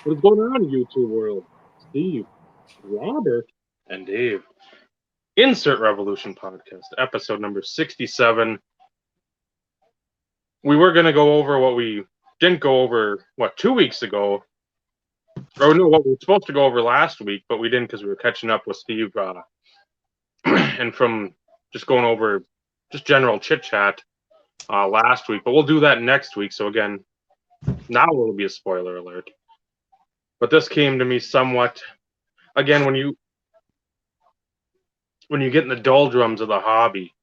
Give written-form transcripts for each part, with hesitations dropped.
What is going on, YouTube world? Steve, Robert, and Dave. Insert Revolution Podcast, episode number 67. We were going to go over what we didn't go over, 2 weeks ago? Or no, what we were supposed to go over last week, but we didn't because we were catching up with Steve. And from just going over just general chit chat last week. But we'll do that next week. So, again, now will be a spoiler alert. But this came to me somewhat, again, when you get in the doldrums of the hobby,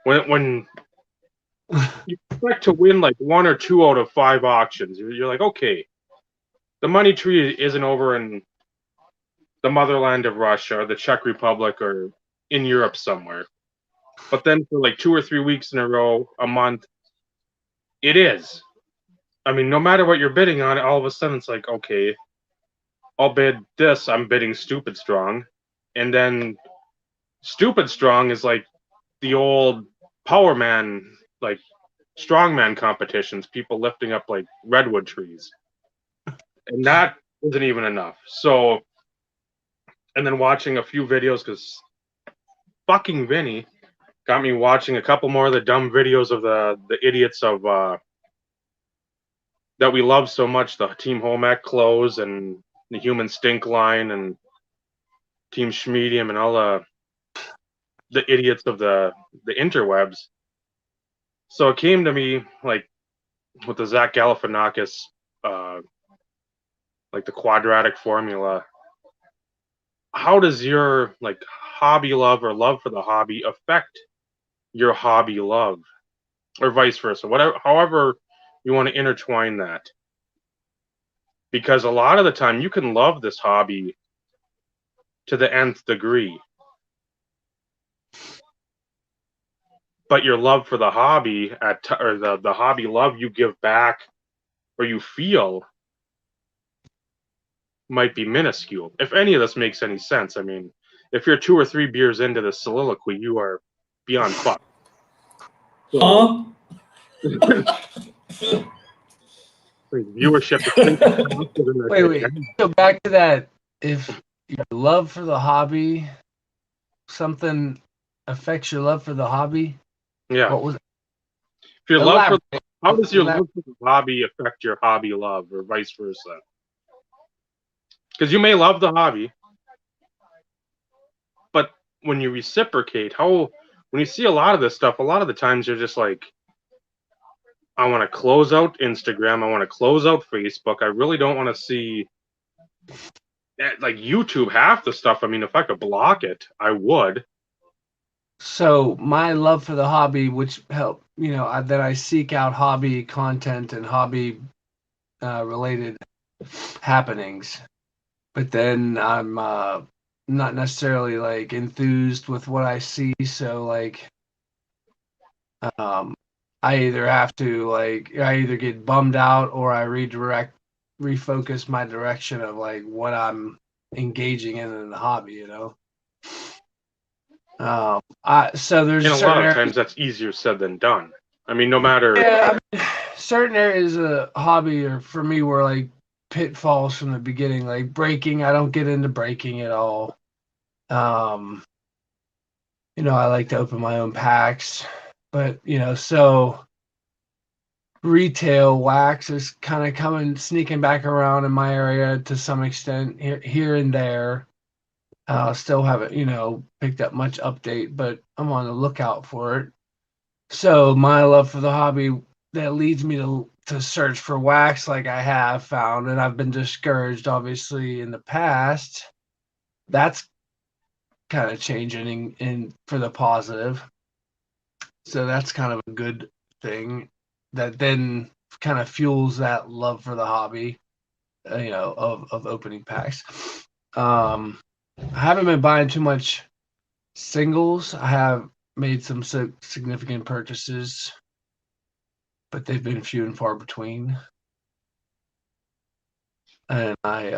when you expect to win like 1 or 2 out of 5 auctions, you're like, okay, the money tree isn't over in the motherland of Russia or the Czech Republic or in Europe somewhere. But then for like 2 or 3 weeks in a row, a month, it is. I mean, no matter what you're bidding on, all of a sudden it's like, okay, I'll bid this. I'm bidding stupid strong. And then stupid strong is like the old power man, like strongman competitions, people lifting up like redwood trees. And that isn't even enough. So, and then watching a few videos, because fucking Vinny got me watching a couple more of the dumb videos of the idiots of that we love so much, the Team Home Ec clothes and the Human Stink line and Team Schmedium and all the idiots of the interwebs. So it came to me like with the Zach Galifianakis, like the quadratic formula. How does your like hobby love or love for the hobby affect your hobby love, or vice versa? Whatever, however you want to intertwine that. Because a lot of the time you can love this hobby to the nth degree, but your love for the hobby or the hobby love you give back or you feel might be minuscule. If any of this makes any sense. I mean, if you're 2 or 3 beers into this soliloquy, you are beyond fucked. So, viewership. Wait. Go back to that. If your love for the hobby, something affects your love for the hobby. Yeah. What was it? If your love for, how does your love for the hobby affect your hobby love, or vice versa? Because you may love the hobby, but when you reciprocate, when you see a lot of this stuff, a lot of the times you're just like, I want to close out Instagram. I want to close out Facebook. I really don't want to see like YouTube, half the stuff. I mean, if I could block it, I would. So my love for the hobby, which help, that I seek out hobby content and hobby related happenings, but then I'm not necessarily like enthused with what I see. So like, I either have to I either get bummed out or I refocus my direction of like what I'm engaging in the hobby, so there's a lot of times that's easier said than done. I mean, no matter. Yeah, certain areas of the hobby are for me were like pitfalls from the beginning, like breaking. I don't get into breaking at all. I like to open my own packs, but so retail wax is kind of sneaking back around in my area to some extent here and there. Still haven't, picked up much update, but I'm on the lookout for it. So my love for the hobby that leads me to search for wax like I have found, and I've been discouraged obviously in the past. That's kind of changing in for the positive. So that's kind of a good thing that then kind of fuels that love for the hobby, of opening packs. I haven't been buying too much singles. I have made some significant purchases, but they've been few and far between. And I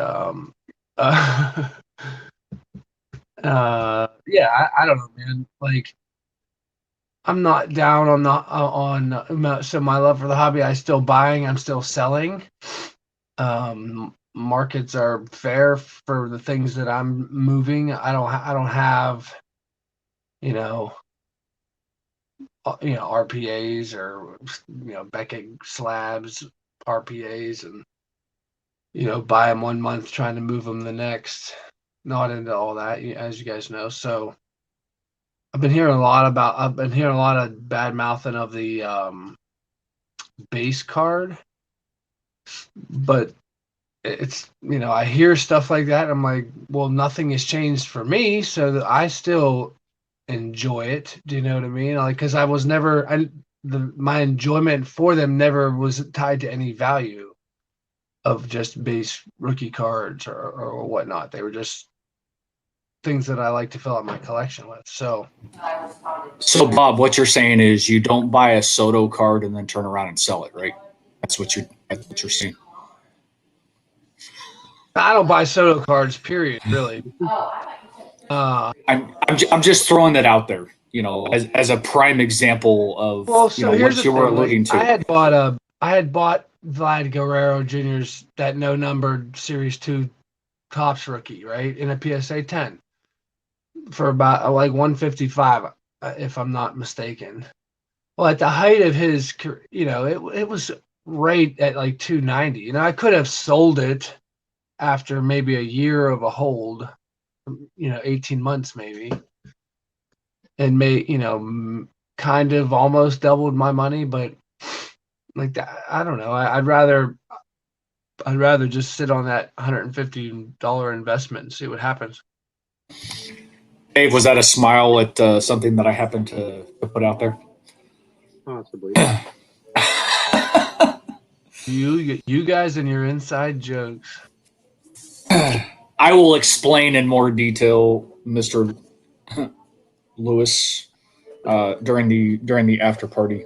I don't know, man. Like, I'm not down on so my love for the hobby. I'm still buying. I'm still selling. Markets are fair for the things that I'm moving. I don't have, you know, RPAs or Beckett slabs, RPAs, and buy them 1 month, trying to move them the next. Not into all that, as you guys know. So I've been hearing a lot of bad mouthing of the base card, but it's I hear stuff like that. I'm like, well, nothing has changed for me, so that I still enjoy it. Do you know what I mean? Like, because I was never, my enjoyment for them never was tied to any value of just base rookie cards or whatnot. They were just things that I like to fill out my collection with. So Bob, what you're saying is you don't buy a Soto card and then turn around and sell it, right? That's what you're saying. I don't buy Soto cards, period, really. I'm just throwing that out there, as a prime example of Here's what the you were thing. alluding to. I had bought Vlad Guerrero Jr.'s that no numbered Series 2 Topps rookie, right, in a PSA 10 for about like 155, if I'm not mistaken. Well, at the height of his career, it was right at like 290. I could have sold it after maybe a year of a hold, 18 months maybe, and kind of almost doubled my money, but like that, I don't know. I'd rather just sit on that $150 investment and see what happens. Dave, was that a smile at something that I happened to put out there? Possibly. You guys and your inside jokes. I will explain in more detail, Mr. Lewis, during the after party.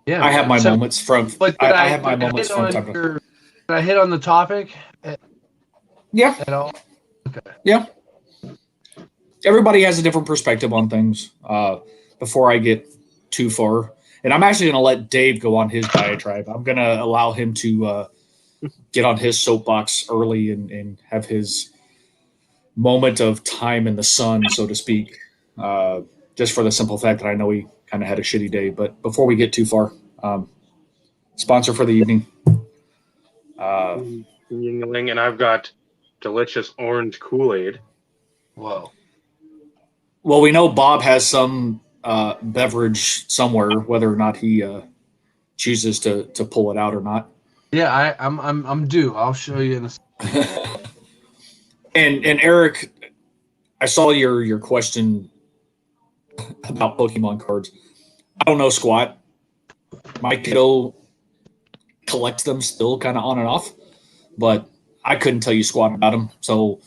Yeah, I have my moments from. But I have my moments from time to time. Did I hit on the topic? Yeah. At all? Okay. Yeah. Everybody has a different perspective on things. Before I get too far, and I'm actually going to let Dave go on his diatribe. I'm going to allow him to get on his soapbox early and have his moment of time in the sun, so to speak. Just for the simple fact that I know he kind of had a shitty day. But before we get too far, sponsor for the evening. Yingling, and I've got delicious orange Kool-Aid. Whoa. Well, we know Bob has some beverage somewhere, whether or not he chooses to pull it out or not. Yeah, I'm due. I'll show you in a second. And Eric, I saw your question about Pokemon cards. I don't know squat. My kiddo collects them still kind of on and off, but I couldn't tell you squat about them. So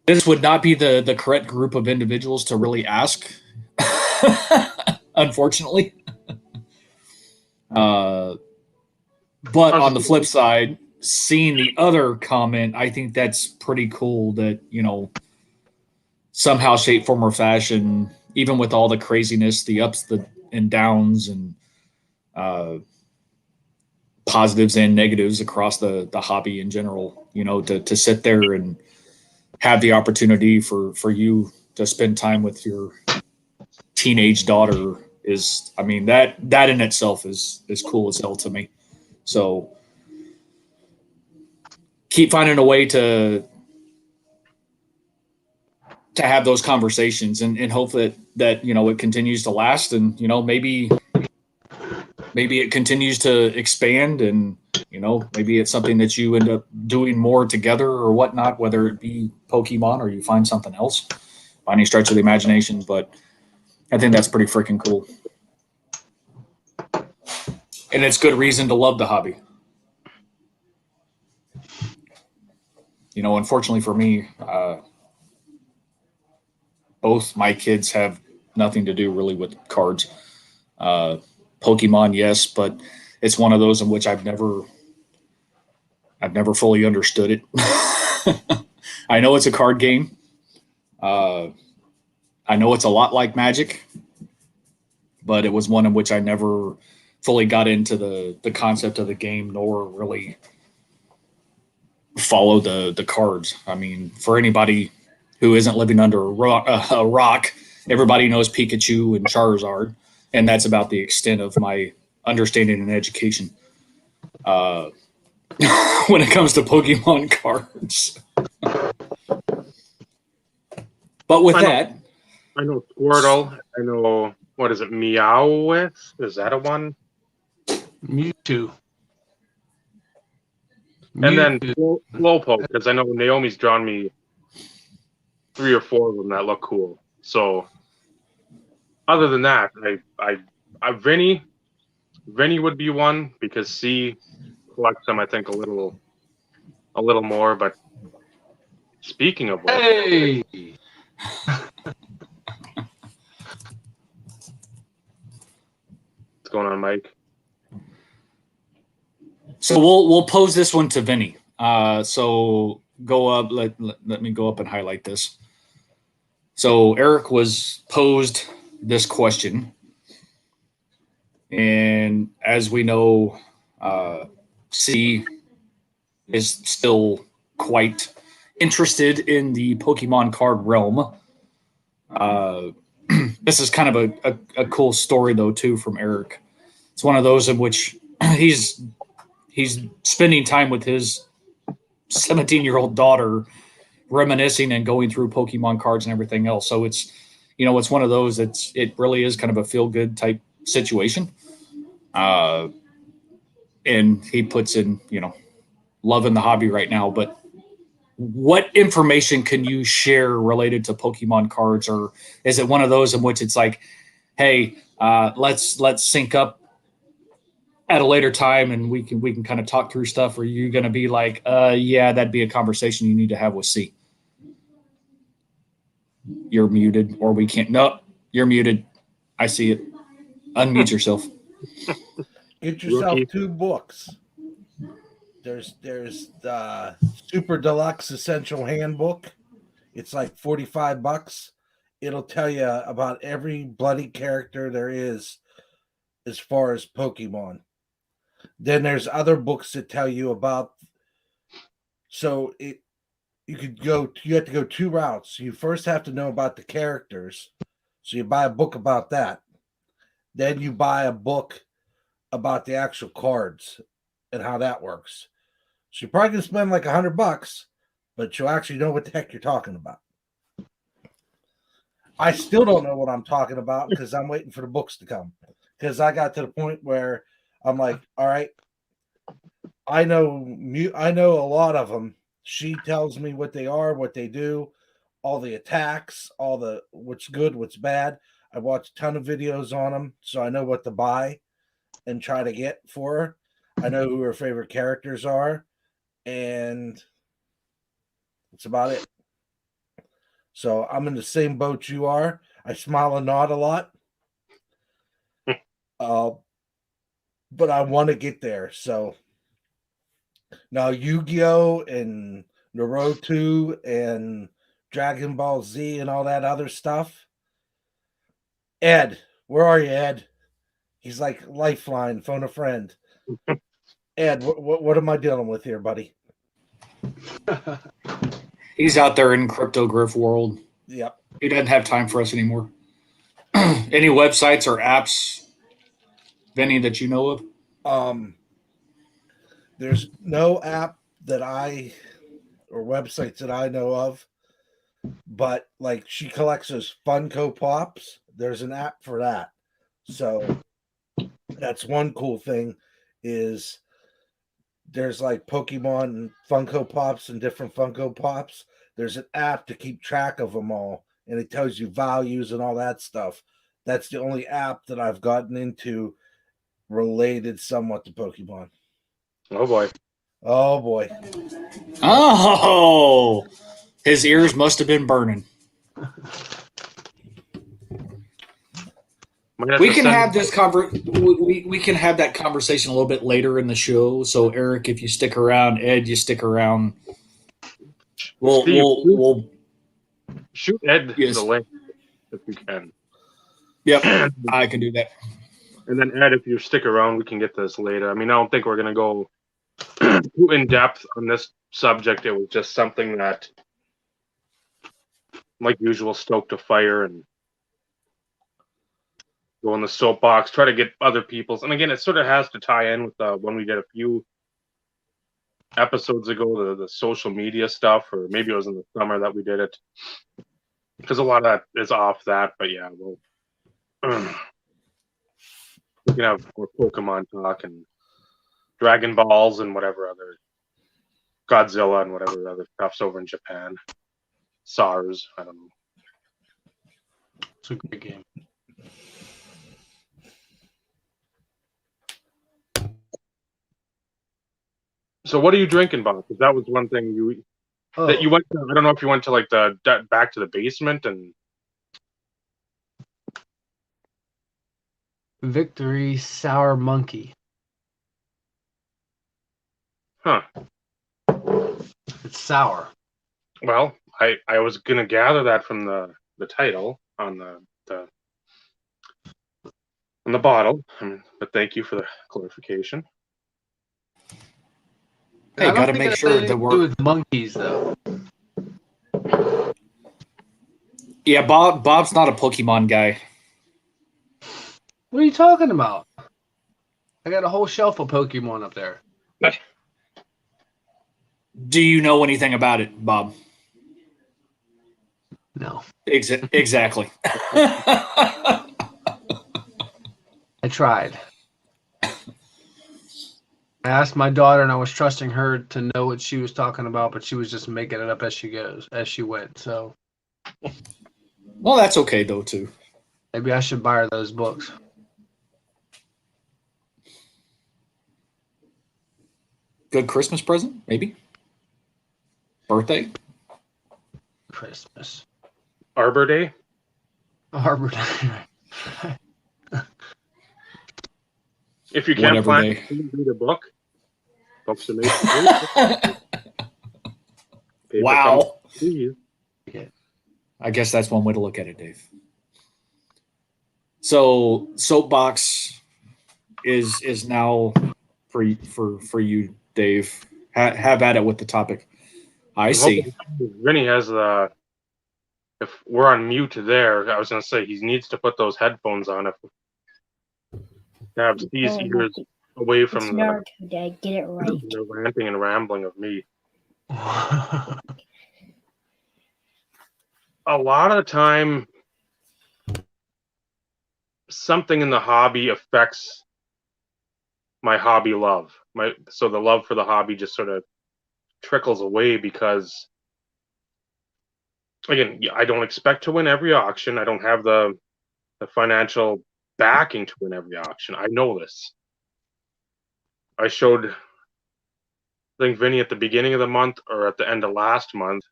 this would not be the correct group of individuals to really ask, unfortunately. But on the flip side, seeing the other comment, I think that's pretty cool that, somehow, shape, form, or fashion, even with all the craziness, the ups and downs, and positives and negatives across the hobby in general, to sit there and have the opportunity for you to spend time with your teenage daughter is, I mean, that in itself is cool as hell to me. So keep finding a way to have those conversations and hope that it continues to last, and maybe it continues to expand, and maybe it's something that you end up doing more together or whatnot, whether it be Pokemon or you find something else by any stretch of the imagination. But I think that's pretty freaking cool, and it's good reason to love the hobby. Unfortunately for me, both my kids have nothing to do really with cards. Pokemon, yes, but it's one of those in which I've never fully understood it. I know it's a card game. I know it's a lot like Magic, but it was one in which I never fully got into the concept of the game, nor really follow the cards. I mean, for anybody who isn't living under a rock, everybody knows Pikachu and Charizard, and that's about the extent of my understanding and education when it comes to Pokemon cards. But with that, I know Squirtle. I know, what is it, Meowth? Is that a one? Mewtwo. And then Mewtwo. Slowpoke, because I know Naomi's drawn me 3 or 4 of them that look cool. So, other than that, Vinny would be one, because C collects them, I think, a little more. But speaking of which, Hey! what's going on, Mike? so we'll pose this one to Vinny. So go up. Let me go up and highlight this. So Eric was posed this question, and as we know, C is still quite interested in the Pokemon card realm. This is kind of a cool story though too from Eric. It's one of those in which he's spending time with his 17-year-old daughter, reminiscing and going through Pokemon cards and everything else. So it's it's one of those it really is kind of a feel good type situation. And he puts in loving the hobby right now. But what information can you share related to Pokemon cards, or is it one of those in which it's like, hey, let's sync up at a later time and we can kind of talk through stuff? Or are you going to be like, yeah, that'd be a conversation you need to have with C? You're muted, or we can't. No, you're muted. I see it. Unmute yourself. Get yourself Rookie. 2 books. There's the Super Deluxe Essential Handbook. It's like $45. It'll tell you about every bloody character there is as far as Pokemon. Then there's other books that tell you about. So you have to go 2 routes. You first have to know about the characters. So you buy a book about that. Then you buy a book about the actual cards and how that works. So you're probably going to spend like $100, but you'll actually know what the heck you're talking about. I still don't know what I'm talking about because I'm waiting for the books to come. Because I got to the point where I'm like, all right, I know a lot of them. She tells me what they are, what they do, all the attacks, all the what's good, what's bad. I watch a ton of videos on them, so I know what to buy and try to get for her. I know who her favorite characters are, and that's about it. So I'm in the same boat you are. I smile and nod a lot. But I want to get there. So now Yu-Gi-Oh! And Naruto and Dragon Ball Z and all that other stuff. Ed, where are you, Ed? He's like Lifeline, phone a friend. Ed, what am I dealing with here, buddy? He's out there in cryptogriff world. Yep. He doesn't have time for us anymore. Any websites or apps, Vinny, that you know of? There's no app or websites that I know of, but like she collects those Funko Pops. There's an app for that. So that's one cool thing is there's like Pokemon Funko Pops and different Funko Pops. There's an app to keep track of them all, and it tells you values and all that stuff. That's the only app that I've gotten into related somewhat to Pokemon. Oh boy. Oh boy. Oh, his ears must have been burning. We can have this we can have that conversation a little bit later in the show. So Eric, if you stick around, Ed, you stick around. We'll shoot Ed yes. the link if you can. Yep, I can do that. And then Ed, if you stick around, we can get this later. I mean, I don't think we're gonna go too in depth on this subject. It was just something that, like usual, stoked a fire and go in the soapbox, try to get other people's. And again, it sort of has to tie in with when we did a few episodes ago, the social media stuff, or maybe it was in the summer that we did it, because a lot of that is off that. But yeah, we'll we can have more Pokemon talk and Dragon Balls and whatever other Godzilla and whatever other stuff's over in Japan. SARS, I don't know. It's a great game. So what are you drinking, Bob? Because that was one thing that you went to. I don't know if you went to like the back to the basement and Victory Sour Monkey. huh. It's sour. Well, I was gonna gather that from the title on the bottle, but thank you for the clarification. Hey, I don't gotta think make it sure has that anything to do with monkeys, though. Yeah, Bob's not a Pokemon guy. What are you talking about? I got a whole shelf of Pokemon up there. Do you know anything about it, Bob? No, Exactly. I tried. I asked my daughter, and I was trusting her to know what she was talking about, but she was just making it up as she went. So Well, that's okay though too. maybe I should buy her those books. Good Christmas present, maybe. Birthday. Christmas. Arbor Day. Arbor Day. If you can't Whatever plan day. to read a book, books are made for Paper Wow. comes to you. I guess that's one way to look at it, Dave. So soapbox is now for you, Dave. Have at it with the topic. I I'm see. hoping Vinny has the. If we're on mute there, I was going to say he needs to put those headphones on. If have these ears away It's from Naruto Day. Get it right. the ranting and rambling of me. A lot of the time, something in the hobby affects my hobby love. So the love for the hobby just sort of trickles away because, again, I don't expect to win every auction. I don't have the financial backing to win every auction. I know this. I showed, I think, Vinny at the beginning of the month or at the end of last month,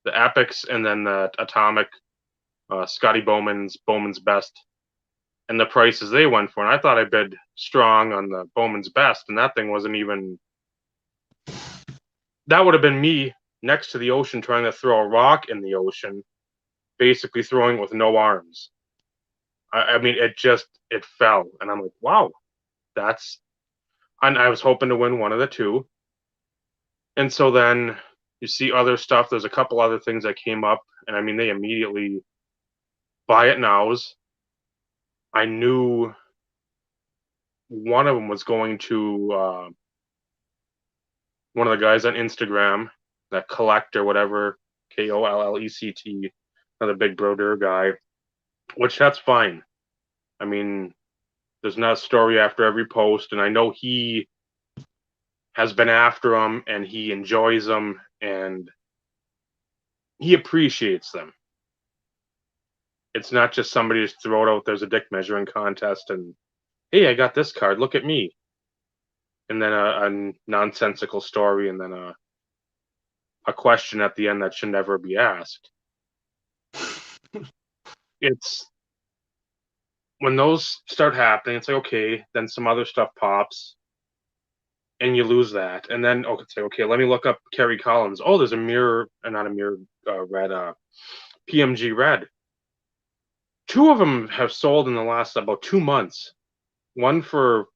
the Epics and then the Atomic, Scotty Bowman's Best, and the prices they went for. And I thought I bid strong on the Bowman's Best, and that thing wasn't even. That would have been me next to the ocean trying to throw a rock in the ocean, basically throwing it with no arms. I mean, it fell, and I'm like, wow, that's. And I was hoping to win one of the two. And so then you see other stuff. There's a couple other things that came up, and I mean, they immediately buy it nows. I knew one of them was going to one of the guys on Instagram, that Collect or whatever, KOLLECT, another big broder guy, which that's fine. I mean, there's not a story after every post, and I know he has been after them and he enjoys them and he appreciates them. It's not just somebody just throw it out. There's a dick measuring contest and, hey, I got this card. Look at me. And then a nonsensical story and then a question at the end that should never be asked. It's when those start happening, it's like, okay, then some other stuff pops and you lose that. And then, okay, let me look up Kerry Collins. Oh, there's a mirror, not a mirror red, PMG red. Two of them have sold in the last about 2 months. one for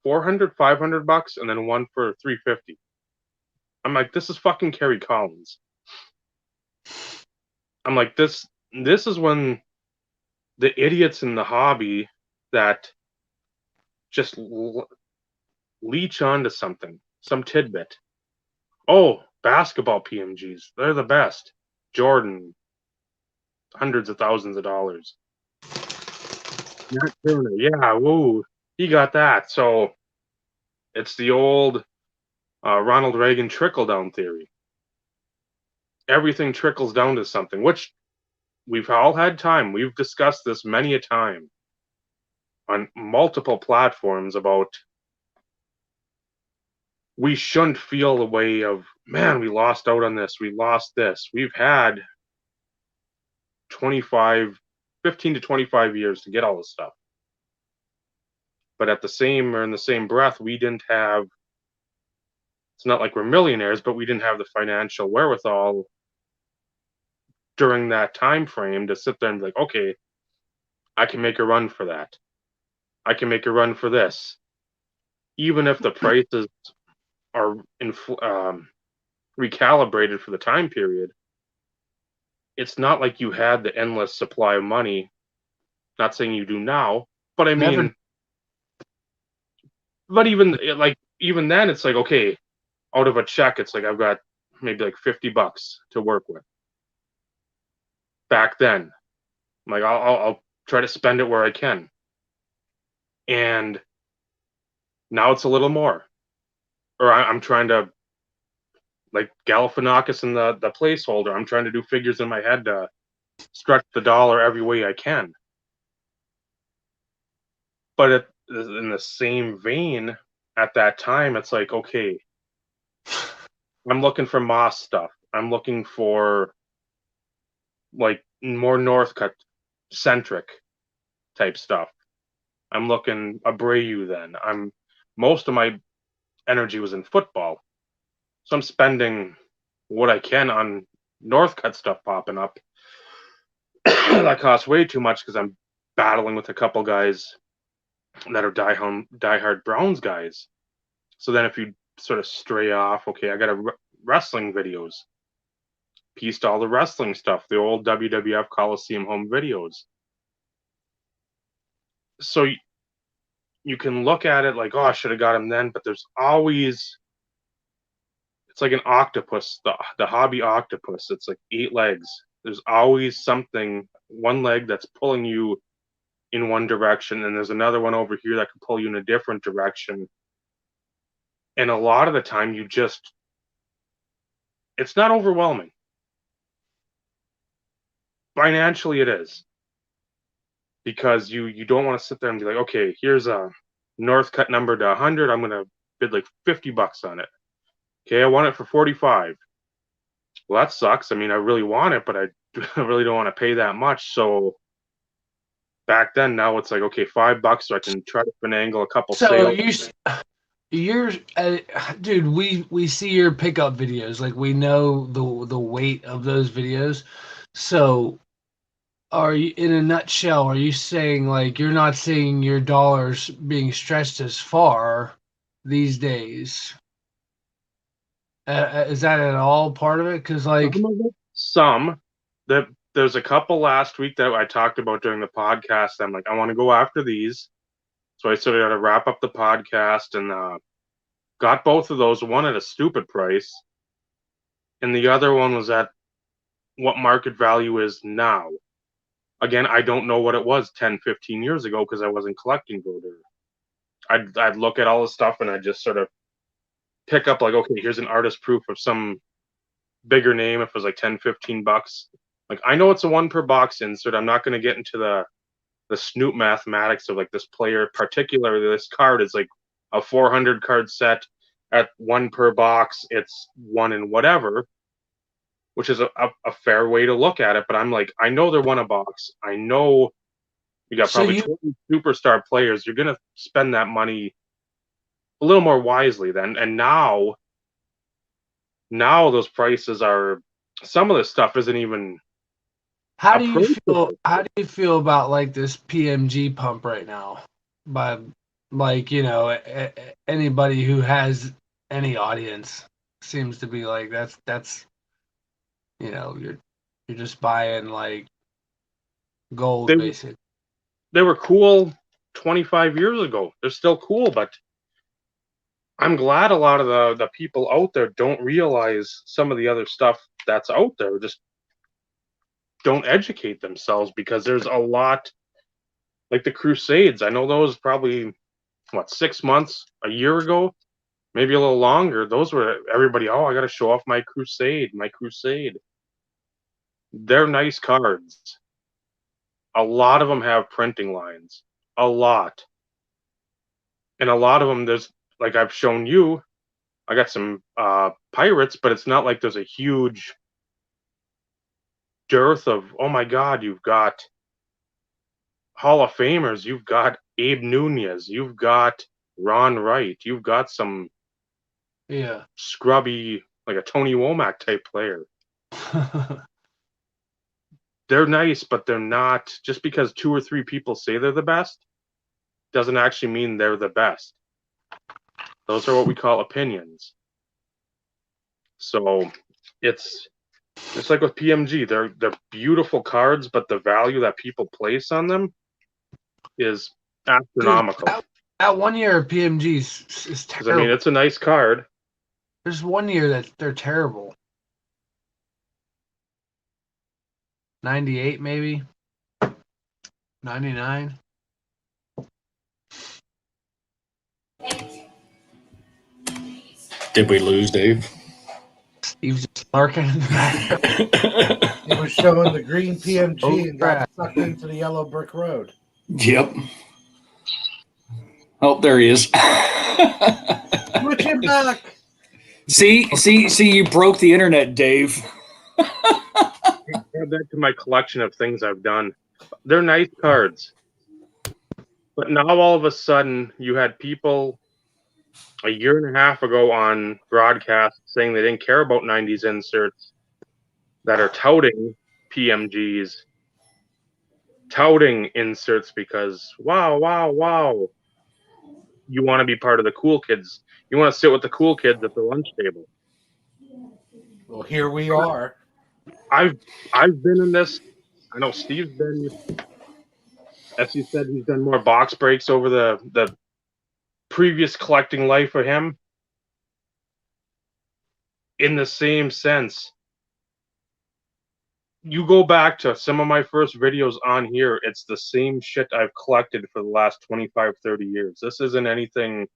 400, 500 bucks, and then one for 350. I'm like, this is fucking Kerry Collins. I'm like, this is when the idiots in the hobby that just leech onto something, some tidbit. Oh, basketball PMGs, they're the best. Jordan, hundreds of thousands of dollars. Matt Turner, yeah, woo, he got that. So it's the old Ronald Reagan trickle-down theory. Everything trickles down to something, which we've all had time. We've discussed this many a time on multiple platforms about we shouldn't feel the way of, man, we lost out on this, we lost this. We've had 15 to 25 years to get all this stuff. But in the same breath, we didn't have, it's not like we're millionaires, but we didn't have the financial wherewithal during that time frame to sit there and be like, okay, I can make a run for that. I can make a run for this. Even if the prices are recalibrated for the time period, it's not like you had the endless supply of money. Not saying you do now, but I mean, Never. but even then, it's like, okay, out of a check, it's like I've got maybe like $50 to work with. Back then, I'm like, I'll try to spend it where I can, and now it's a little more. Or I'm trying to, like Galifianakis in the placeholder, I'm trying to do figures in my head to stretch the dollar every way I can. But in the same vein, at that time, it's like, okay, I'm looking for Moss stuff. I'm looking for like more Northcutt centric type stuff. I'm looking Abreu then. Most of my energy was in football. So I'm spending what I can on Northcutt stuff popping up. That costs way too much because I'm battling with a couple guys that are diehard Browns guys. So then if you sort of stray off, okay, I got wrestling videos. Pieced all the wrestling stuff, the old WWF Coliseum home videos. So you can look at it like, oh, I should have got him then, but there's always, it's like an octopus, the hobby octopus. It's like 8 legs. There's always something, one leg that's pulling you in one direction, and there's another one over here that can pull you in a different direction. And a lot of the time, it's not overwhelming. Financially, it is. Because you don't want to sit there and be like, okay, here's a Northcutt number to 100. I'm going to bid like $50 on it. Okay, I want it for 45. Well, that sucks. I mean, I really want it, but I really don't want to pay that much. So back then, now it's like, okay, $5 so I can try to finagle a couple sales. You're dude, we see your pickup videos. Like, we know the weight of those videos. So are you, in a nutshell, are you saying like you're not seeing your dollars being stretched as far these days? Is that at all part of it? Because like There's a couple last week that I talked about during the podcast. I'm like, I want to go after these. So I sort of got to wrap up the podcast and got both of those. One at a stupid price, and the other one was at what market value is now. Again, I don't know what it was 10, 15 years ago because I wasn't collecting voter. I'd look at all the stuff and I'd just sort of pick up like, okay, here's an artist proof of some bigger name. If it was like $10, $15. Like, I know it's a 1 per box insert. I'm not going to get into the snoop mathematics of like this player, particularly this card is like a 400 card set at 1 per box. It's 1 in whatever, which is a fair way to look at it. But I'm like, I know they're 1 a box. I know you got probably 20 superstar players. You're going to spend that money a little more wisely then. And now those prices are, some of this stuff isn't even. How do you feel about like this PMG pump right now by like anybody who has any audience seems to be like that's you're just buying like gold They basically. they were cool 25 years ago. They're still cool, but I'm glad a lot of the people out there don't realize some of the other stuff that's out there. Just don't educate themselves because there's a lot like the Crusades. I know those probably 6 months, a year ago, maybe a little longer. Those were everybody. Oh, I got to show off my Crusade, my Crusade. They're nice cards. A lot of them have printing lines. A lot. And a lot of them, there's like I've shown you, I got some pirates, but it's not like there's a huge dearth of, oh my God, you've got Hall of Famers, you've got Abe Nunez, you've got Ron Wright, you've got some Yeah. scrubby, like a Tony Womack type player. They're nice, but they're not, just because 2 or 3 people say they're the best, doesn't actually mean they're the best. Those are what we call opinions. So it's like with PMG, they're beautiful cards, but the value that people place on them is astronomical. Dude, that 1 year of PMGs is Because terrible. I mean, it's a nice card. There's 1 year that they're terrible. 98 maybe. 99. Did we lose Dave? Steve's just lurking in the background. He was showing the green PMG Oh, and got crap. sucked into the yellow brick road. Yep. Oh, there he is. Switch him back. See, you broke the internet, Dave. Add that to my collection of things I've done. They're nice cards. But now all of a sudden, you had people a year and a half ago on broadcast saying they didn't care about 90s inserts that are touting PMGs, touting inserts because, wow, you want to be part of the cool kids. You want to sit with the cool kids at the lunch table. Well, here we are. I've been in this. I know Steve's been, as he said, he's done more box breaks over the previous collecting life for him. In the same sense, you go back to some of my first videos on here, it's the same shit I've collected for the last 25, 30 years. This isn't anything.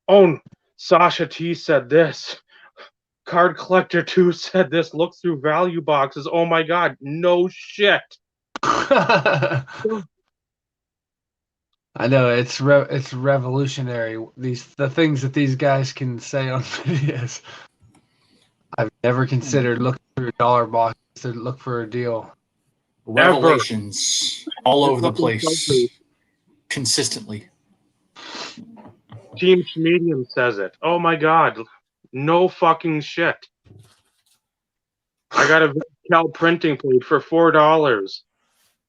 Oh, Sasha T said this. Card Collector 2 said this. Look through value boxes. Oh my God, no shit. I know it's revolutionary. The things that these guys can say on videos. I've never considered looking through a dollar box to look for a deal. Revelations all over the Fucking place, selfie. consistently. Team Schmedium says it. Oh my God, no fucking shit. I got a Cal printing plate for $4.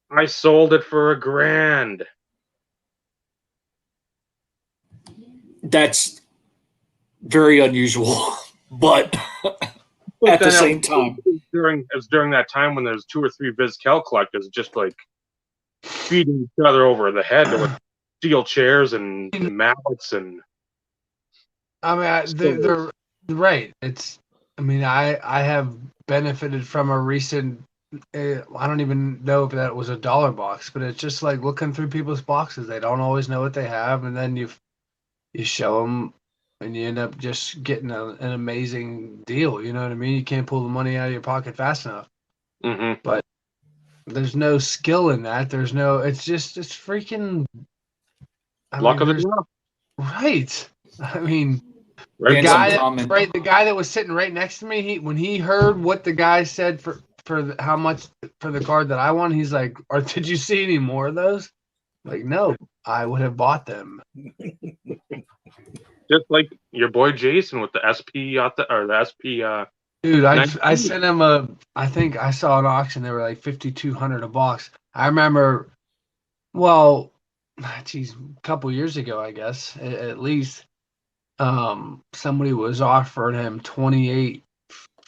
I sold it for $1,000. That's very unusual, but at the same time, it's during that time when there's 2 or 3 Vizcal collectors just like feeding each other over the head with steel chairs and mallets and. I mean, they're right. I have benefited from a recent. I don't even know if that was a dollar box, but it's just like looking through people's boxes. They don't always know what they have, and then you show them, and you end up just getting an amazing deal. You know what I mean? You can't pull the money out of your pocket fast enough. Mm-hmm. But there's no skill in that. There's no. It's freaking. Luck of the draw. Right. I mean. Right. The guy that was sitting right next to me, when he heard what the guy said for how much for the card that I won, he's like, "Or did you see any more of those?" Like, no, I would have bought them. Just like your boy Jason with the SP the SP. Dude, I sent him I think I saw an auction. They were like $5,200 a box. I remember. Well, geez, a couple years ago, I guess, at least, somebody was offering him 28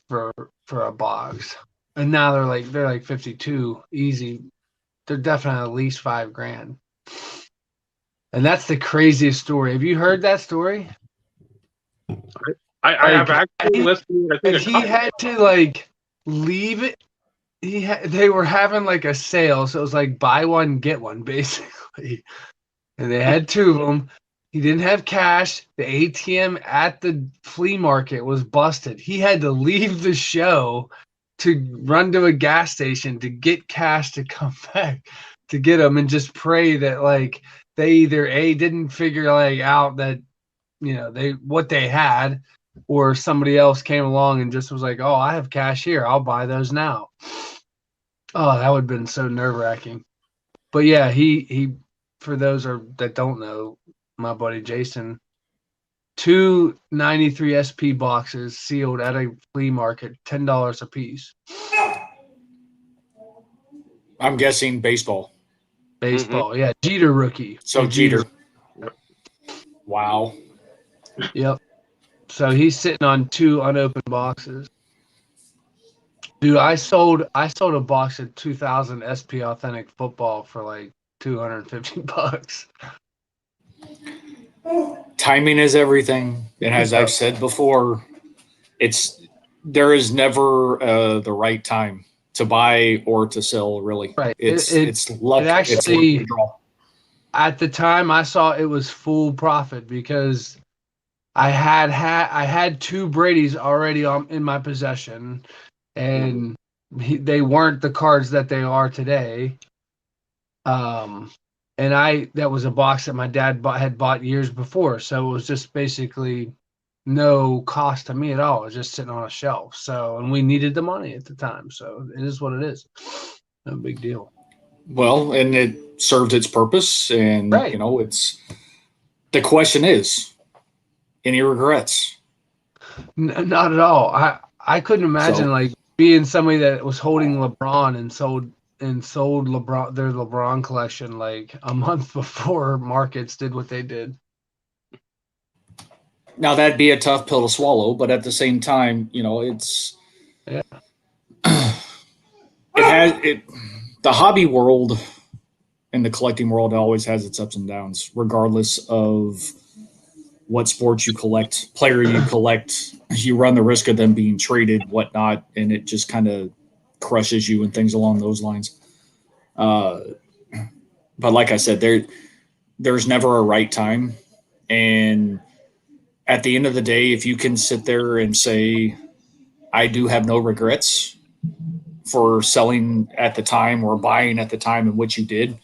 for a box, and now they're like 52 easy. They're definitely at least $5,000, and that's the craziest story. Have you heard that story? I have actually listened. I think he had to like leave it. They were having like a sale, so it was like buy one get one basically, and they had two of them. He didn't have cash. The ATM at the flea market was busted. He had to leave the show to run to a gas station to get cash to come back to get them, and just pray that like they either didn't figure like out that they what they had, or somebody else came along and just was like, oh, I have cash here, I'll buy those now. Oh, that would have been so nerve-wracking. But yeah, he for those that don't know, my buddy Jason, 293 SP boxes sealed at a flea market, $10 a piece. I'm guessing baseball. Baseball, yeah, Jeter rookie. So Jeter. Wow. Yep. So he's sitting on 2 unopened boxes. Dude, I sold a box of 2000 SP Authentic Football for like $250. Timing is everything, and as I've said before, there is never the right time to buy or to sell. Really, right? It's luck. It actually, it's luck at the time I saw it was full profit because I had 2 Brady's already in my possession, and they weren't the cards that they are today. And that was a box that my dad had bought years before, so it was just basically no cost to me at all. It was just sitting on a shelf. So, and we needed the money at the time, so it is what it is. No big deal. Well, and it served its purpose, and right. It's the question is, any regrets? Not at all. I couldn't imagine like being somebody that was holding LeBron and sold LeBron their LeBron collection like a month before markets did what they did. Now that'd be a tough pill to swallow, but at the same time, it's it has the hobby world and the collecting world always has its ups and downs, regardless of what sports you collect, player you collect. You run the risk of them being traded, whatnot, and it just kind of crushes you and things along those lines. But like I said, there's never a right time. And at the end of the day, if you can sit there and say, I do have no regrets for selling at the time or buying at the time in which you did,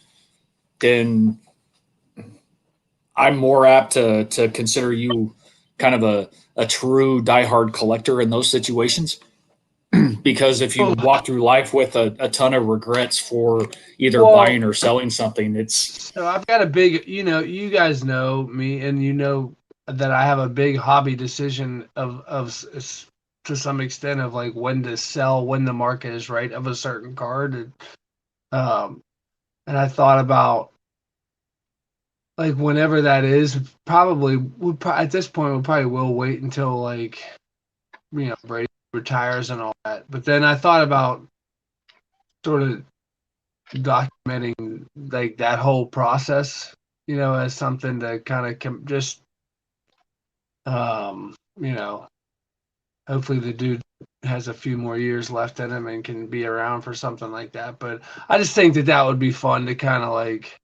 then I'm more apt to consider you kind of a true diehard collector in those situations. Because if you walk through life with a ton of regrets for either buying or selling something, it's... So I've got a big, you guys know me, and that I have a big hobby decision of to some extent of like when to sell, when the market is right of a certain card. And I thought about like whenever that is, at this point we probably will wait until like, Brady retires and all that. But then I thought about sort of documenting like that whole process, as something to kind of just, hopefully the dude has a few more years left in him and can be around for something like that. But I just think that would be fun to kind of like,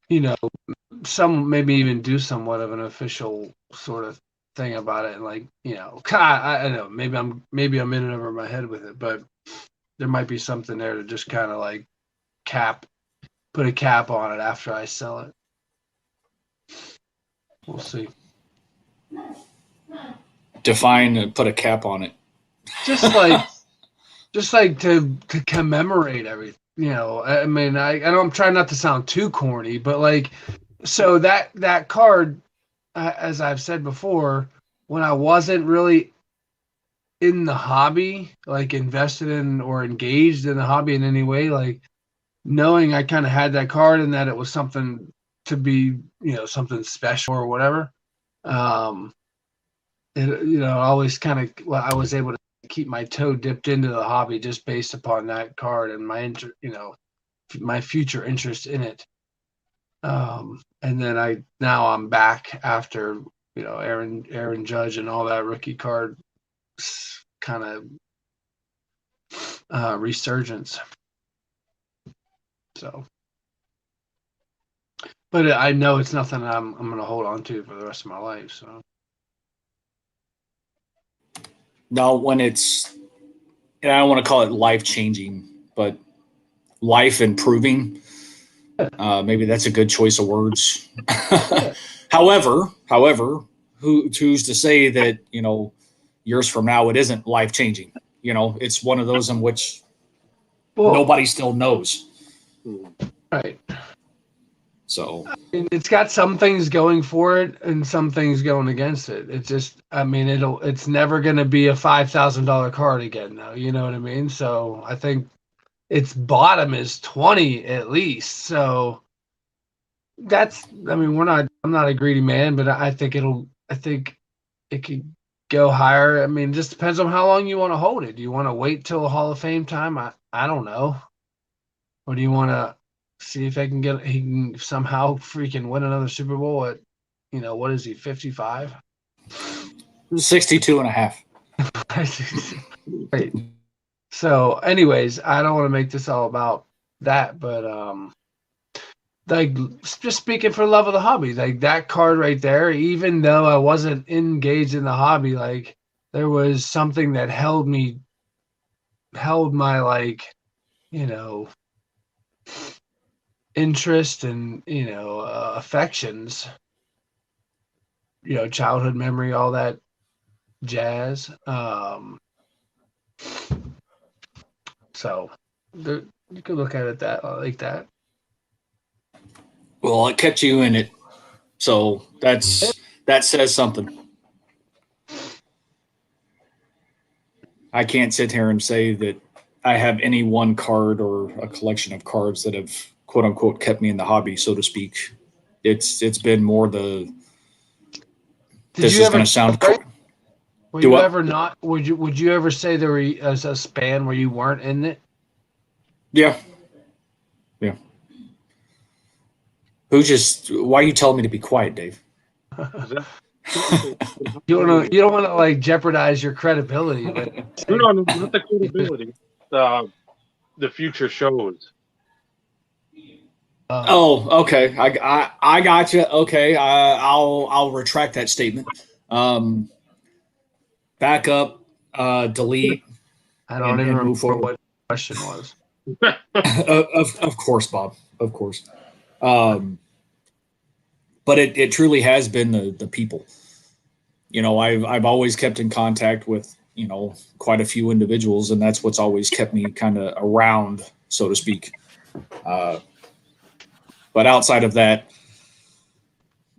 maybe even do somewhat of an official sort of thing about it, and like, I don't know, maybe I'm in it over my head with it, but there might be something there to just kind of like put a cap on it after I sell it. We'll see. Define put a cap on it. Just like to commemorate everything. I mean, I know I'm trying not to sound too corny, but like, so that card, as I've said before, when I wasn't really in the hobby, like invested in or engaged in the hobby in any way, like knowing I kind of had that card and that it was something to be, something special or whatever. Always kind of, I was able to keep my toe dipped into the hobby just based upon that card and my future interest in it. And then now I'm back after, Aaron Judge and all that rookie card kind of resurgence. So, but I know it's nothing I'm going to hold on to for the rest of my life. So. No, when it's, and I don't want to call it life changing, but life improving. Maybe that's a good choice of words. However, who's to say that, years from now it isn't life changing? It's one of those in which nobody still knows. Right. So it's got some things going for it and some things going against it. It's just, it's never going to be a $5,000 card again, though. You know what I mean? So I think its bottom is 20 at least. So I'm not a greedy man, but I think it could go higher. It just depends on how long you want to hold it. Do you want to wait till Hall of Fame time? I don't know. Or do you want to see if he can somehow freaking win another Super Bowl at, what is he, 55? 62 and a half. Right. So anyways, I don't want to make this all about that, but just speaking for love of the hobby, like that card right there, even though I wasn't engaged in the hobby, like there was something that held my interest and affections, childhood memory, all that jazz. So you could look at it like that. Well, it kept you in it, so that says something. I can't sit here and say that I have any one card or a collection of cards that have quote unquote kept me in the hobby, so to speak. It's been more the. This is going to sound. Would you ever say there was a span where you weren't in it? Yeah. Why are you telling me to be quiet, Dave? You don't want to like jeopardize your credibility. But no, not the credibility. The future shows. Oh, okay. I got you. Okay, I'll retract that statement. Back up, delete. I don't even remember what the question was. Of course, Bob. Of course. But it truly has been the people. I've always kept in contact with quite a few individuals, and that's what's always kept me kind of around, so to speak. But outside of that,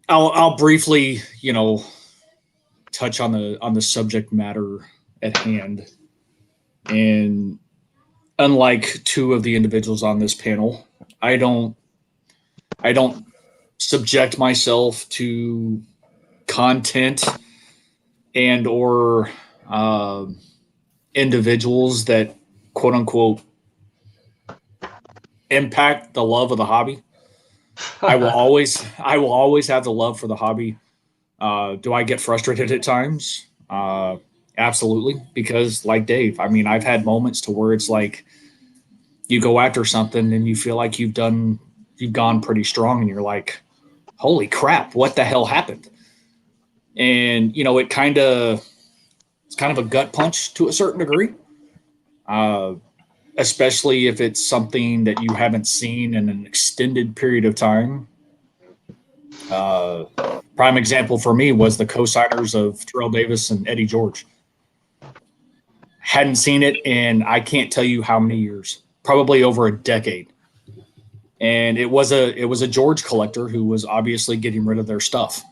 I'll briefly touch on the subject matter at hand. And unlike two of the individuals on this panel, I don't subject myself to content and or individuals that quote unquote impact the love of the hobby. I will always have the love for the hobby. Do I get frustrated at times? Absolutely, because like Dave, I've had moments to where it's like you go after something and you feel like you've gone pretty strong, and you're like, holy crap, what the hell happened? And it's kind of a gut punch to a certain degree, especially if it's something that you haven't seen in an extended period of time. Prime example for me was the co-signers of Terrell Davis and Eddie George. Hadn't seen it in I can't tell you how many years, probably over a decade. And it was a George collector who was obviously getting rid of their stuff.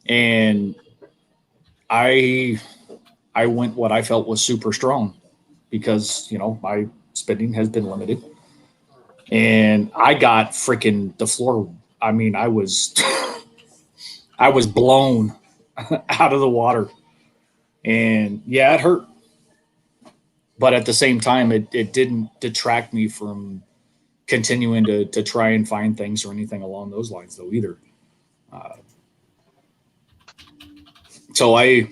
And I went what I felt was super strong because, my spending has been limited. and I got freaking the floor. I mean, I was I was blown out of the water, and yeah, it hurt. But at the same time, it didn't detract me from continuing to try and find things or anything along those lines, though, either. Uh, so I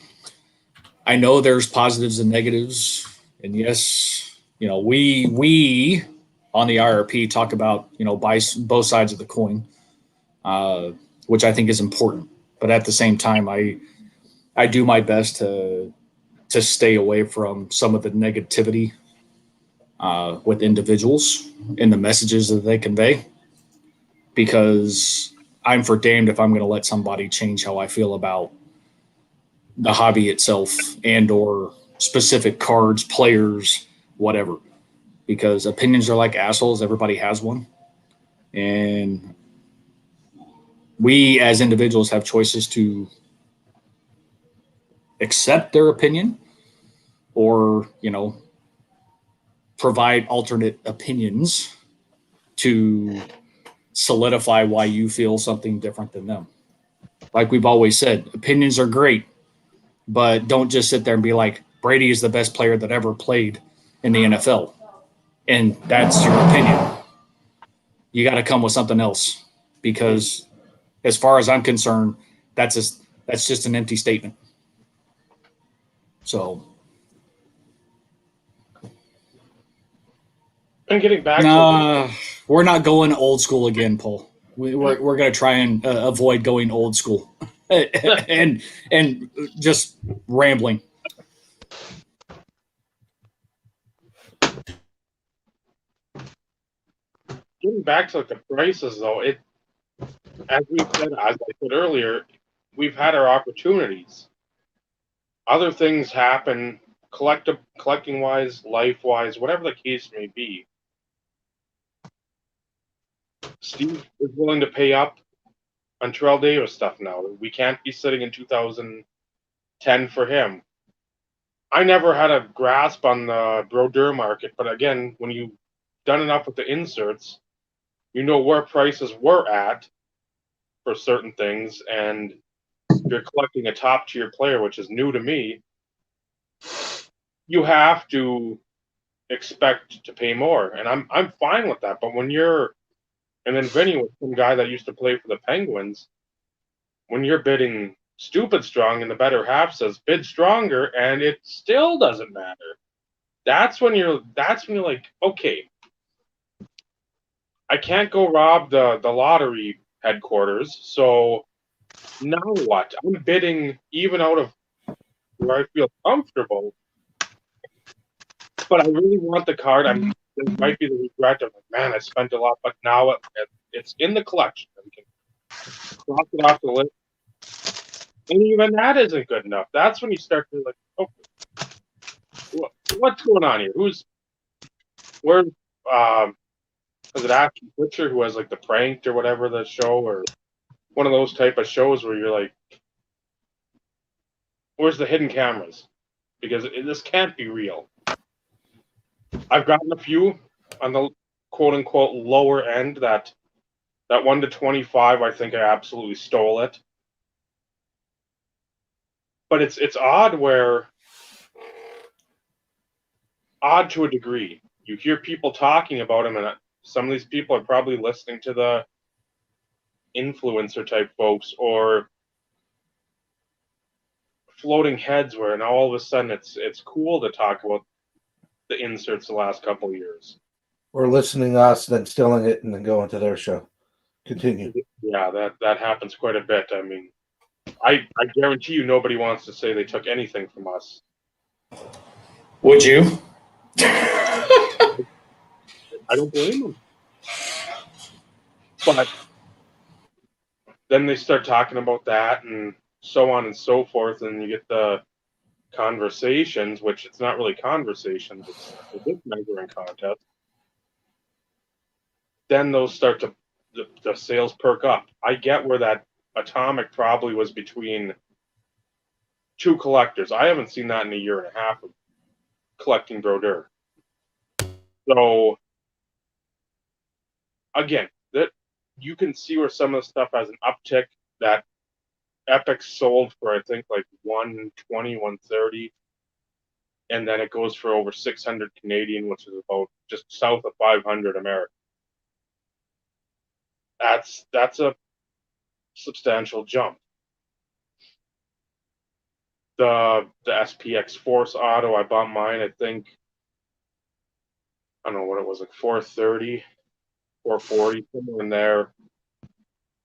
know there's positives and negatives, and yes, we on the IRP talk about both sides of the coin, uh, which I think is important. But at the same time, I do my best to stay away from some of the negativity with individuals and the messages that they convey, because I'm for damned if I'm going to let somebody change how I feel about the hobby itself and or specific cards, players, whatever. Because opinions are like assholes. Everybody has one, and we as individuals have choices to accept their opinion or provide alternate opinions to solidify why you feel something different than them. Like we've always said, opinions are great, but don't just sit there and be like, Brady is the best player that ever played in the NFL. And that's your opinion. You got to come with something else, because as far as I'm concerned, that's just an empty statement. So, And getting back nah, we're not going old school again, Paul. We're going to try and avoid going old school and just rambling. to like the prices though, as I said earlier, we've had our opportunities. Other things happen, collecting wise, life wise, whatever the case may be. Steve is willing to pay up on Terrell Davis stuff now. We can't be sitting in 2010 for him. I never had a grasp on the Brodeur market, but again, when you've done enough with the inserts, you know where prices were at for certain things, and you're collecting a top tier player, which is new to me, you have to expect to pay more, and I'm fine with that. But when you're, and then Vinny was some guy that used to play for the Penguins, when you're bidding stupid strong and the better half says bid stronger and it still doesn't matter, that's when you're like, okay, I can't go rob the lottery headquarters, so now what? I'm bidding even out of where I feel comfortable, but I really want the card. There might be the regret of, man, I spent a lot, but now it's in the collection. We can cross it off the list, and even that isn't good enough. That's when you start to like, okay, what's going on here? Where's was it Ashton Kutcher who has like the Pranked or whatever the show, or one of those type of shows where you're like, where's the hidden cameras? Because this can't be real. I've gotten a few on the quote unquote lower end. That 1 to 25, I think I absolutely stole it. But it's odd to a degree. You hear people talking about him, and some of these people are probably listening to the influencer type folks or floating heads, where now all of a sudden it's cool to talk about the inserts the last couple of years. Or listening to us, then stealing it, and then going to their show. Continue. Yeah, that happens quite a bit. I mean, I guarantee you nobody wants to say they took anything from us. Would you? I don't blame them. But then they start talking about that and so on and so forth, and you get the conversations, which it's not really conversations, it's a big measuring contest. Then those start to, the sales perk up. I get where that Atomic probably was between two collectors. I haven't seen that in a year and a half of collecting Brodeur. So again, that you can see where some of the stuff has an uptick. That Epic sold for, I think, like 120, 130, and then it goes for over 600 Canadian, which is about just south of 500 American. That's a substantial jump. The SPX Force Auto, I bought mine, I think, I don't know what it was, like 430, 440, somewhere in there.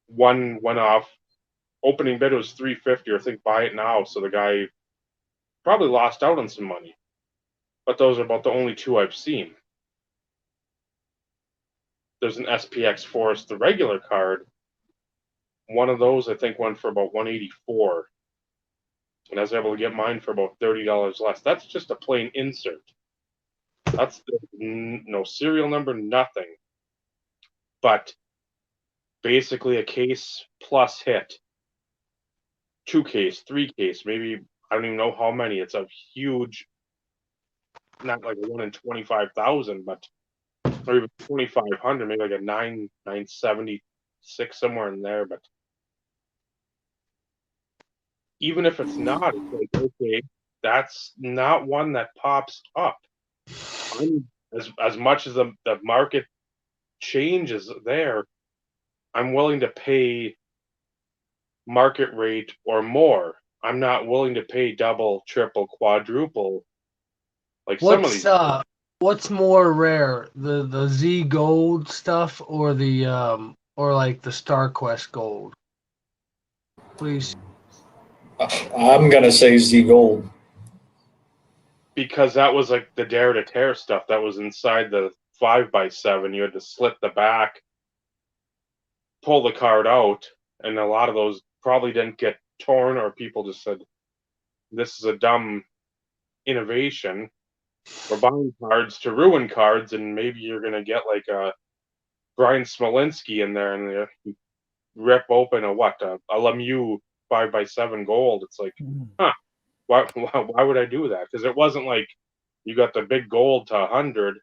One went off. Opening bid was 350, or I think buy it now. So the guy probably lost out on some money. But those are about the only two I've seen. There's an SPX Force, the regular card. One of those I think went for about 184. And I was able to get mine for about $30 less. That's just a plain insert. That's no serial number, nothing. But basically a case plus hit. 2 case, 3 case, maybe, I don't even know how many. It's a huge, not like a 1 in 25,000, but or even 2,500, maybe like a 976, somewhere in there. But even if it's not, it's like, okay, that's not one that pops up. As much as the market changes there, I'm willing to pay market rate or more. I'm not willing to pay double, triple, quadruple like some of these. What's more rare, the Z Gold stuff or the or like the Star Quest Gold? Please. I'm gonna say Z Gold. Because that was like the Dare to Tear stuff that was inside the 5x7. You had to slit the back, pull the card out, and a lot of those probably didn't get torn, or people just said, this is a dumb innovation. We're buying cards to ruin cards, and maybe you're going to get like a Brian Smolinski in there, and you rip open a Lemieux 5x7 gold. It's like, huh, why would I do that? Because it wasn't like you got the big gold to 100,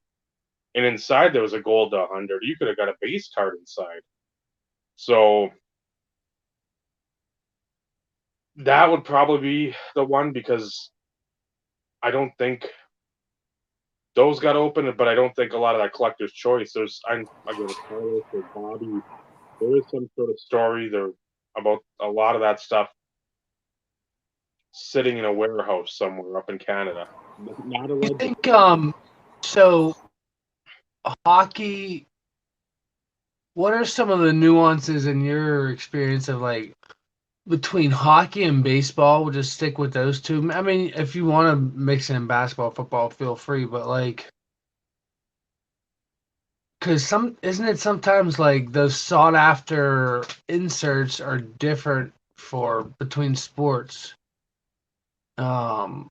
and inside there was a gold to 100. You could have got a base card inside. So that would probably be the one, because I don't think those got open, but I don't think a lot of that collector's choice. I'm going to Carlos or Bobby. There is some sort of story there about a lot of that stuff sitting in a warehouse somewhere up in Canada. Not a You think so hockey, what are some of the nuances in your experience of like between hockey and baseball? We'll just stick with those two. I mean, if you want to mix in basketball, football, feel free, but like, because isn't it sometimes like those sought after inserts are different for between sports? Um,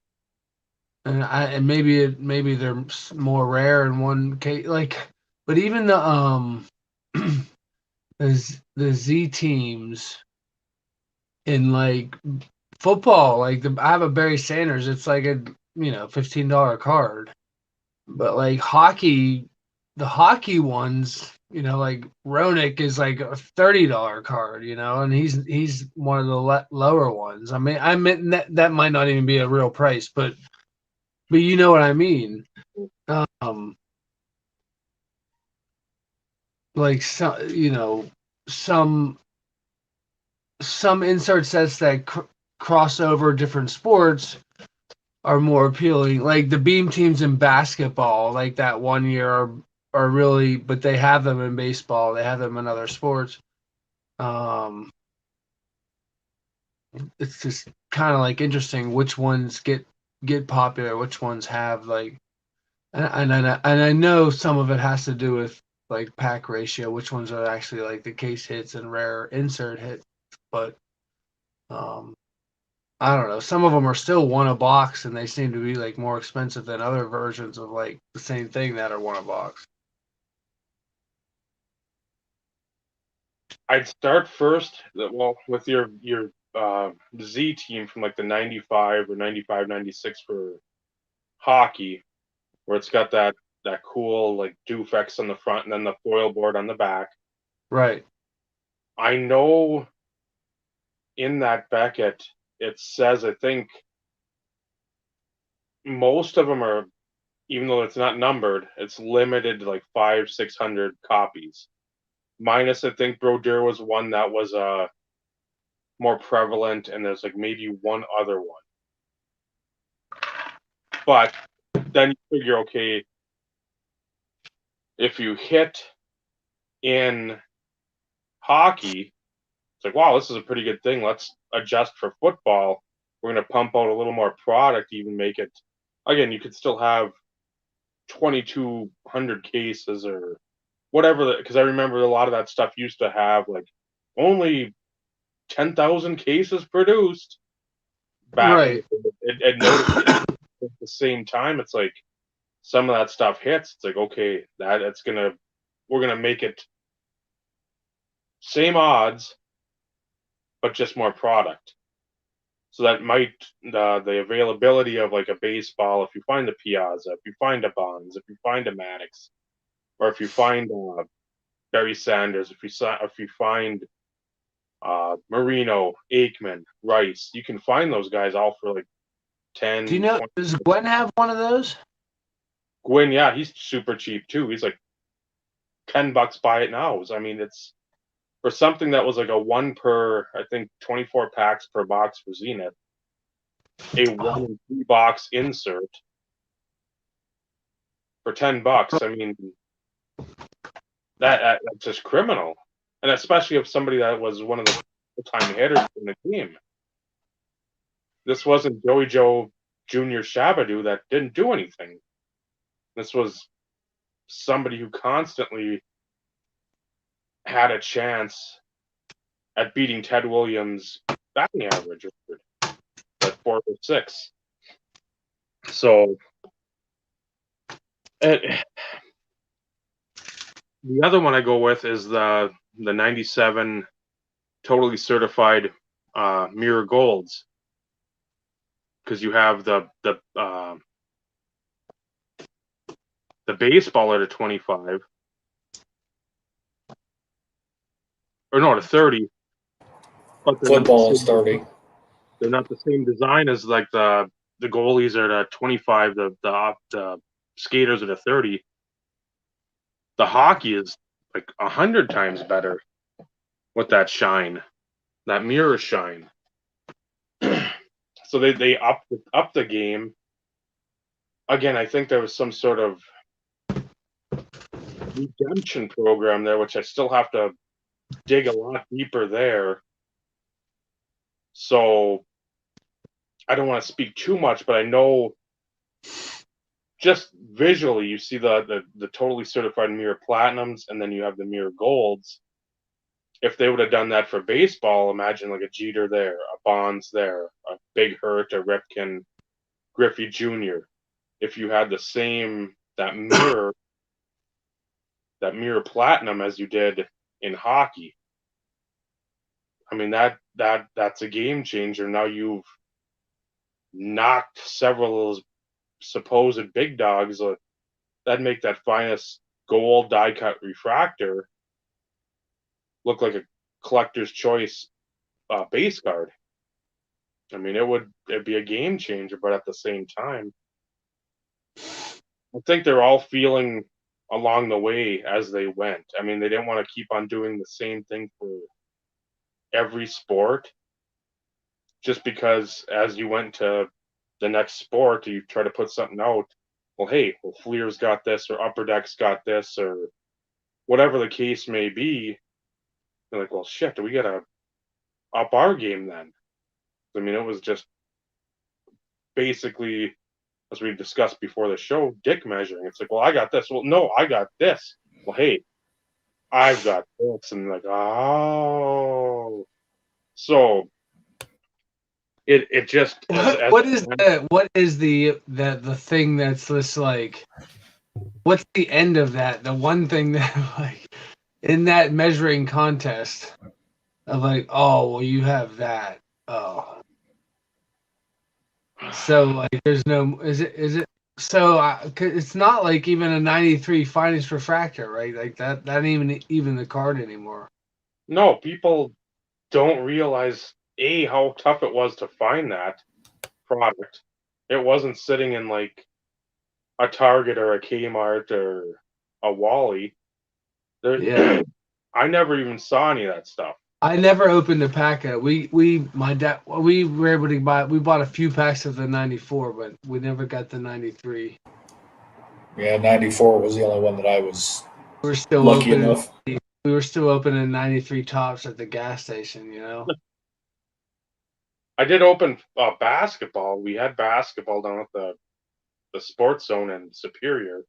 and maybe they're more rare in one case, like, but even the Z teams in like football, like I have a Barry Sanders, it's like a $15 card, but like hockey, the hockey ones, like Ronick is like a $30 card, and he's one of the lower ones. I meant that might not even be a real price, but you know what I mean. Like some insert sets that cross over different sports are more appealing. Like the beam teams in basketball, like that one year are really, but they have them in baseball. They have them in other sports. It's just kind of like interesting which ones get popular, which ones have like, and I know some of it has to do with like pack ratio, which ones are actually like the case hits and rare insert hits, but I don't know. Some of them are still one a box, and they seem to be like more expensive than other versions of like the same thing that are one a box. I'd start first, with your Z team from like the 95 or 95, 96 for hockey, where it's got that cool like Dufex on the front and then the foil board on the back. Right. I know in that Beckett it says, I think most of them are, even though it's not numbered, it's limited to like 500-600 copies. Minus, I think Brodeur was one that was more prevalent, and there's like maybe one other one. But then you figure, okay, if you hit in hockey, it's like, wow, this is a pretty good thing. Let's adjust for football. We're going to pump out a little more product, even make it. Again, you could still have 2,200 cases or whatever, because I remember a lot of that stuff used to have like only 10,000 cases produced back. Right. It noticed at the same time, it's like some of that stuff hits. It's like, okay, we're gonna make it same odds, but just more product. So that might the availability of like a baseball, if you find a Piazza, if you find a Bonds, if you find a Maddox, or if you find Barry Sanders, if you find Marino, Aikman, Rice, you can find those guys all for like 10. Do you know? 20. Does Gwen have one of those? Gwyn, yeah, he's super cheap too. He's like $10 buy it now. I mean, it's for something that was like a one per, I think 24 packs per box for Zenith, a 1 in 3 box insert for $10. I mean, that's just criminal, and especially if somebody that was one of the time hitters in the team. This wasn't Joey Joe Jr. Shabadoo that didn't do anything. This was somebody who constantly had a chance at beating Ted Williams' batting average record at 406. So the other one I go with is the 97 totally certified mirror golds, because you have the baseball at a 25, or no, at a 30. But Football is 30. They're not the same design as like the goalies are at a 25, the skaters at a 30. The hockey is like 100 times better with that shine, that mirror shine. So they up the game. Again, I think there was some sort of redemption program there, which I still have to dig a lot deeper there. So I don't want to speak too much, but I know just visually you see the totally certified mirror platinums, and then you have the mirror golds. If they would have done that for baseball, imagine like a Jeter there, a Bonds there, a Big Hurt, a Ripken, Griffey Jr. If you had the same that mirror platinum as you did in hockey, I mean that's a game changer. Now you've knocked several of those supposed big dogs. That'd make that finest gold die cut refractor look like a collector's choice base card. I mean, it'd be a game changer, but at the same time, I think they're all feeling along the way as they went. I mean, they didn't want to keep on doing the same thing for every sport, just because as you went to the next sport, you try to put something out. Well, hey, Fleer's got this, or Upper Deck's got this, or whatever the case may be. They're like, well, shit, we gotta up our game then. I mean, it was just basically, as we discussed before the show, dick measuring. It's like, well, I got this. Well, no, I got this. Well, hey, I've got this. And like, oh. So it just what is the thing that's just like, what's the end of that? The one thing that like in that measuring contest of like, oh, well, you have that. Oh. So like there's no is it So 'cause it's not like even a 93 finest refractor, right? Like that ain't even the card anymore. No, people don't realize how tough it was to find that product. It wasn't sitting in like a Target or a Kmart or a Wally. There, Yeah. I never even saw any of that stuff. I never opened a pack of it. My dad, we were able to buy. We bought a few packs of the '94, but we never got the '93. Yeah, 94 was the only one that I was We were still lucky opening. enough. We were still opening '93 tops at the gas station. You know. I did open basketball. We had basketball down at the sports zone in Superior.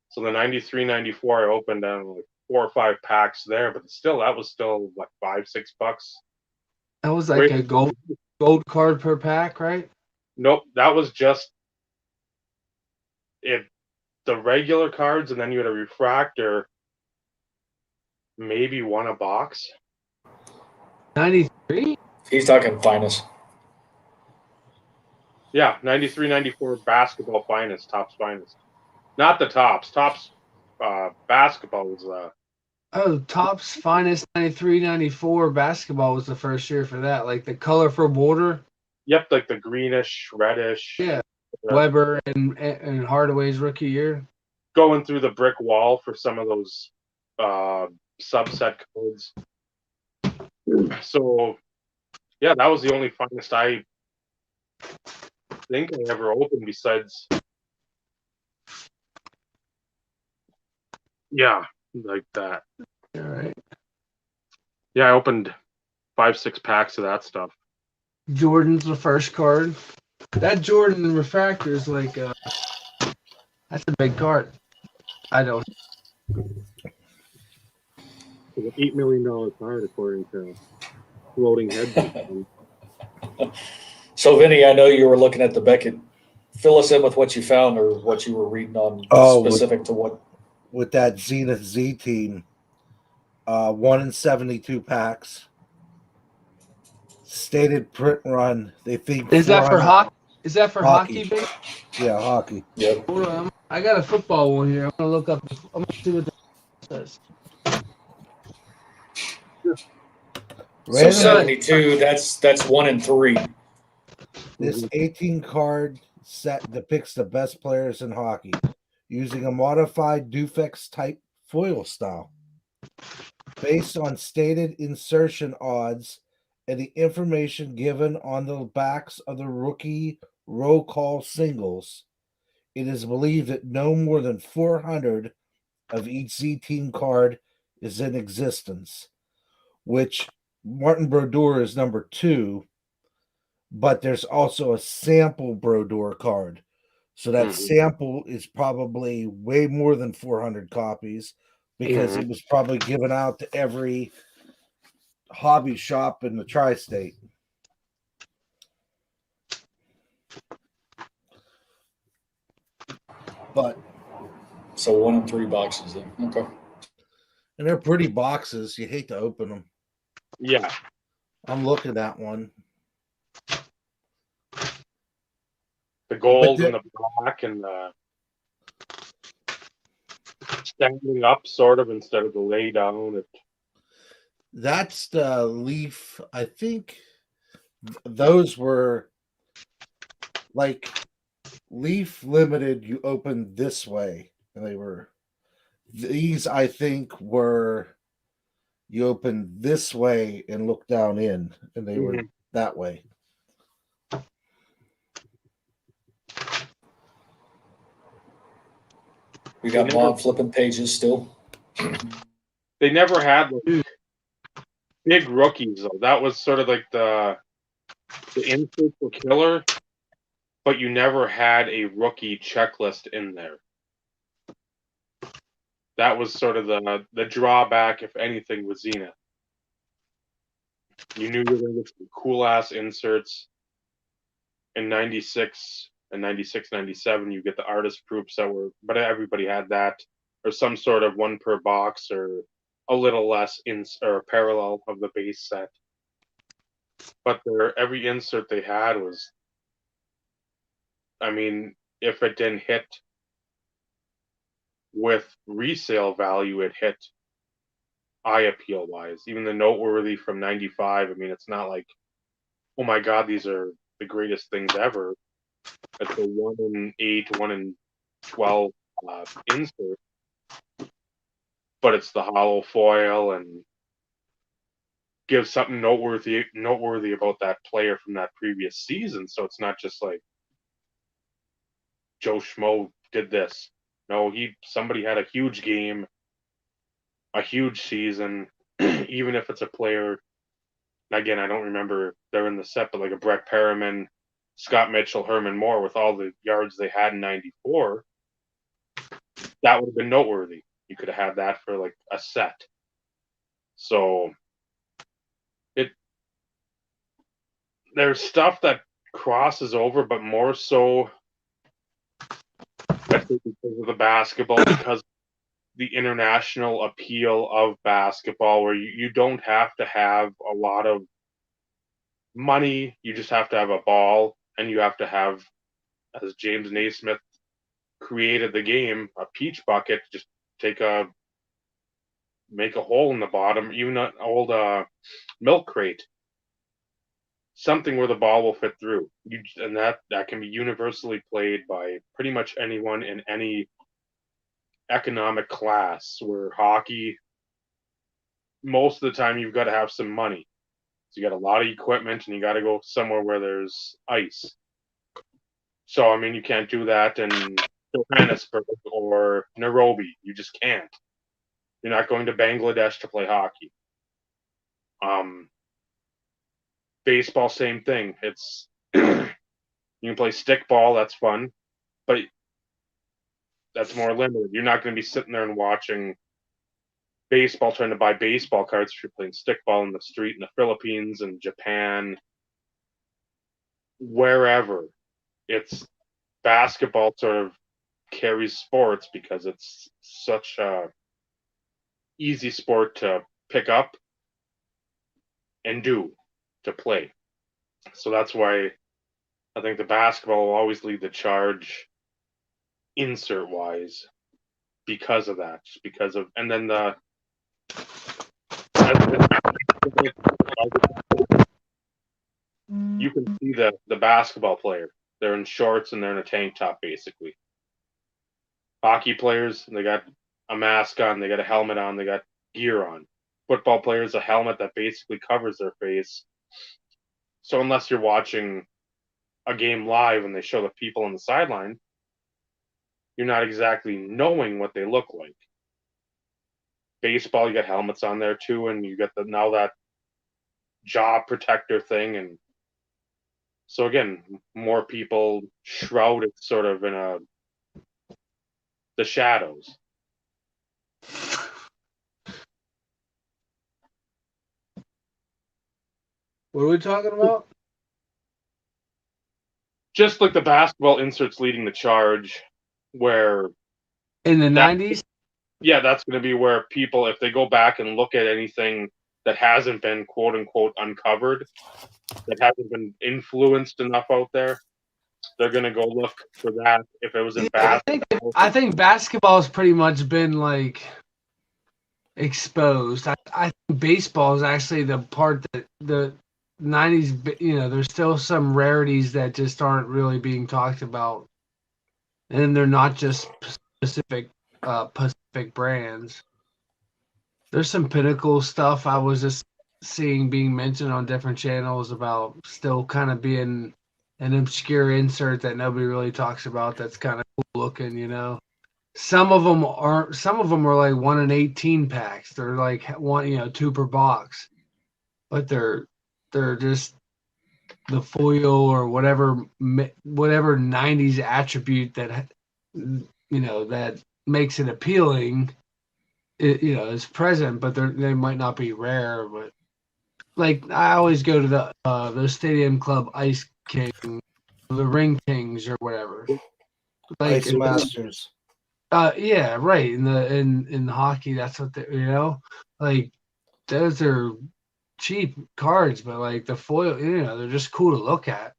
So the 93, 94, I opened like 4 or 5 packs there, but still, that was still like $5, $6. That was like Great. a gold card per pack, right? Nope, that was just it. The regular cards, and then you had a refractor, maybe one a box. 93. He's talking finest. Yeah, 93, 94 basketball finest, tops finest. Not the tops. Tops basketball was Oh, Topps finest 93, 94 basketball was the first year for that. Like the colorful border. yep, like the greenish, reddish. Yeah. Weber and Hardaway's rookie year. Going through the brick wall for some of those subset codes. So yeah, that was the only finest I think I ever opened besides like that. All right. Yeah, I opened 5, 6 packs of that stuff. Jordan's the first card. That Jordan refractor is like that's a big card. I don't. It's an $8 million card according to Floating Head. So, Vinny, I know you were looking at the Beckett. Fill us in with what you found or what you were reading on specific to what. With that Zenith Z team, 1 in 72 packs. Stated print run. They think Is that for 400 hockey? Is that for hockey? Hockey. Yeah, hockey. Yep. Hold on. I got a football one here. I'm gonna look up. I'm gonna see what that says. So Random- 72, that's 1 in 3. This 18 card set depicts the best players in hockey using a modified Dufex type foil style. Based on stated insertion odds and the information given on the backs of the rookie roll call singles, it is believed that no more than 400 of each Z team card is in existence, which Martin Brodeur is number 2, but there's also a sample Brodeur card. So that sample is probably way more than 400 copies because it was probably given out to every hobby shop in the tri-state. But So 1 in 3 boxes then. Okay. and they're pretty boxes. You hate to open them. Yeah. I'm looking at one. The gold and the black and the standing up sort of instead of the lay down. That's the Leaf. I think those were like Leaf Limited. You opened this way, and they were these. I think were you opened this way and looked down in, and they were that way. We got mom flipping pages still. They never had like, big rookies though. That was sort of like the inserts were killer, but you never had a rookie checklist in there. That was sort of the drawback, if anything, with Zenith. You knew you were going to get some cool ass inserts. In 96 and 96, 97, you get the artist proofs that were, but everybody had that, or some sort of one per box, or a little less or parallel of the base set. But every insert they had was, I mean, if it didn't hit with resale value, it hit eye appeal wise. Even the noteworthy from '95. I mean, it's not like, oh my god, these are the greatest things ever. It's a 1 in 8, 1 in 12 insert, but it's the hollow foil and gives something noteworthy about that player from that previous season. So it's not just like Joe Schmo did this. No, somebody had a huge game, a huge season, even if it's a player. Again, I don't remember they're in the set, but like a Brett Perriman, Scott Mitchell, Herman Moore, with all the yards they had in '94, that would have been noteworthy. You could have had that for like a set. So there's stuff that crosses over, but more so, I think, because of the basketball, because the international appeal of basketball, where you don't have to have a lot of money, you just have to have a ball, and you have to have, as James Naismith created the game, a peach bucket. Just make a hole in the bottom, even an old milk crate, something where the ball will fit through. And that can be universally played by pretty much anyone in any economic class. Where hockey, most of the time, you've got to have some money. So you got a lot of equipment, and you got to go somewhere where there's ice. So, I mean, you can't do that in Johannesburg or Nairobi. You just can't. You're not going to Bangladesh to play hockey. Baseball, same thing. It's you can play stickball, that's fun, but that's more limited. You're not going to be sitting there and watching baseball, trying to buy baseball cards if you're playing stickball in the street in the Philippines and Japan, wherever. It's basketball sort of carries sports because it's such a easy sport to pick up and to play. So that's why I think the basketball will always lead the charge insert wise because of that. Just because of, and then you can see the basketball player. They're in shorts and they're in a tank top basically. Hockey players, they got a mask on, they got a helmet on, they got gear on. Football players, a helmet that basically covers their face. So unless you're watching a game live and they show the people on the sideline, you're not exactly knowing what they look like. Baseball, you got helmets on there too, and you got now that jaw protector thing, and so again, more people shrouded sort of in the shadows. What are we talking about? Just like the basketball inserts leading the charge, where In the 90s? Yeah, that's going to be where people, if they go back and look at anything that hasn't been quote unquote uncovered, that hasn't been influenced enough out there, they're going to go look for that. If it was in basketball, I think basketball has pretty much been like exposed. I think baseball is actually the part that the 90s, there's still some rarities that just aren't really being talked about. And they're not just specific brands. There's some Pinnacle stuff I was just seeing being mentioned on different channels about still kind of being an obscure insert that nobody really talks about. That's kind of cool looking. Some of them are like 1 in 18 packs. They're like 2 per box, but they're just the foil or whatever 90s attribute that that makes it appealing. Is present, but they might not be rare. But like I always go to the Stadium Club Ice King, the Ring Kings or whatever. Like Ice Masters. Yeah, right. In hockey, that's what like those are cheap cards, but like the foil, they're just cool to look at.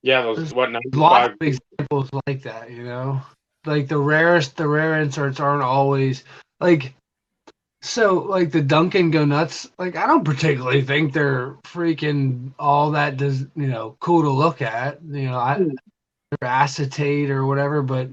Yeah, those There's what lots 95. of examples like that, you know. Like the rare inserts aren't always like so like the Dunkin' Go Nuts, like I don't particularly think they're freaking all that cool to look at. They're acetate or whatever, but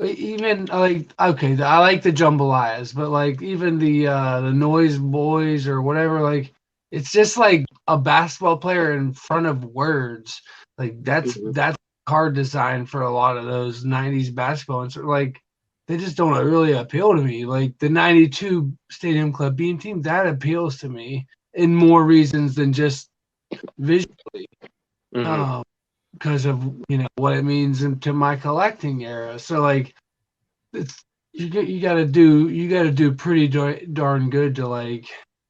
even like okay, I like the jambalayas, but like even the Noise Boys or whatever, like it's just like a basketball player in front of words. Like that's card design for a lot of those '90s basketball, and so like they just don't really appeal to me. Like the '92 Stadium Club Beam Team, that appeals to me in more reasons than just visually. Mhm. Because of what it means into my collecting era. So like it's you got to do pretty darn good to like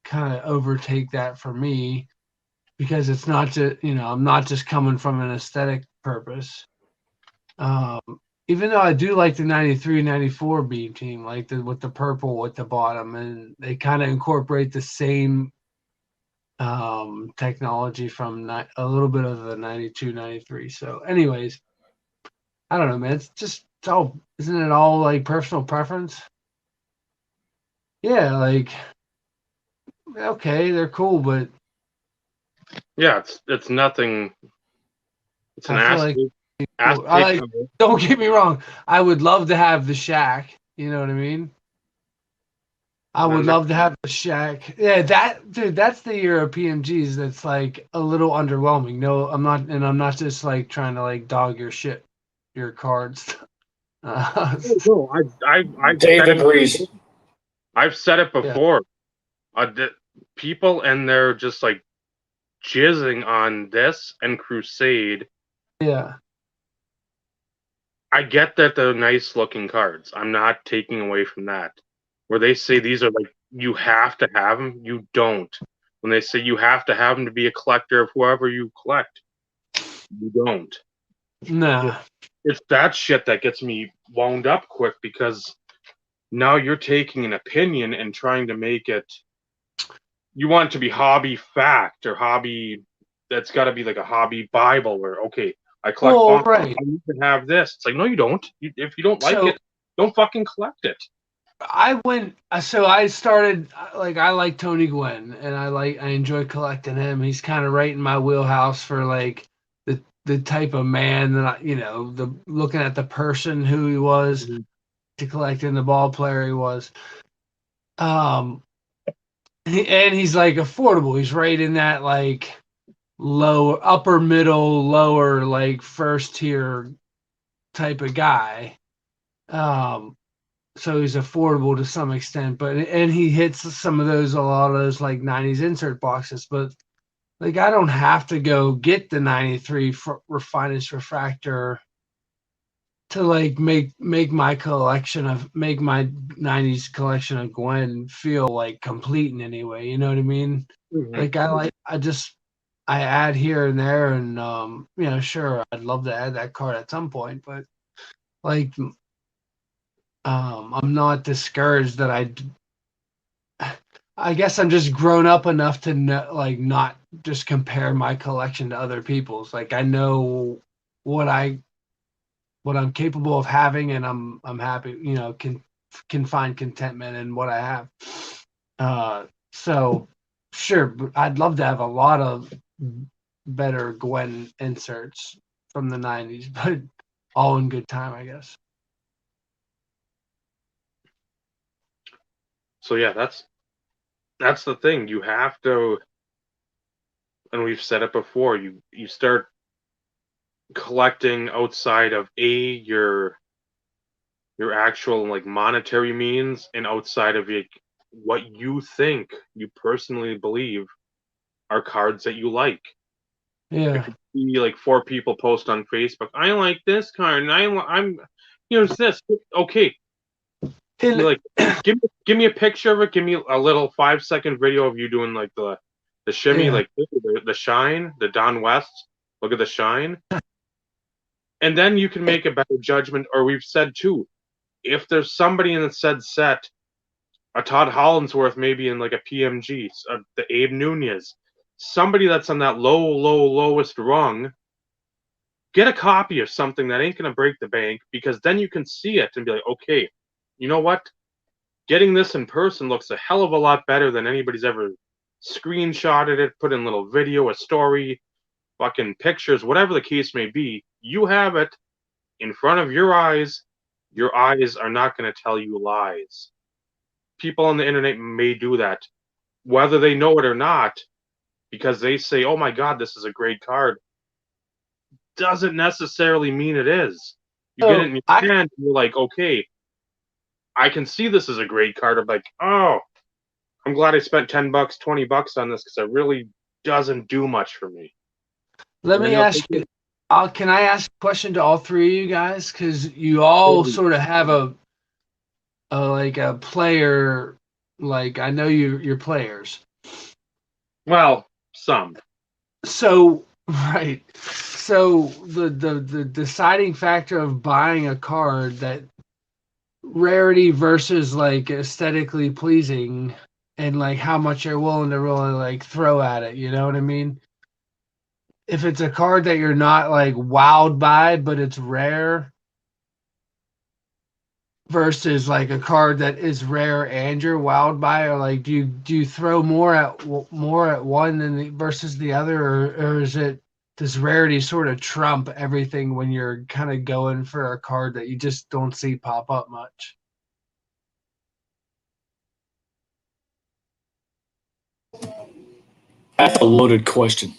kind of overtake that for me, because it's not just I'm not just coming from an aesthetic purpose. Um, Even though I do like the 93 94 beam team, like with the purple at the bottom, and they kind of incorporate the same technology from a little bit of the 92 93. So anyways, I don't know, man. It's all, isn't it all like personal preference? Yeah, like okay, they're cool, but Yeah, it's nothing. It's an I feel like cool. acetate color. Don't get me wrong. I would love to have the Shack. You know what I mean? I And would then love to have the Shack. Yeah, that dude. That's the year of PMGs. That's like a little underwhelming. No, I'm not just like trying to like dog your shit, your cards. No, I've Dave said it. agrees. I've said it Yeah. before. People and they're just like jizzing on this and Crusade. Yeah. I get that they're nice looking cards. I'm not taking away from that. Where they say these are like you have to have them, you don't. When they say you have to have them to be a collector of whoever you collect, you don't. Nah. It's that shit that gets me wound up quick because now you're taking an opinion and trying to make it. You want it to be hobby fact or hobby. That's got to be like a hobby Bible where okay, I collect Well, bonds. right. I need to have this. It's like no, you don't. If you don't like So it, don't fucking collect it. I started like I like Tony Gwynn, and I enjoy collecting him. He's kind of right in my wheelhouse for like the type of man that the looking at the person who he was to collecting the ball player he was. Um and he's like affordable. He's right in that like low upper middle lower like first tier type of guy. So he's affordable to some extent, but and he hits some of those a lot of those like '90s insert boxes. But like I don't have to go get the '93 finest refractor to like make my '90s collection of Gwen feel like complete in any way. You know what I mean? Mhm. Like I add here and there, and sure, I'd love to add that card at some point, but like I'm not discouraged that I guess I'm just grown up enough to know, like, not just compare my collection to other people's. Like, I know what I'm capable of having, and I'm happy. Can find contentment in what I have. So sure, but I'd love to have a lot of better Gwen inserts from the '90s, but all in good time, I guess. So yeah, that's the thing. You have to, and we've said it before. You start collecting outside of your actual like monetary means and outside of what you think you personally believe are cards that you like. If Yeah. you see like four people post on Facebook, I like this card, and I'm here's this. Okay, And like give me a picture of it. Give me a little 5-second video of you doing like the shimmy, yeah, like the shine, the Don West. Look at the shine, and then you can make a better judgment. Or we've said too, if there's somebody in the said set, a Todd Hollandsworth maybe in like a PMG, the Abe Nunez, somebody that's on that lowest rung, get a copy of something that ain't going to break the bank, because then you can see it and be like, okay, you know what? Getting this in person looks a hell of a lot better than anybody's ever screenshotted it, put in a little video, a story, fucking pictures, whatever the case may be. You have it in front of your eyes. Your eyes are not going to tell you lies. People on the internet may do that, whether they know it or not, because they say, oh my God, this is a great card. Doesn't necessarily mean it is. You get it in your hand, and you're like, okay, I can see this is a great card. I'm like, oh, I'm glad I spent $10, $20 on this, because it really doesn't do much for me. Let me ask you, can I ask a question to all three of you guys? Because you all sort of have a like a player, like I know you're players. Well, some. So, right. So the deciding factor of buying a card, that rarity versus like aesthetically pleasing, and like how much you're willing to really like throw at it, you know what I mean? If it's a card that you're not like wowed by, but it's rare, versus like a card that is rare and you're wowed by, or like do you throw more at one than versus the other, or is it, does rarity sort of trump everything when you're kind of going for a card that you just don't see pop up much? That's a loaded question.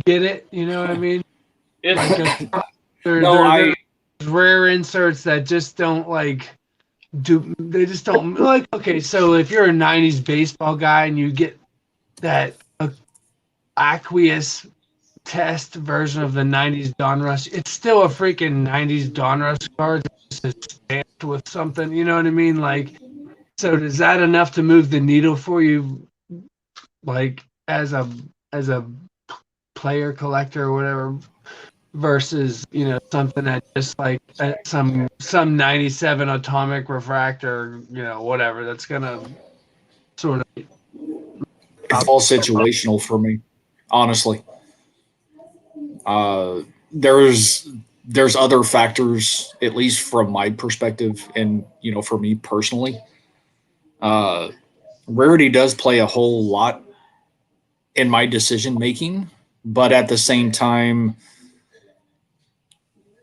Get it? You know what I mean? It's Like No, there's rare inserts that just don't like they just don't like. Okay, so if you're a 90s baseball guy and you get that aqueous test version of the 90s Donruss, it's still a freaking 90s Donruss card. It's just stamped with something, you know what I mean? Like, so is that enough to move the needle for you, like as a player collector or whatever, versus, you know, something that just like some 97 atomic refractor, you know, whatever, that's gonna sort of it's all situational for me, honestly. There's other factors, at least from my perspective, and for me personally, rarity does play a whole lot in my decision making, but at the same time,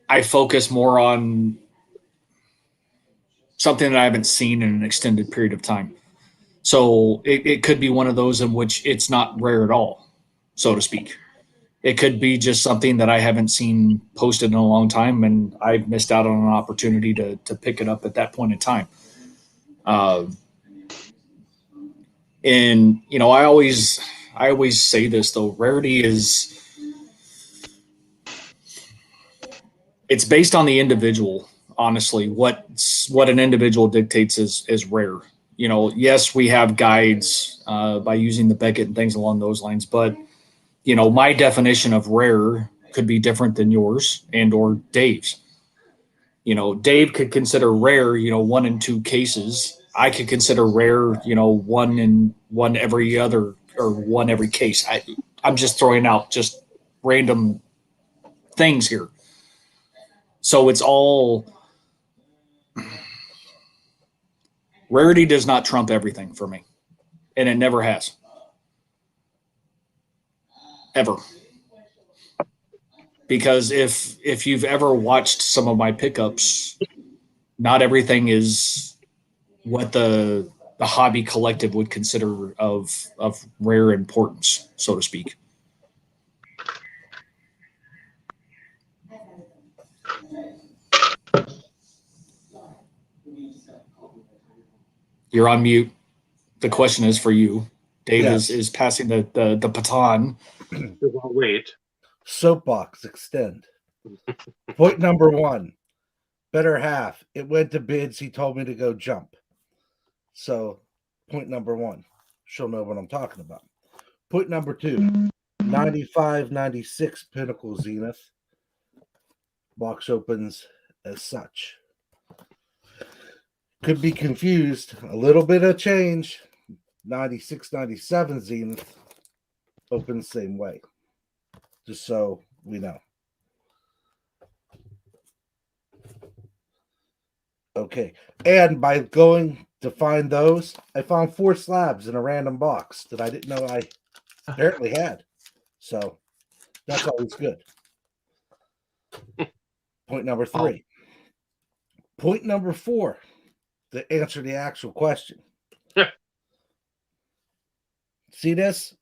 I focus more on something that I haven't seen in an extended period of time. So it could be one of those in which it's not rare at all, so to speak. It could be just something that I haven't seen posted in a long time, and I've missed out on an opportunity to pick it up at that point in time. And I always say this though: rarity it's based on the individual. Honestly, what an individual dictates is rare. Yes, we have guides by using the Beckett and things along those lines, but my definition of rare could be different than yours and or Dave's. Dave could consider rare, 1 in 2 cases. I could consider rare, 1 in 1 every other, or 1 every case. I'm just throwing out just random things here. So it's all, rarity does not trump everything for me, and it never has. Ever. Because if you've ever watched some of my pickups, not everything is what the hobby collective would consider of rare importance, so to speak. You're on mute. The question is for you. Dave is passing the baton. I'll wait. Soapbox extend. Point number 1. Better half. It went to bids. He told me to go jump. So, point number 1. She'll know what I'm talking about. Point number 2. 95, 96 Pinnacle Zenith. Box opens as such. Could be confused. A little bit of change. 96, 97 Zenith open the same way. Just so we know. Okay. And by going to find those, I found 4 slabs in a random box that I didn't know I apparently had. So that's always good. Point number 3. Point number 4, to answer the actual question. See this?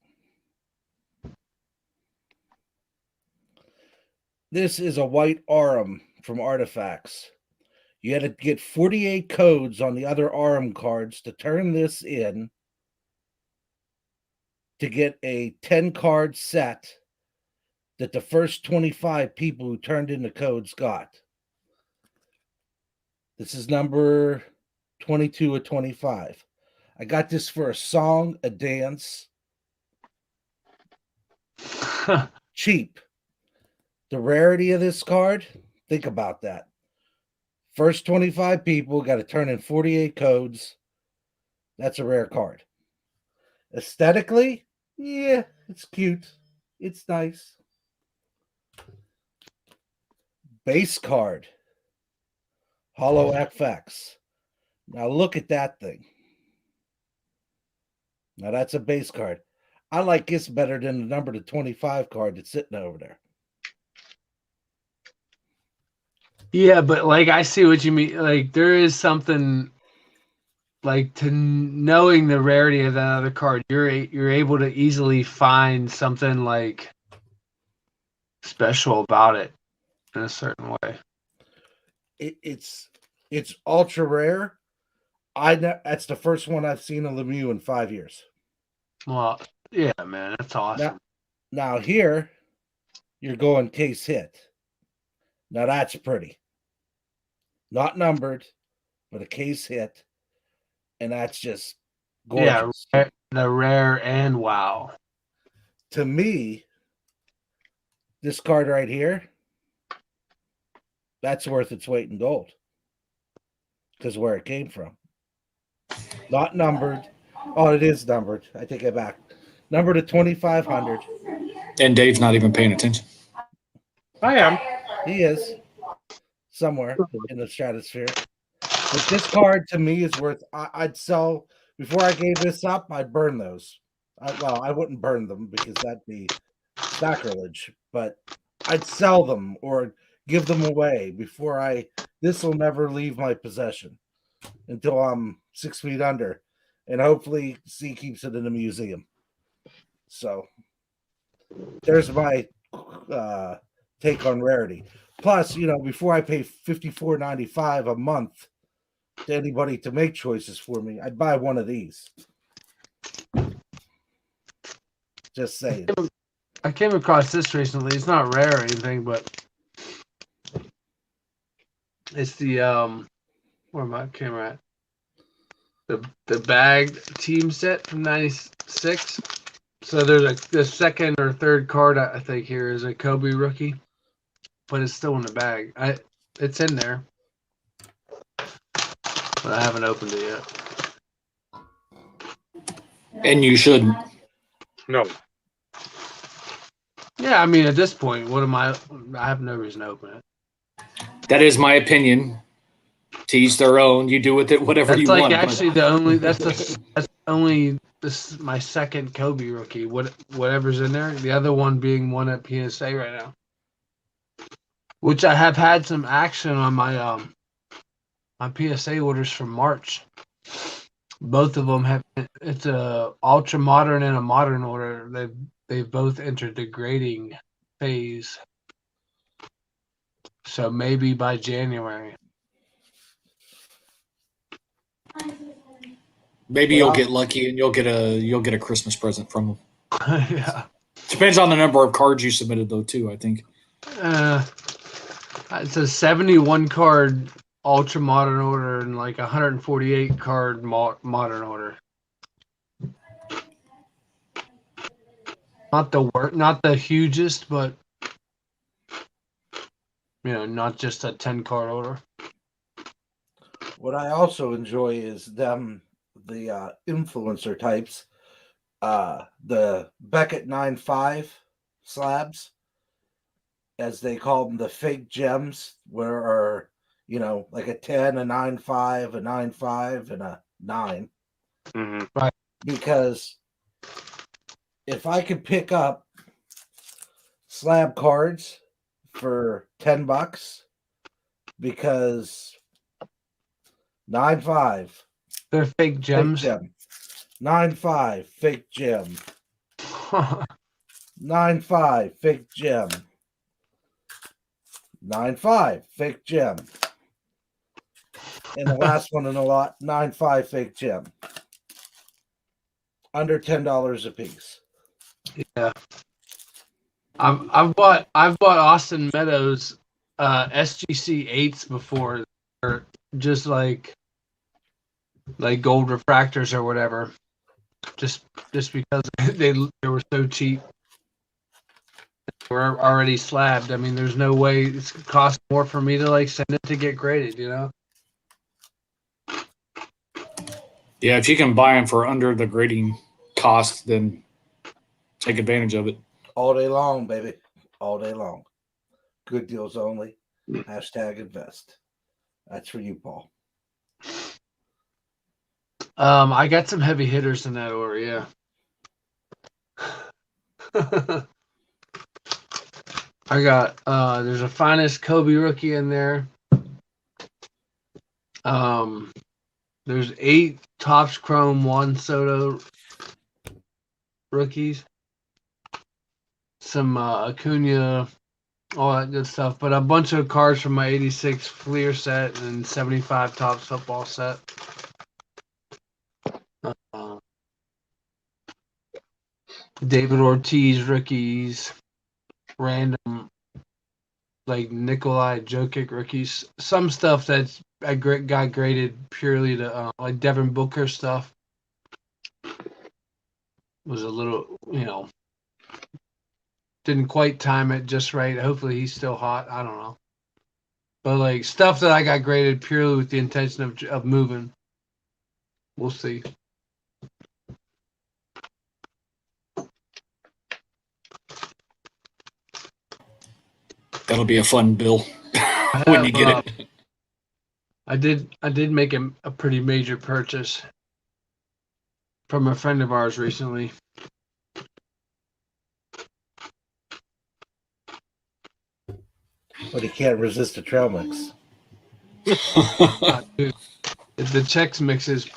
This is a white Arum from Artifacts. You had to get 48 codes on the other Arum cards to turn this in to get a 10-card set that the first 25 people who turned in the codes got. This is number 22 of 25. I got this for a song, a dance. Cheap. The rarity of this card, think about that. First 25 people got to turn in 48 codes. That's a rare card. Aesthetically, yeah, it's cute. It's nice. Base card. Hollow FX. Now look at that thing. Now that's a base card. I like this better than the number to 25 card that's sitting over there. Yeah, but like I see what you mean. Like there is something like to knowing the rarity of that other card. You're able to easily find something like special about it in a certain way. It's ultra rare. That's the first one I've seen of Lemieux in 5 years. Well, yeah, man, that's awesome. Now here, you're going case hit. Now that's pretty. Not numbered, but a case hit. And that's just gorgeous. Yeah, the rare and wow. To me, this card right here, that's worth its weight in gold. Because where it came from. Not numbered. Oh, it is numbered. I take it back. Numbered to 2,500. And Dave's not even paying attention. I am. He is. Somewhere in the stratosphere. But this card to me is worth. I'd sell before I gave this up. I'd burn those. I wouldn't burn them because that'd be sacrilege. But I'd sell them or give them away before I. This will never leave my possession until I'm 6 feet under, and hopefully C keeps it in the museum. So there's my take on rarity. Plus, before I pay $54.95 a month to anybody to make choices for me, I'd buy one of these. Just saying. I came across this recently. It's not rare or anything, but it's the where my camera at? The bagged team set from '96. So there's the second or third card I think here is a Kobe rookie, but it's still in the bag. It's in there, but I haven't opened it yet. And you shouldn't. No. Yeah, I mean at this point, I have no reason to open it. That is my opinion. To each their own. You do with it whatever That's you like want. actually this is my second Kobe rookie. Whatever's in there. The other one being one at PSA right now. Which I have had some action on my my PSA orders from March. Both of them have. It's a ultra modern and a modern order. They've both entered the grading phase. So maybe by January. Maybe you'll get lucky and you'll get a Christmas present from them. Yeah. Depends on the number of cards you submitted though too, I think. It's a 71 card ultra modern order and like 148 card modern order. Not the hugest, but not just a 10 card order. What I also enjoy is them the influencer types, the Beckett 9.5 slabs, as they call them, the fake gems, where are, like a 10, a 9.5, a 9.5, and a 9. Mm-hmm. Right. Because if I could pick up slab cards for $10, because 9.5 They're fake fake gems. gem, 9.5 fake gem, 9.5 fake gem, 9.5 fake gem, and the last one in the lot, 9.5 fake gem. Under $10 a piece. Yeah. I've bought Austin Meadows SGC 8s before. They're just like gold refractors or whatever. Just because they were so cheap. They were already slabbed. I mean, there's no way it's gonna cost more for me to like send it to get graded, you know? Yeah, if you can buy them for under the grading cost, then take advantage of it. All day long, baby. All day long. Good deals only. #invest. That's for you, Paul. I got some heavy hitters in that order, yeah. I got there's a finest Kobe rookie in there. There's 8 Topps Chrome 1 Soto rookies. Some Acuna, all that good stuff. But a bunch of cards from my 86 Fleer set and 75 Topps football set. David Ortiz rookies. Random like Nikolai Jokic rookies. Some stuff that's I got graded purely to like Devin Booker stuff was a little, didn't quite time it just right. Hopefully he's still hot. I don't know. But like stuff that I got graded purely with the intention of moving. We'll see. That'll be a fun bill when you get it. I did make a pretty major purchase from a friend of ours recently. But he can't resist a trail mix. Dude, the Chex mixes.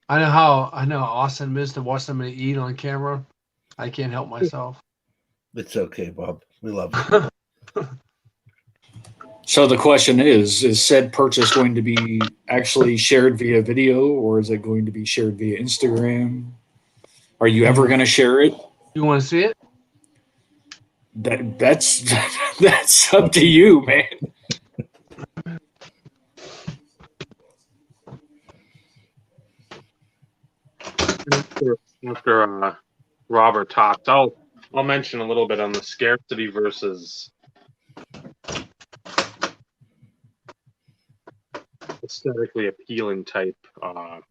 I know how awesome it is to watch somebody eat on camera. I can't help myself. It's okay, Bob. We love you. So the question is said purchase going to be actually shared via video, or is it going to be shared via Instagram? Are you ever going to share it? You want to see it? That's that's up to you, man. After Robert talked, I'll mention a little bit on the scarcity versus aesthetically appealing type. The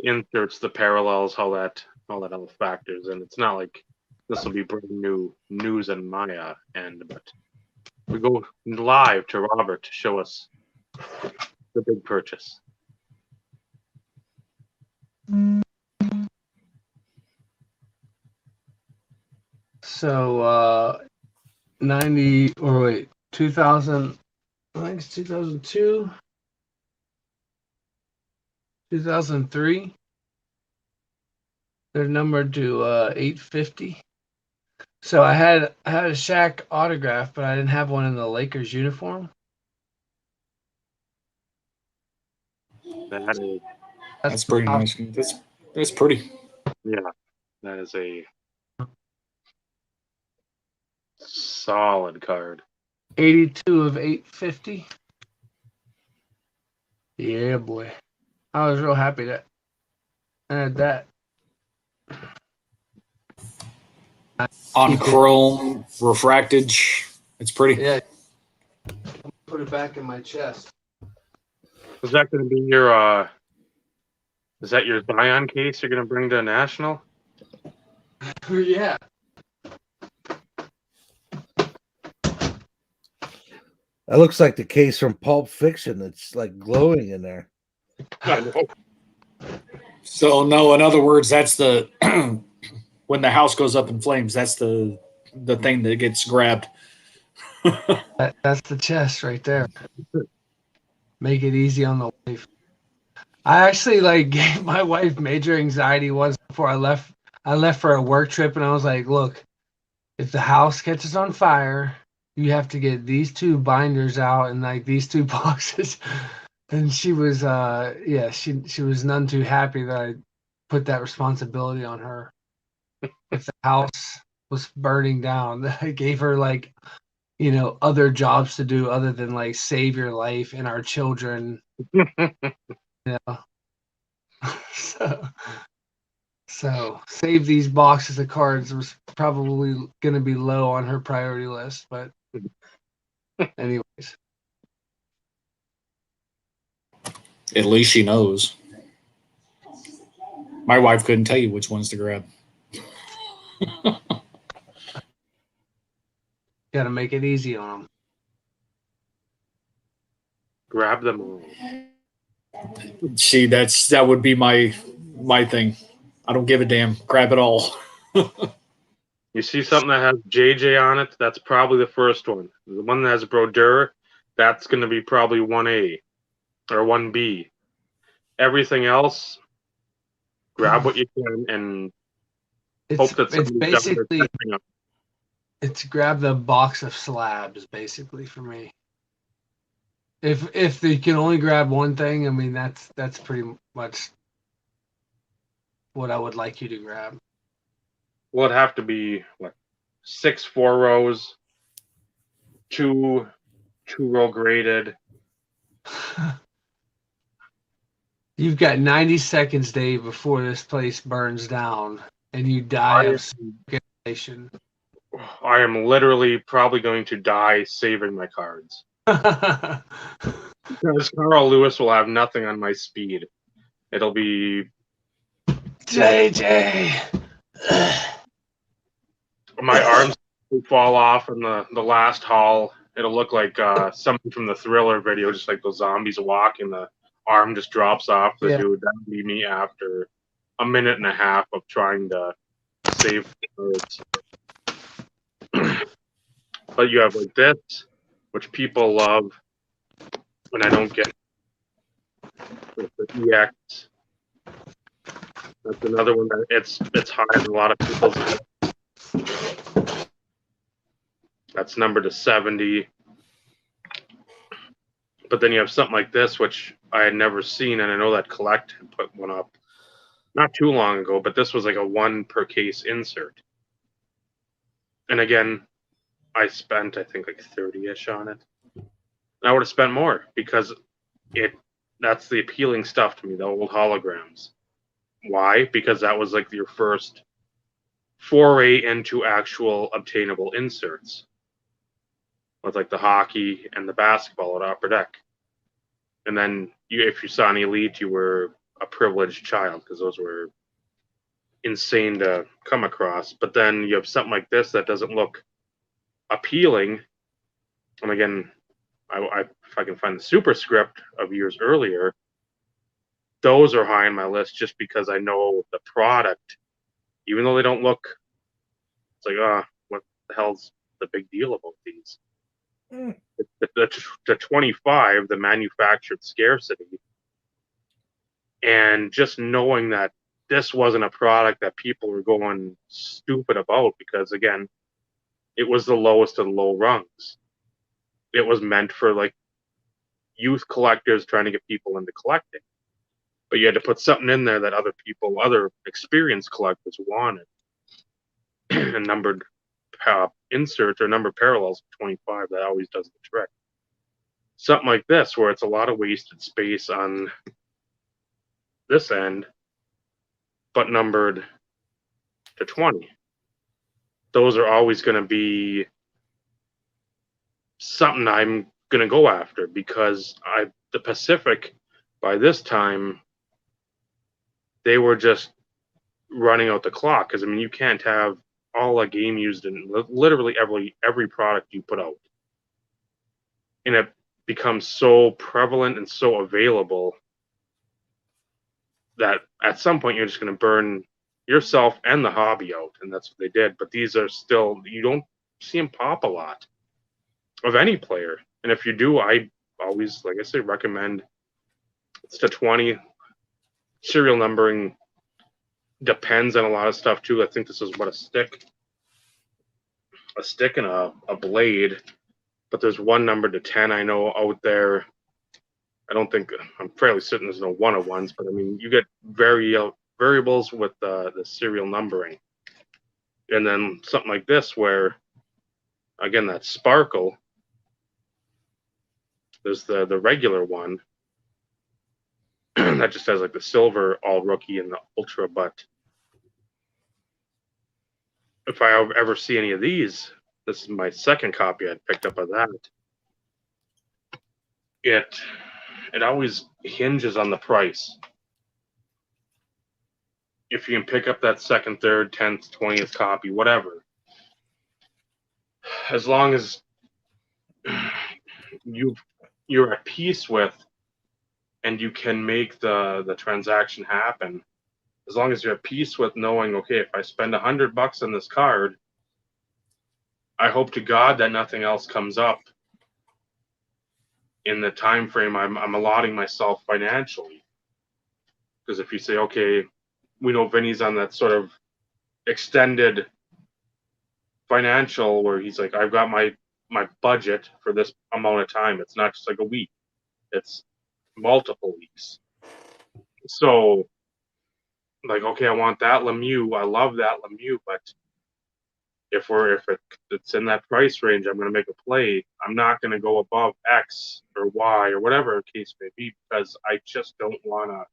inserts, the parallels, how that all factors in. It's not like this will be brand new news on my end, but we go live to Robert to show us the big purchase. So 2000, I think it's 2002, 2003. They're numbered to 850. So I had a Shaq autograph, but I didn't have one in the Lakers uniform. That's pretty nice. That's pretty. Yeah, that is a solid card. 82 of 850. Yeah, boy. I was real happy that I had that. On chrome, refractage. It's pretty. Yeah. Put it back in my chest. Is that going to be your? Is that your Zion case you're going to bring to National? Yeah. That looks like the case from Pulp Fiction. It's like glowing in there. I know. So no, in other words, that's the when the house goes up in flames. That's the thing that gets grabbed. That's the chest right there. Make it easy on the wife. I actually like gave my wife major anxiety once before I left. I left for a work trip, and I was like, "Look, if the house catches on fire, you have to get these two binders out and like these two boxes." And she was, yeah, she was none too happy that I put that responsibility on her. If the house was burning down, I gave her like, other jobs to do other than like save your life and our children. Yeah. So, so save these boxes of cards was probably going to be low on her priority list, but anyways. At least she knows. My wife couldn't tell you which ones to grab. Got to make it easy on them. Grab them all. See, that would be my thing. I don't give a damn. Grab it all. You see something that has JJ on it? That's probably the first one. The one that has Brodeur, that's going to be probably 1A or 1B. Everything else, grab what you can and hope that It's somebody's done their basically testing on it. it's grab the box of slabs basically for me. If they can only grab one thing, I mean that's pretty much what I would like you to grab. Well, it'd have to be what 6 4-rows, two 2-row graded. You've got 90 seconds, Dave, before this place burns down and you die of suffocation. I am literally probably going to die saving my cards. Because Carl Lewis will have nothing on my speed. It'll be JJ. my arms will fall off in the last haul. It'll look like something from the Thriller video, just like those zombies walk and the arm just drops off the dude. That would be me after a minute and a half of trying to save the cards. But you have like this, which people love, and I don't get with the EX. That's another one that it's higher than a lot of people's. That's numbered to 70. But then you have something like this, which I had never seen, and I know that Collect had put one up not too long ago, but this was like a 1 per case insert. And again, I spent, I think, like 30-ish on it. And I would have spent more because that's the appealing stuff to me, the old holograms. Why? Because that was like your first foray into actual obtainable inserts with like the hockey and the basketball at Upper Deck. And then if you saw an Elite, you were a privileged child because those were insane to come across. But then you have something like this that doesn't look appealing. And again, if I can find the superscript of years earlier, those are high on my list just because I know the product, even though they don't look, it's like, what the hell's the big deal about these? The 25, the manufactured scarcity, and just knowing that this wasn't a product that people were going stupid about because, again, it was the lowest of the low rungs. It was meant for like youth collectors trying to get people into collecting. But you had to put something in there that other experienced collectors wanted. And numbered inserts or numbered parallels of 25, that always does the trick. Something like this, where it's a lot of wasted space on this end, but numbered to 20. Those are always going to be something I'm going to go after because the Pacific by this time, they were just running out the clock. Because I mean, you can't have all a game used in literally every product you put out, and it becomes so prevalent and so available that at some point you're just going to burn yourself and the hobby out, and that's what they did. But these are still, you don't see them pop a lot of any player, and if you do, I always, like I say, recommend it's to 20. Serial numbering depends on a lot of stuff too. I think this is what, a stick and a blade, but there's one number to 10 I know out there. I don't think, I'm fairly certain there's no 101s, but I mean, you get variables with the serial numbering. And then something like this where, again, that sparkle, there's the regular one that just has like the silver all rookie and the ultra. But if I ever see any of these, this is my second copy I picked up of that. It always hinges on the price. If you can pick up that second, third, 10th, 20th copy, whatever, as long as you're at peace with and you can make the transaction happen, as long as you're at peace with knowing, okay, if I spend $100 on this card, I hope to God that nothing else comes up in the time frame I'm allotting myself financially. Because if you say, okay, we know Vinny's on that sort of extended financial where he's like, I've got my budget for this amount of time. It's not just like a week, it's multiple weeks. So like, okay, I want that Lemieux. I love that Lemieux, but if it's in that price range, I'm going to make a play. I'm not going to go above X or Y or whatever the case may be, because I just don't want to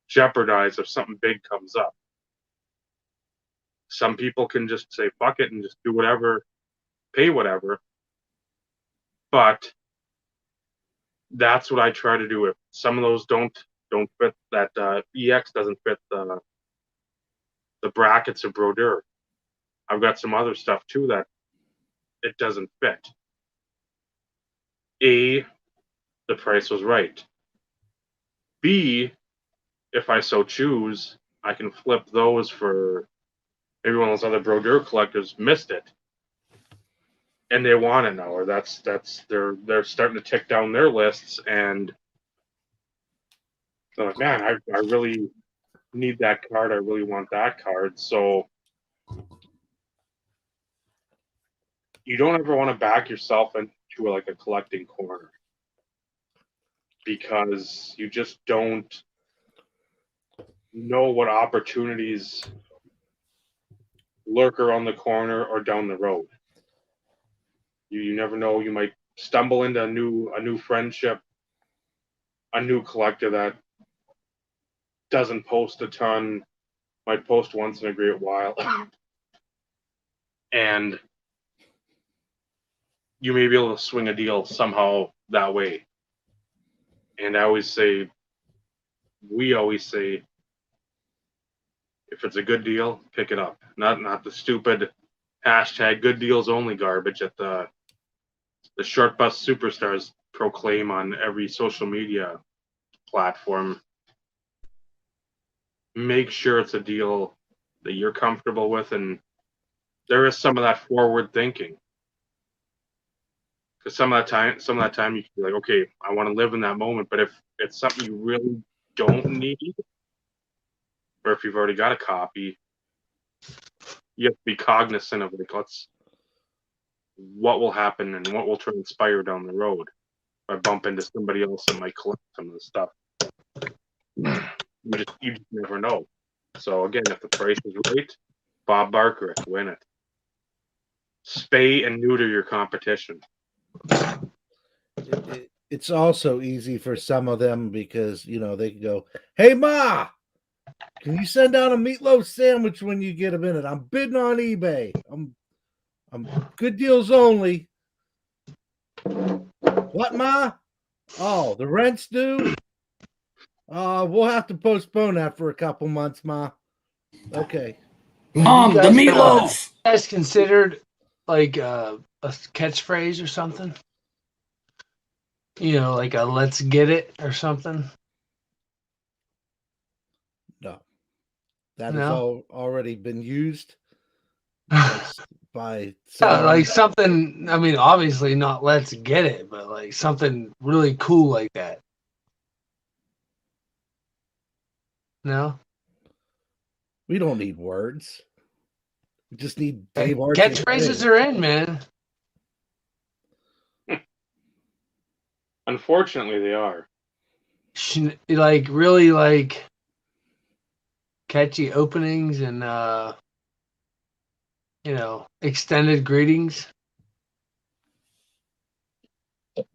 jeopardize if something big comes up. Some people can just say fuck it and just do whatever, pay whatever. But that's what I try to do. If some of those don't fit, that EX doesn't fit the brackets of Brodeur, I've got some other stuff too that it doesn't fit. A, the price was right. B, if I so choose, I can flip those for maybe one of those other Brodeur collectors missed it, and they want it now, or that's they're starting to tick down their lists, and they're like, man, I really need that card. I really want that card. So you don't ever want to back yourself into like a collecting corner, because you just don't know what opportunities lurk around the corner or down the road. You never know. You might stumble into a new friendship, a new collector that doesn't post a ton, might post once in a great while, and you may be able to swing a deal somehow that way. And we always say, if it's a good deal, pick it up. Not the stupid hashtag good deals only garbage that the short bus superstars proclaim on every social media platform. Make sure it's a deal that you're comfortable with, and there is some of that forward thinking. Because some of that time you can be like, okay, I want to live in that moment, but if it's something you really don't need, or if you've already got a copy, you have to be cognizant of like, what will happen and what will transpire down the road if I bump into somebody else that might collect some of the stuff. You just never know. So again, if the price is right, Bob Barker, win it. Spay and neuter your competition. It's also easy for some of them because, they can go, hey, Ma, can you send out a meatloaf sandwich when you get a minute? I'm bidding on eBay. I'm good deals only. What, Ma? Oh, the rent's due? We'll have to postpone that for a couple months, Ma. Okay. Mom, the guys, meatloaf. You guys considered like a catchphrase or something? You know, like a "let's get it" or something. No. That has No, already been used by yeah, someone. like something. I mean, obviously not "let's get it," but like something really cool like that. No, We don't need words. We just need Dave Archer. catchphrases are in, man. Unfortunately, they are. Like really like catchy openings and you know, extended greetings.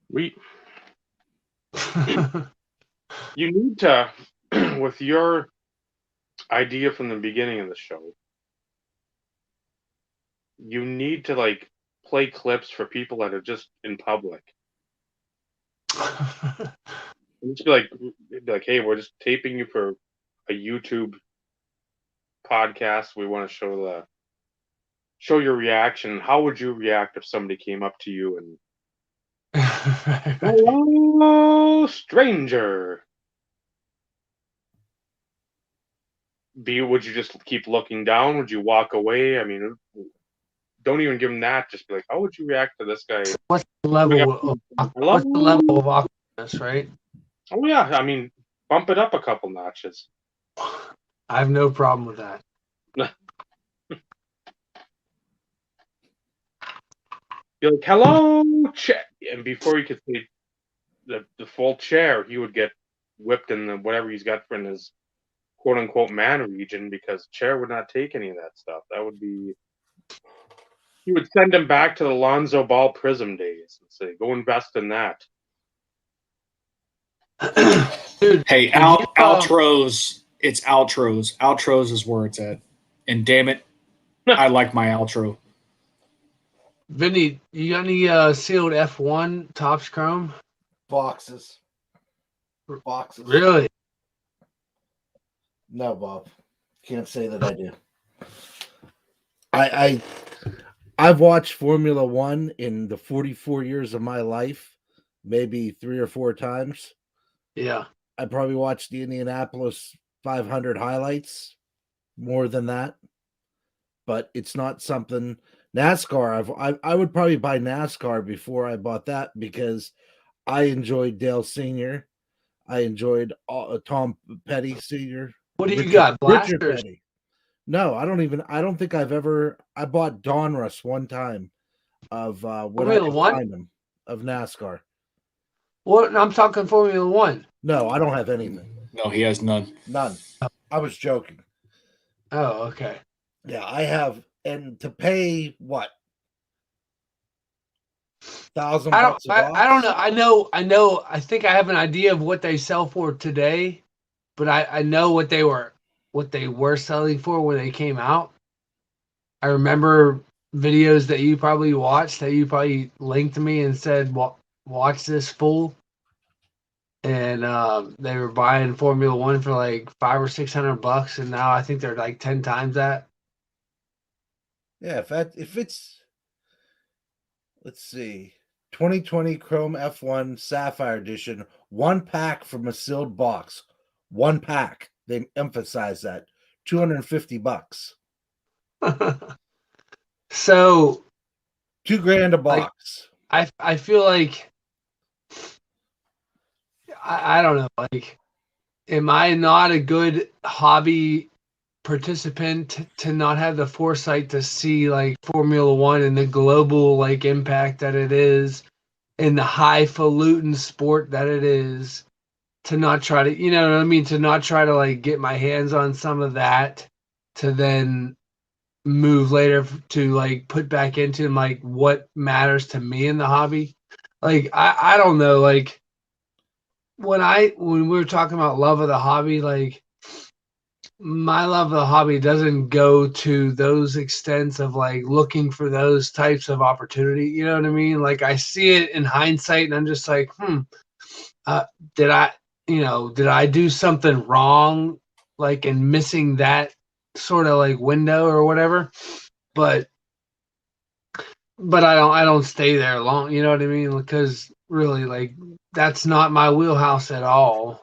We you need to with your idea from the beginning of the show. You need to like play clips for people that are just in public. And just be like, hey, we're just taping you for a YouTube podcast. We want to show your reaction. How would you react if somebody came up to you and hello, stranger? Would you just keep looking down? Would you walk away? I mean, don't even give them that. Just be like, how would you react to this guy? What's the level of awkwardness, right? Oh yeah, I mean, bump it up a couple notches. I have no problem with that. Be like, hello, chair. And before he could say the full chair, he would get whipped in the whatever he's got in his quote unquote man region because chair would not take any of that stuff. That would be he would send him back to the Lonzo Ball Prism days and say, go invest in that. Dude, Hey, outros. It's outros. Outros is where it's at. And damn it, I like my outro. Vinny, you got any sealed F1 Topps Chrome? Boxes. Really? No, Bob. Can't say that I do. I've watched Formula One in the 44 years of my life, maybe 3 or 4 times. Yeah. I probably watched the Indianapolis 500 highlights more than that, but it's not something NASCAR. I would probably buy NASCAR before I bought that because I enjoyed Dale Sr. I enjoyed Tom Petty Sr. What do you got? Richard Blasters? Petty. No, I don't think I've ever. I bought Donruss one time of when I could find them of NASCAR. What? I'm talking Formula One. No, I don't have anything. No, he has none. None. I was joking. Oh, okay. Yeah, I have, and to pay what $1,000 I a box? don't know. I know. I think I have an idea of what they sell for today, but I know what they were selling for when they came out. I remember videos that you probably watched that you probably linked to me and said, "Watch this fool." And they were buying Formula One for like $500 or $600, and now I think they're like 10 times that. Yeah, if it's let's see, 2020 Chrome F1 Sapphire Edition, 1 pack from a sealed box, 1 pack. They emphasize that $250. So $2,000 a box. I feel like I don't know. Like, am I not a good hobby participant to not have the foresight to see like Formula One and the global like impact that it is, and the highfalutin sport that it is, to not try to, you know what I mean, to not try to like get my hands on some of that, to then move later to like put back into like what matters to me in the hobby. Like I don't know, like when we were talking about love of the hobby, like my love of the hobby doesn't go to those extents of like looking for those types of opportunity. You know what I mean? Like I see it in hindsight and I'm just like, did did I do something wrong, like in missing that sort of like window or whatever? But I don't stay there long. You know what I mean? Because really, like that's not my wheelhouse at all.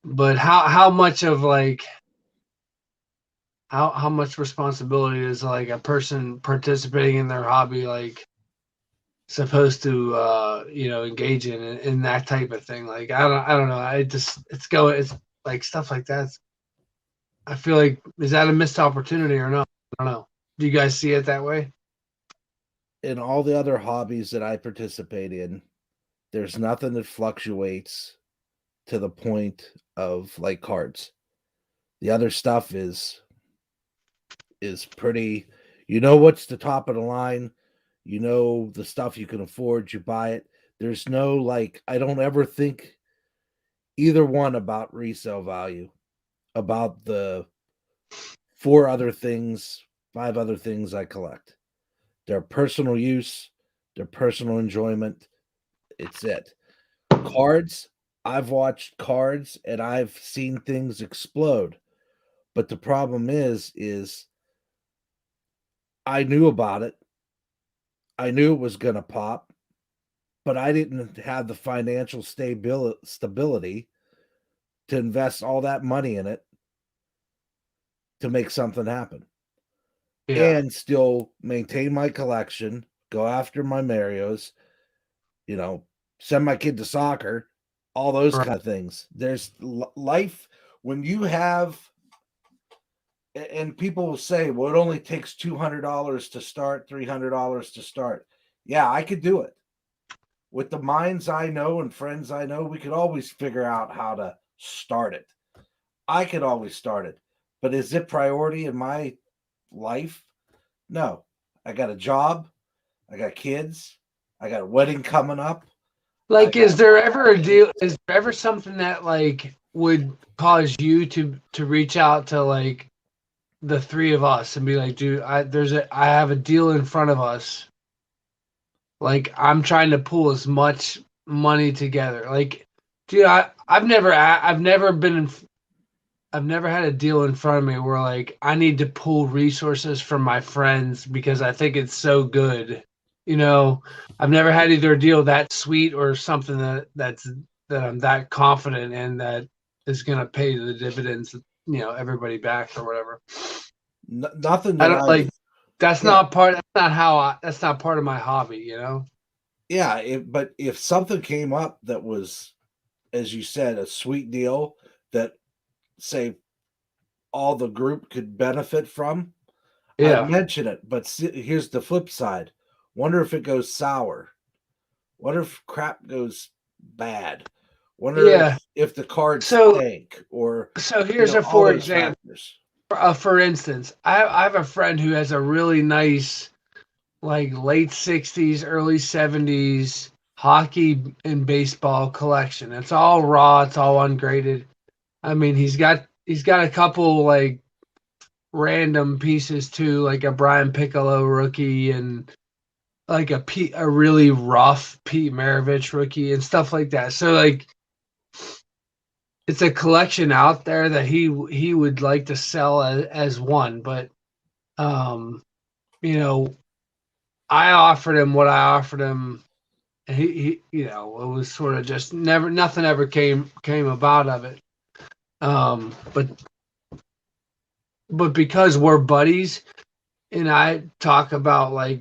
But how much of like how much responsibility is like a person participating in their hobby like supposed to engage in that type of thing? Like I don't know. It's like stuff like that. I feel like, is that a missed opportunity or not? I don't know. Do you guys see it that way? In all the other hobbies that I participate in, there's nothing that fluctuates to the point of like cards. The other stuff is pretty, what's the top of the line, the stuff you can afford, you buy it. There's no, like, I don't ever think either one about resale value, about the five other things I collect. Their personal use, their personal enjoyment. It's it. Cards, I've watched cards and I've seen things explode. But the problem is I knew about it. I knew it was going to pop, but I didn't have the financial stability to invest all that money in it to make something happen Yeah. and still maintain my collection, go after my Marios, send my kid to soccer, all those Right. kind of things. There's life when you have, and people will say, well, it only takes $200 to start, $300 to start. Yeah, I could do it. With the minds I know and friends I know, we could always figure out how to start it. I could always start it. But is it priority in my life? No. I got a job. I got kids. I got a wedding coming up. Like, is there ever a deal? Is there ever something that like would cause you to reach out to like the three of us and be like, dude, I have a deal in front of us. Like, I'm trying to pull as much money together. Like, dude, I've never been in. I've never had a deal in front of me where like I need to pull resources from my friends because I think it's so good. I've never had either a deal that sweet or something that I'm that confident in that is gonna pay the dividends, everybody back or whatever. Nothing I that don't I've like that's yeah. not part that's not part of my hobby. Yeah, but if something came up that was, as you said, a sweet deal that, say, all the group could benefit from, I'd Yeah. mention it. But here's the flip side. Wonder if it goes sour. Wonder if crap goes bad. Wonder Yeah. if the cards So tank or here's a all for those example. factors. For instance, I have a friend who has a really nice, like late '60s, early '70s hockey and baseball collection. It's all raw. It's all ungraded. I mean, he's got a couple like random pieces too, like a Brian Piccolo rookie and like a really rough Pete Maravich rookie and stuff like that. So like it's a collection out there that he would like to sell as one, but um, you know, I offered him what I offered him. And it was sort of just nothing ever came about of it. But because we're buddies and I talk about like,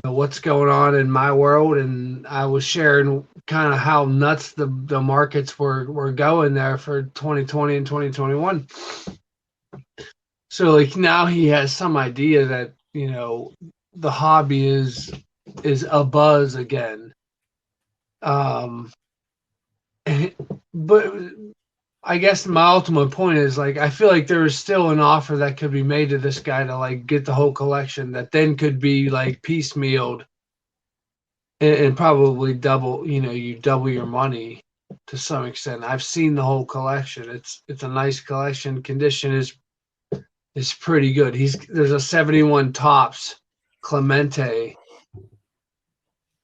what's going on in my world, and I was sharing kind of how nuts the markets were going there for 2020 and 2021. So like now he has some idea that, the hobby is a buzz again. Um, but I guess my ultimate point is like I feel like there is still an offer that could be made to this guy to like get the whole collection that then could be like piecemealed and probably double, you double your money to some extent. I've seen the whole collection. It's a nice collection. Condition is pretty good. There's a 71 tops Clemente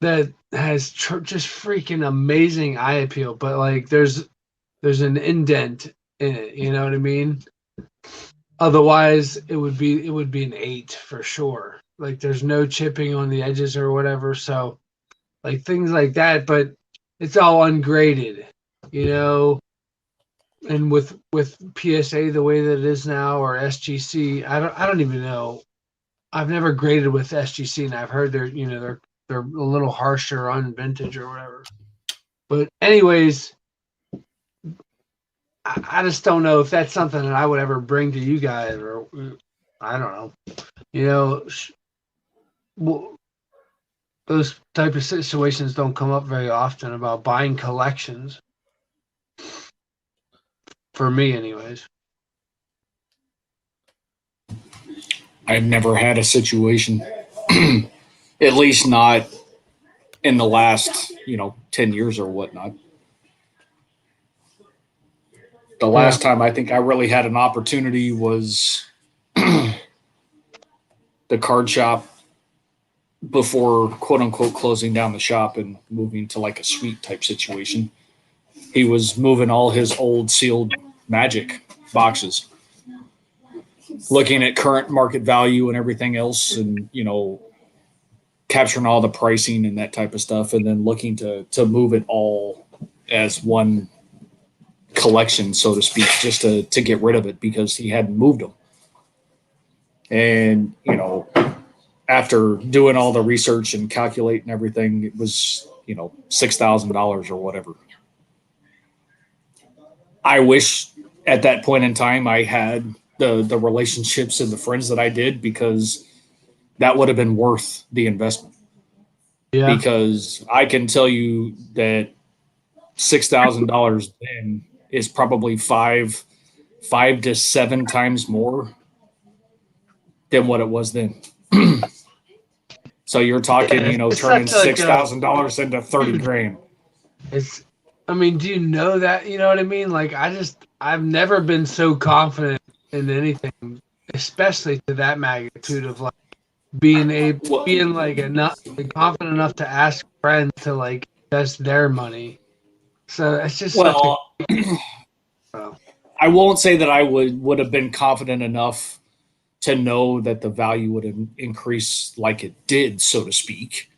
that has just freaking amazing eye appeal, but like there's there's an indent in it. You know what I mean? Otherwise, it would be an 8 for sure. Like there's no chipping on the edges or whatever. So like things like that, but it's all ungraded, you know. And with PSA the way that it is now, or SGC, I don't even know. I've never graded with SGC, and I've heard they're a little harsher on vintage or whatever. But anyways, I just don't know if that's something that I would ever bring to you guys, or I don't know. You know, well, those type of situations don't come up very often about buying collections. For me, anyways. I've never had a situation, at least not in the last, 10 years or whatnot. The last time I think I really had an opportunity was the card shop before, quote unquote, closing down the shop and moving to like a suite type situation. He was moving all his old sealed Magic boxes, looking at current market value and everything else, and capturing all the pricing and that type of stuff, and then looking to move it all as one collection, so to speak, just to get rid of it because he hadn't moved them. And after doing all the research and calculating everything, it was $6,000 or whatever. I wish at that point in time I had the relationships and the friends that I did, because that would have been worth the investment. Yeah. Because I can tell you that $6,000 then is probably five to 7 times more than what it was then. So you're talking, turning $6,000 into 30 grand. Do you know that? You know what I mean? Like, I've never been so confident in anything, especially to that magnitude of like being confident enough to ask friends to like invest their money. So it's just I won't say that I would have been confident enough to know that the value would increase like it did, so to speak.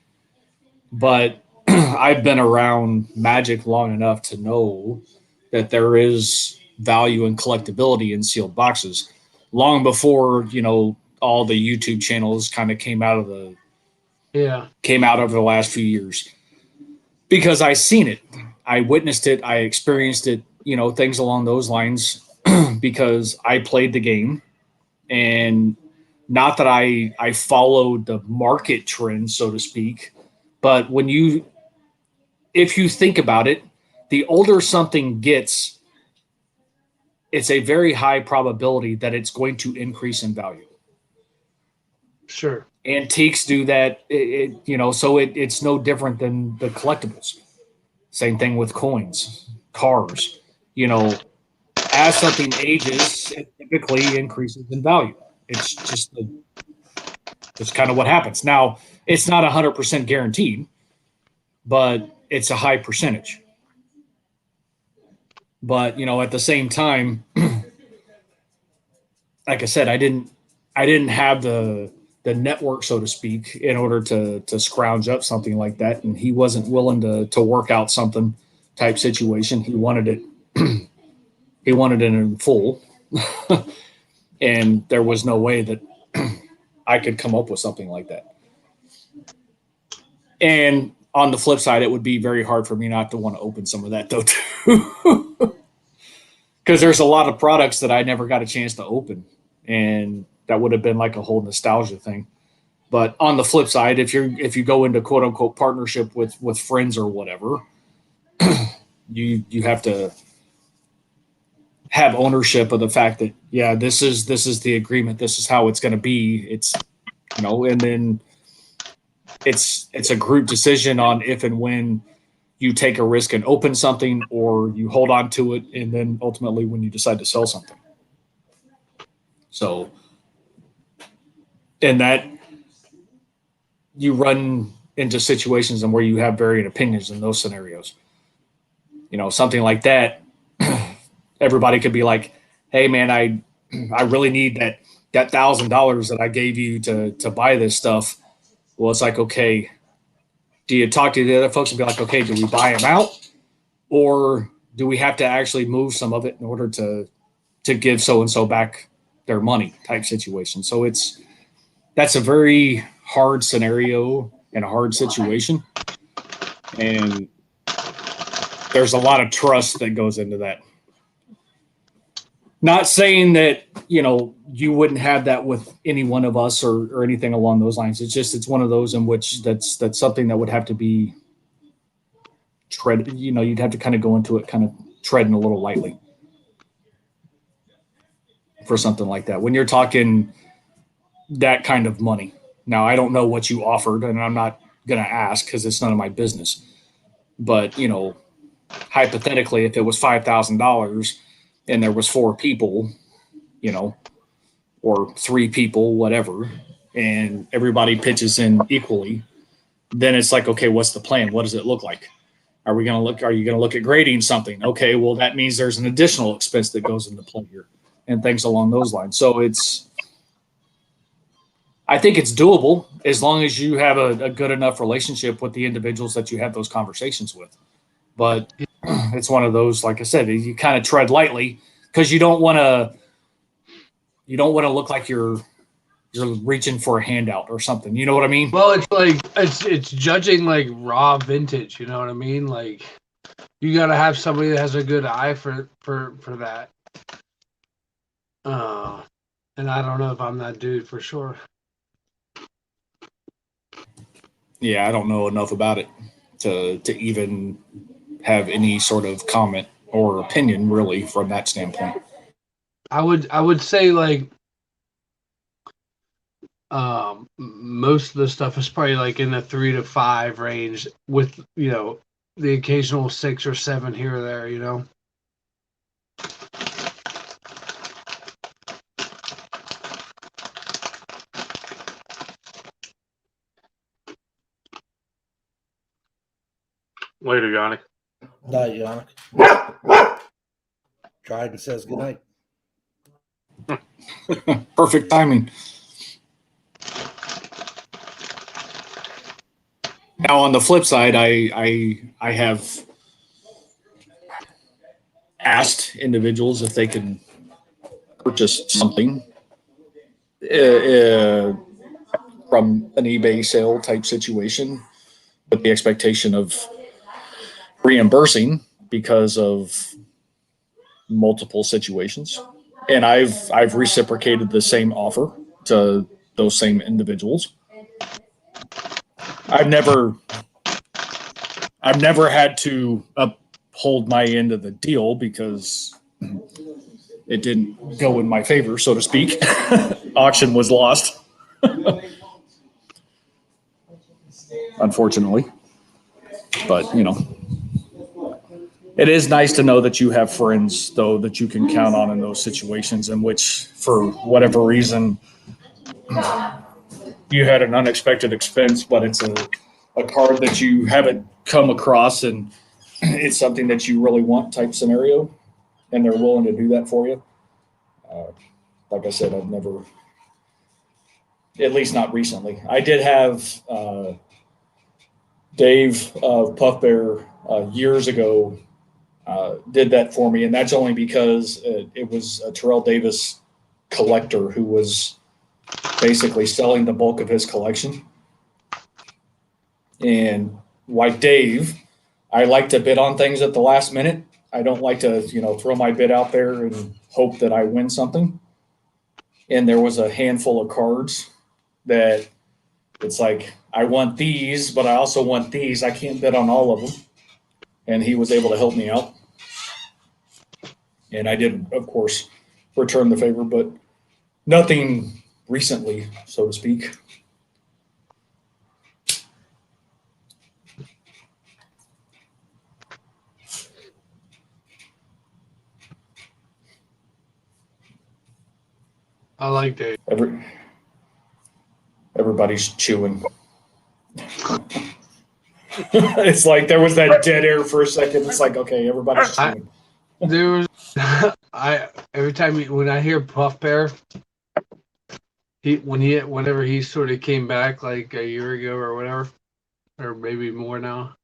But I've been around Magic long enough to know that there is value and collectability in sealed boxes. Long before, all the YouTube channels kind of came out over the last few years. Because I seen it. I witnessed it. I experienced it, things along those lines, because I played the game. And not that I followed the market trend, so to speak, but if you think about it, the older something gets, it's a very high probability that it's going to increase in value. Sure. Antiques do that, so it's no different than the collectibles. Same thing with coins, cars. As something ages, it typically increases in value. It's just kind of what happens. Now, it's not 100% guaranteed, but it's a high percentage. But at the same time, like I said, I didn't have the network, so to speak, in order to scrounge up something like that. And he wasn't willing to work out something type situation. He wanted it. He wanted it in full, and there was no way that I could come up with something like that. And on the flip side, it would be very hard for me not to want to open some of that, though, too. Because there's a lot of products that I never got a chance to open, and that would have been like a whole nostalgia thing. But on the flip side, if you go into quote unquote partnership with friends or whatever, you have to have ownership of the fact that, yeah, this is the agreement. This is how it's going to be. It's, and then it's a group decision on if and when you take a risk and open something, or you hold on to it, and then ultimately when you decide to sell something. So, and that you run into situations where you have varying opinions in those scenarios. Something like that, everybody could be like, hey man, I really need that $1,000 that I gave you to buy this stuff. Well, it's like, okay, do you talk to the other folks and be like, okay, do we buy them out, or do we have to actually move some of it in order to give so and so back their money type situation? So that's a very hard scenario and a hard situation, and there's a lot of trust that goes into that. Not saying that, you wouldn't have that with any one of us or anything along those lines. It's one of those in which that's something that would have to be you'd have to kind of go into it kind of treading a little lightly for something like that. When you're talking that kind of money. Now, I don't know what you offered, and I'm not going to ask because it's none of my business. But, hypothetically, if it was $5,000 and there was 4 people, or 3 people, whatever, and everybody pitches in equally, then it's like, okay, what's the plan? What does it look like? Are you going to look at grading something? Okay, well, that means there's an additional expense that goes into play here and things along those lines. So I think it's doable as long as you have a good enough relationship with the individuals that you have those conversations with. But it's one of those, like I said, you kind of tread lightly because you don't want to look like you're reaching for a handout or something. You know what I mean? Well, it's like it's judging like raw vintage. You know what I mean? Like you got to have somebody that has a good eye for that. And I don't know if I'm that dude for sure. Yeah, I don't know enough about it to even have any sort of comment or opinion really from that standpoint. I would say like most of the stuff is probably like in the 3 to 5 range with the occasional 6 or 7 here or there. Later, Yannick. Night, Yannick. Dryden says goodnight. Perfect timing. Now, on the flip side, I have asked individuals if they can purchase something from an eBay sale type situation with the expectation of reimbursing because of multiple situations. And I've reciprocated the same offer to those same individuals. I've never had to uphold my end of the deal because it didn't go in my favor, so to speak. Auction was lost. Unfortunately. But, it is nice to know that you have friends, though, that you can count on in those situations in which, for whatever reason, you had an unexpected expense, but it's a card that you haven't come across and it's something that you really want type scenario, and they're willing to do that for you. Like I said, I've never, at least not recently. I did have Dave of Puff Bear years ago did that for me, and that's only because it was a Terrell Davis collector who was basically selling the bulk of his collection. And like Dave, I like to bid on things at the last minute. I don't like to, throw my bid out there and hope that I win something. And there was a handful of cards that it's like, I want these, but I also want these. I can't bid on all of them. And he was able to help me out. And I did, of course, return the favor, but nothing recently, so to speak. I like Dave. Everybody's chewing. It's like there was that dead air for a second. It's like, okay, everybody's chewing. There was every time when I hear Puff Bear, whenever he sort of came back like a year ago or whatever, or maybe more now,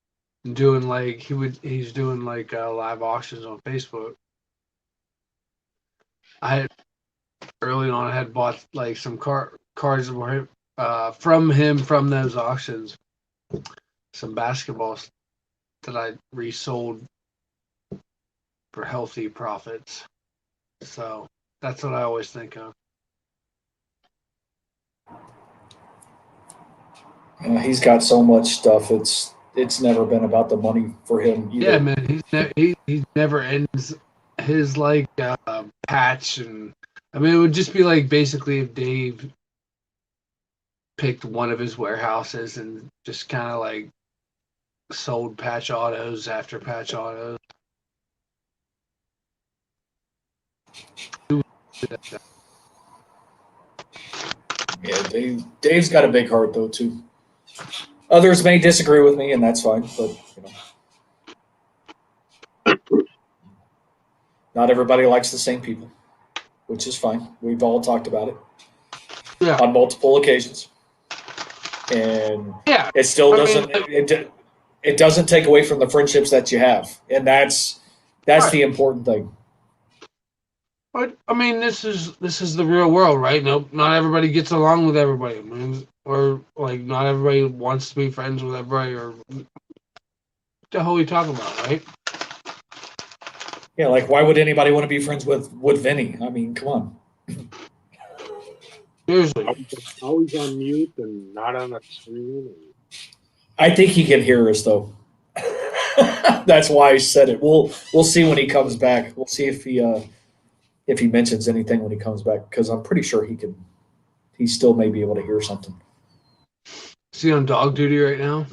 doing like he's doing like live auctions on Facebook. I early on I had bought like some cards from him from those auctions, some basketballs that I resold for healthy profits. So that's what I always think of. He's got so much stuff. It's never been about the money for him either. Yeah, man, he never ends his like patch, and I mean it would just be like basically if Dave picked one of his warehouses and just kind of like sold patch autos after patch autos. Yeah, Dave's got a big heart though too. Others may disagree with me, and that's fine. But not everybody likes the same people, which is fine. We've all talked about it on multiple occasions, and it still doesn't. It doesn't take away from the friendships that you have, and that's the important thing. But I mean, this is the real world, right? No, not everybody gets along with everybody. I mean, or like not everybody wants to be friends with everybody, or what the hell are we talking about, right? Yeah, like why would anybody want to be friends with Vinny? I mean, come on. Seriously. Always on mute and not on the screen. I think he can hear us though. That's why I said it. We'll see when he comes back. We'll see if he mentions anything when he comes back, because I'm pretty sure he can. He still may be able to hear something. Is he on dog duty right now?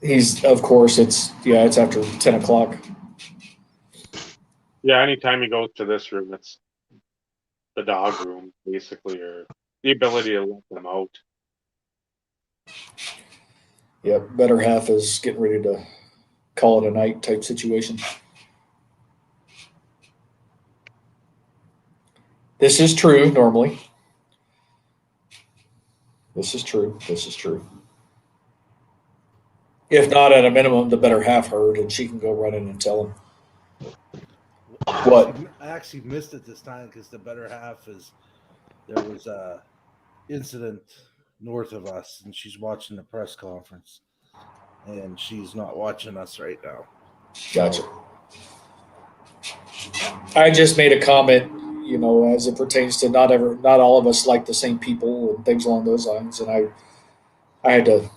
He's, of course, it's after 10 o'clock. Yeah, anytime he goes to this room, it's the dog room, basically, or the ability to let them out. Yep, better half is getting ready to call it a night type situation. This is true normally. This is true. If not, at a minimum, the better half heard, and she can go run in and tell him. What? I actually missed it this time because the better half there was a incident north of us, and she's watching the press conference, and she's not watching us right now. Gotcha. I just made a comment, as it pertains to not all of us like the same people and things along those lines, and I had to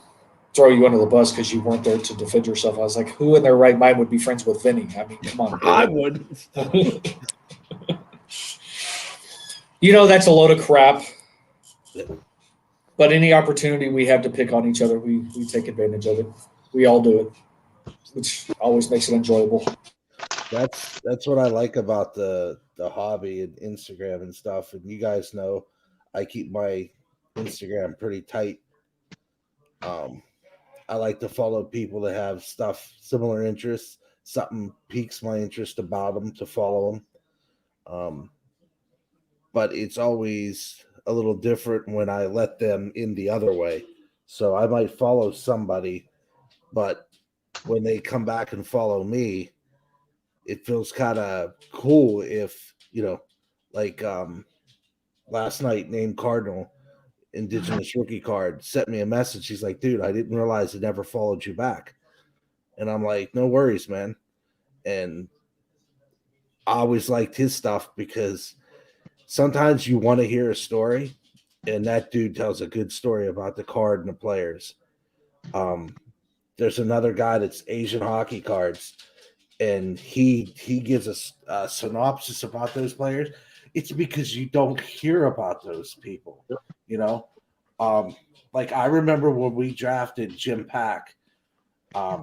throw you under the bus because you weren't there to defend yourself. I was like, who in their right mind would be friends with Vinny? I mean, come on. I wouldn't. That's a load of crap. But any opportunity we have to pick on each other, we take advantage of it. We all do it, which always makes it enjoyable. That's what I like about the hobby and Instagram and stuff. And you guys know I keep my Instagram pretty tight. I like to follow people that have similar interests. Something piques my interest about them to follow them. But it's always a little different when I let them in the other way. So I might follow somebody, but when they come back and follow me, it feels kind of cool if, like last night, named Cardinal, Indigenous Rookie Card, sent me a message. He's like, dude, I didn't realize it never followed you back. And I'm like, no worries, man. And I always liked his stuff because sometimes you want to hear a story, and that dude tells a good story about the card and the players. There's another guy that's Asian hockey cards, and he gives us a synopsis about those players. It's because you don't hear about those people, Like I remember when we drafted Jim Pack,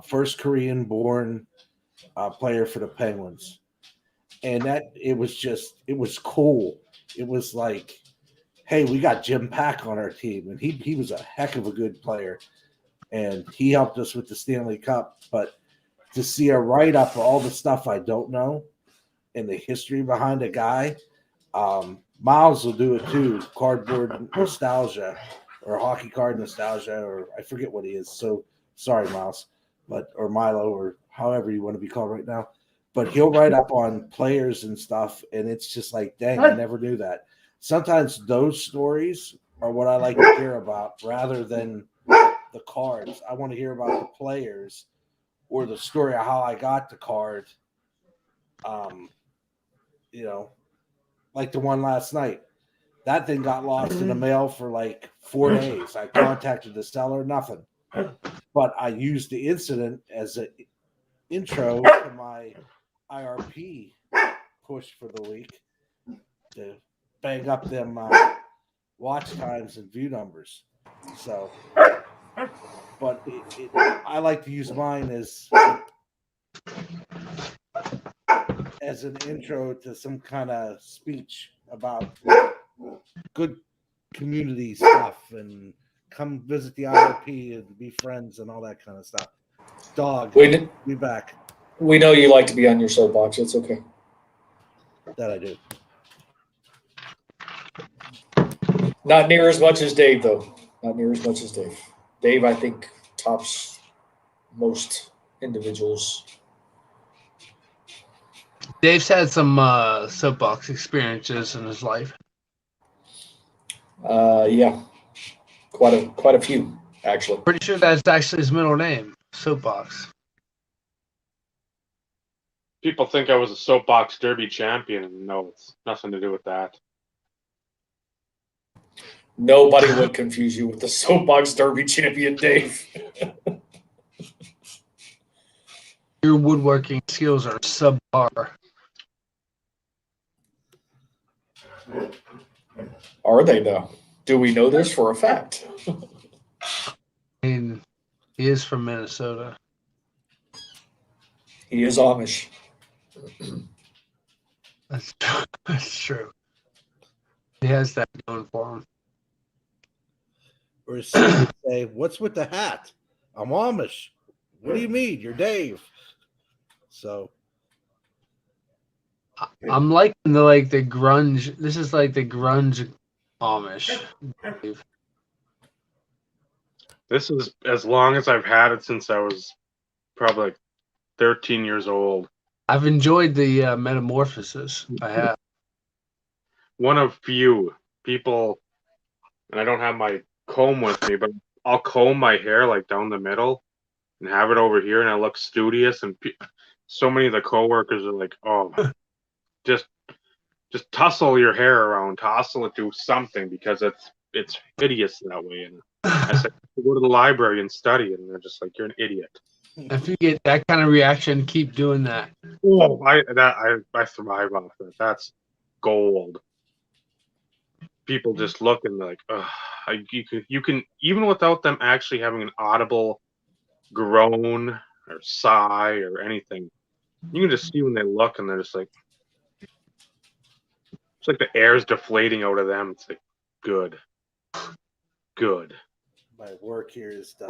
first Korean-born player for the Penguins, and it was cool. It was like, hey, we got Jim Pack on our team, and he was a heck of a good player, and he helped us with the Stanley Cup. But to see a write up of all the stuff I don't know and the history behind a guy. Miles will do it too. Cardboard nostalgia or hockey card nostalgia, or I forget what he is. So sorry, Miles, or Milo, or however you want to be called right now. But he'll write up on players and stuff, and it's just like, dang, I never knew that. Sometimes those stories are what I like to hear about rather than the cards. I want to hear about the players or the story of how I got the card. Like the one last night. That thing got lost in the mail for like 4 days. I contacted the seller, nothing. But I used the incident as an intro to my IRP push for the week to bang up them watch times and view numbers. So, but I like to use mine as an intro to some kind of speech about good community stuff and come visit the IRP and be friends and all that kind of stuff. Dog, be back. We know you like to be on your soapbox. It's okay. That I do. Not near as much as Dave, though. Not near as much as Dave. Dave, I think, tops most individuals. Dave's had some soapbox experiences in his life. Yeah, quite a few, actually. Pretty sure that's actually his middle name, Soapbox. People think I was a soapbox derby champion, and no, it's nothing to do with that. Nobody would confuse you with the soapbox derby champion, Dave. Your woodworking skills are subpar. Are they, though? Do we know this for a fact? I mean, he is from Minnesota. He is Amish. That's true. He has that going for him. Or say, what's with the hat? I'm Amish. What do you mean? You're Dave. So I'm liking the grunge. This is like the grunge Amish. This is as long as I've had it since I was probably like 13 years old. I've enjoyed the metamorphosis. I have. One of few people, and I don't have my comb with me, but I'll comb my hair like down the middle and have it over here, and I look studious. And so many of the coworkers are like, "Oh, just tussle your hair around, tossle it, do something because it's hideous that way." And I said, "Go to the library and study," and they're just like, "You're an idiot." If you get that kind of reaction, keep doing that. Oh, I thrive off that. That's gold. People just look and they're like, ugh. You can even without them actually having an audible groan or sigh or anything, you can just see when they look and they're just like, it's like the air's deflating out of them. It's like, good. my work here is done.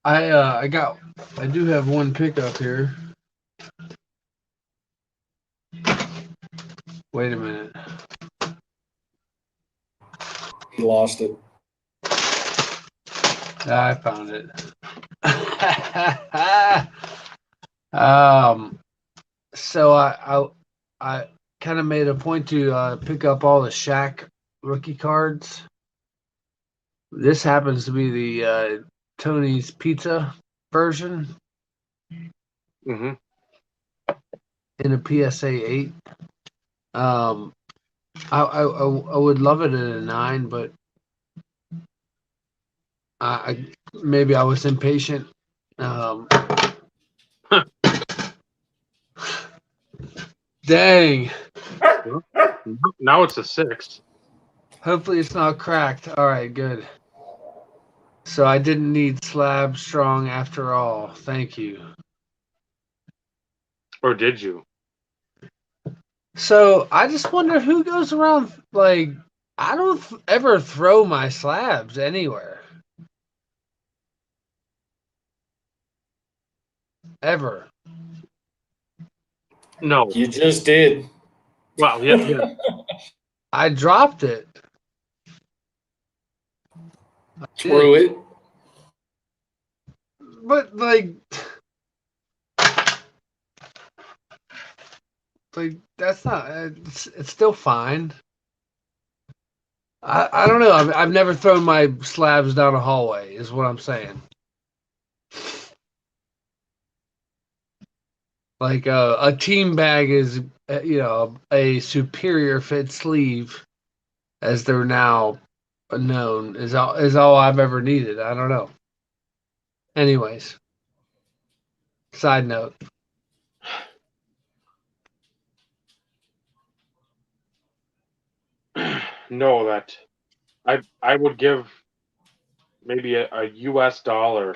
I do have one pickup here. Wait a minute. He lost it. I found it. So I kind of made a point to pick up all the Shaq rookie cards. This happens to be the Tony's Pizza version Mm-hmm. in a PSA 8. I would love it at a 9, but maybe I was impatient. Dang. Now it's a 6. Hopefully it's not cracked. All right, good. So I didn't need Slab Strong after all. Thank you. Or did you? So I just wonder who goes around like I don't ever throw my slabs anywhere. Ever. No. You just did. Well, yeah. I dropped it. Threw it. But like that's not it's still fine. I don't know. I've never thrown my slabs down a hallway is what I'm saying. Like a team bag is a superior fit sleeve as they're now known is all I've ever needed. I don't know. Anyways, side note. No, that I would give maybe a US dollar,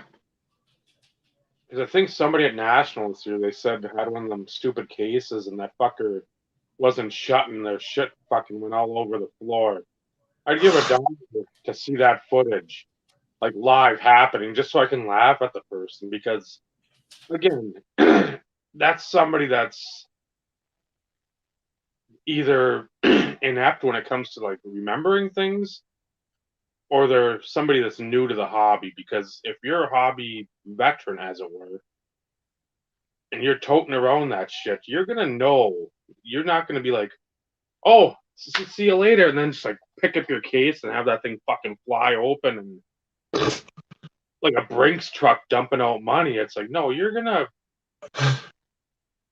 because I think somebody at National this year, they said had one of them stupid cases and that fucker wasn't shut and their shit fucking went all over the floor. I'd give a dollar to see that footage, like live happening, just so I can laugh at the person, because again, that's somebody that's either inept when it comes to like remembering things, or they're somebody that's new to the hobby. Because if you're a hobby veteran, as it were, and you're toting around that shit, you're gonna know. You're not gonna be like, "Oh, see you later," and then just like pick up your case and have that thing fucking fly open and like a Brinks truck dumping out money. It's like, no, you're gonna.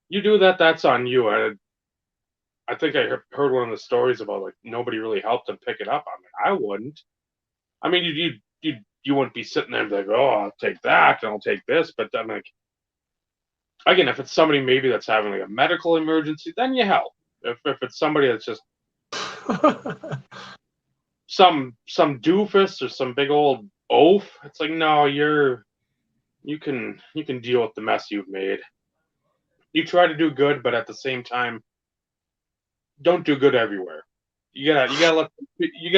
You do that, that's on you. I think I heard one of the stories about like nobody really helped him pick it up. I mean, I wouldn't. I mean, you wouldn't be sitting there and be like, oh, I'll take that and I'll take this. But then, like, again, if it's somebody maybe that's having like a medical emergency, then you help. If it's somebody that's just some doofus or some big old oaf, it's like, no, you can deal with the mess you've made. You try to do good, but at the same time, don't do good everywhere. You gotta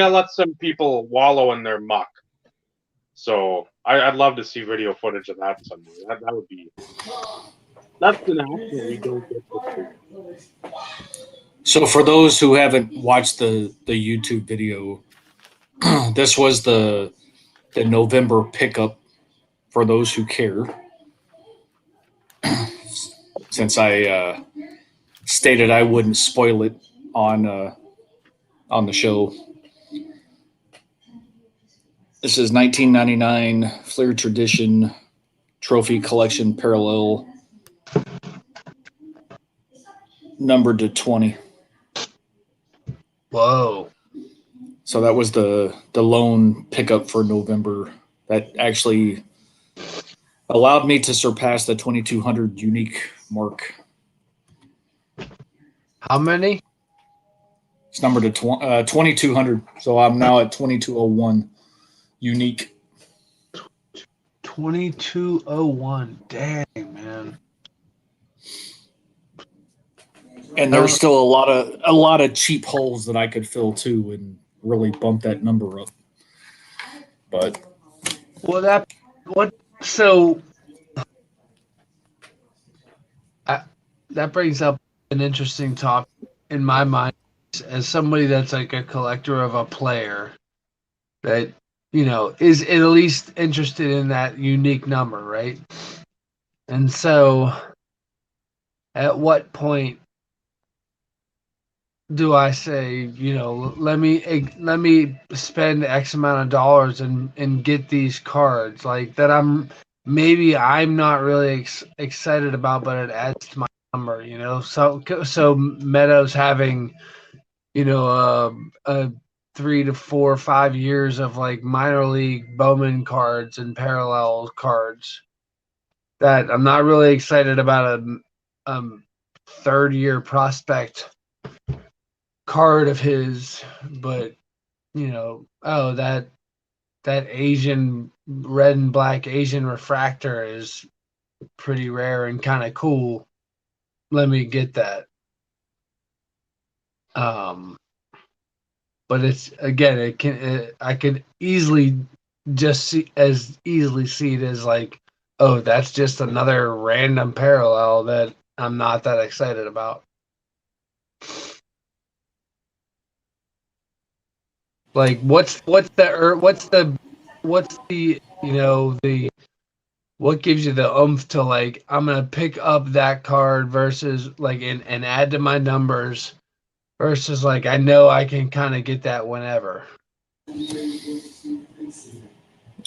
let some people wallow in their muck. So I'd love to see video footage of that someday. That would be that's an action we don't get to see. So for those who haven't watched the YouTube video, this was the November pickup for those who care. Since I stated I wouldn't spoil it on the show. This is 1999 Fleer Tradition Trophy Collection Parallel, numbered to 20. Whoa. So that was the lone pickup for November that actually allowed me to surpass the 2200 unique mark. How many? It's numbered to 2200. So I'm now at 2201 unique. 2201. Dang, man. And there's still a lot of cheap holes that I could fill too and really bump that number up. But Well, that brings up an interesting topic in my mind as somebody that's like a collector of a player that is at least interested in that unique number, right? And so at what point do I say, let me spend X amount of dollars and get these cards like that I'm not really excited about, but it adds to my number, So Meadows having, a 3 to 4 or 5 years of like minor league Bowman cards and parallel cards that I'm not really excited about a third year prospect card of his, but that Asian red and black Asian refractor is pretty rare and kind of cool. Let me get that. But it's again, I could easily easily see it as like, oh, that's just another random parallel that I'm not that excited about. Like, what's the what gives you the oomph to like, I'm gonna pick up that card versus like and add to my numbers versus like, I know I can kind of get that whenever.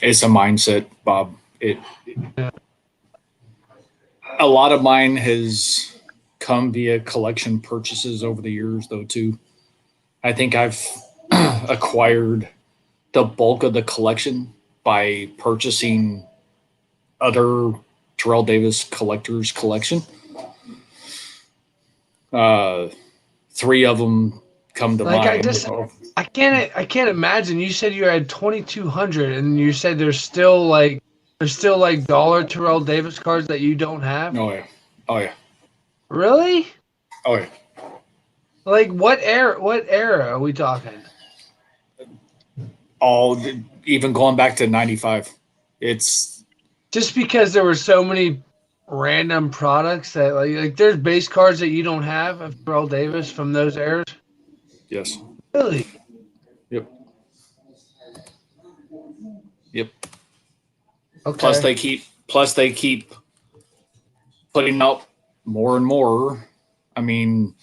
It's a mindset, Bob. Yeah. A lot of mine has come via collection purchases over the years, though. Too, I think I've acquired the bulk of the collection by purchasing other Terrell Davis collectors collection. Three of them come to Like mind. I can't imagine. You said you had 2,200, and you said there's still like dollar Terrell Davis cards that you don't have. Oh yeah, oh yeah, Really? oh yeah. Like what era? What era are we talking? All even going back to '95. It's Just because there were so many random products that like there's base cards that you don't have of Terrell Davis from those eras. yes, Really? yep, yep. Okay. Plus they keep putting out more and more. I mean,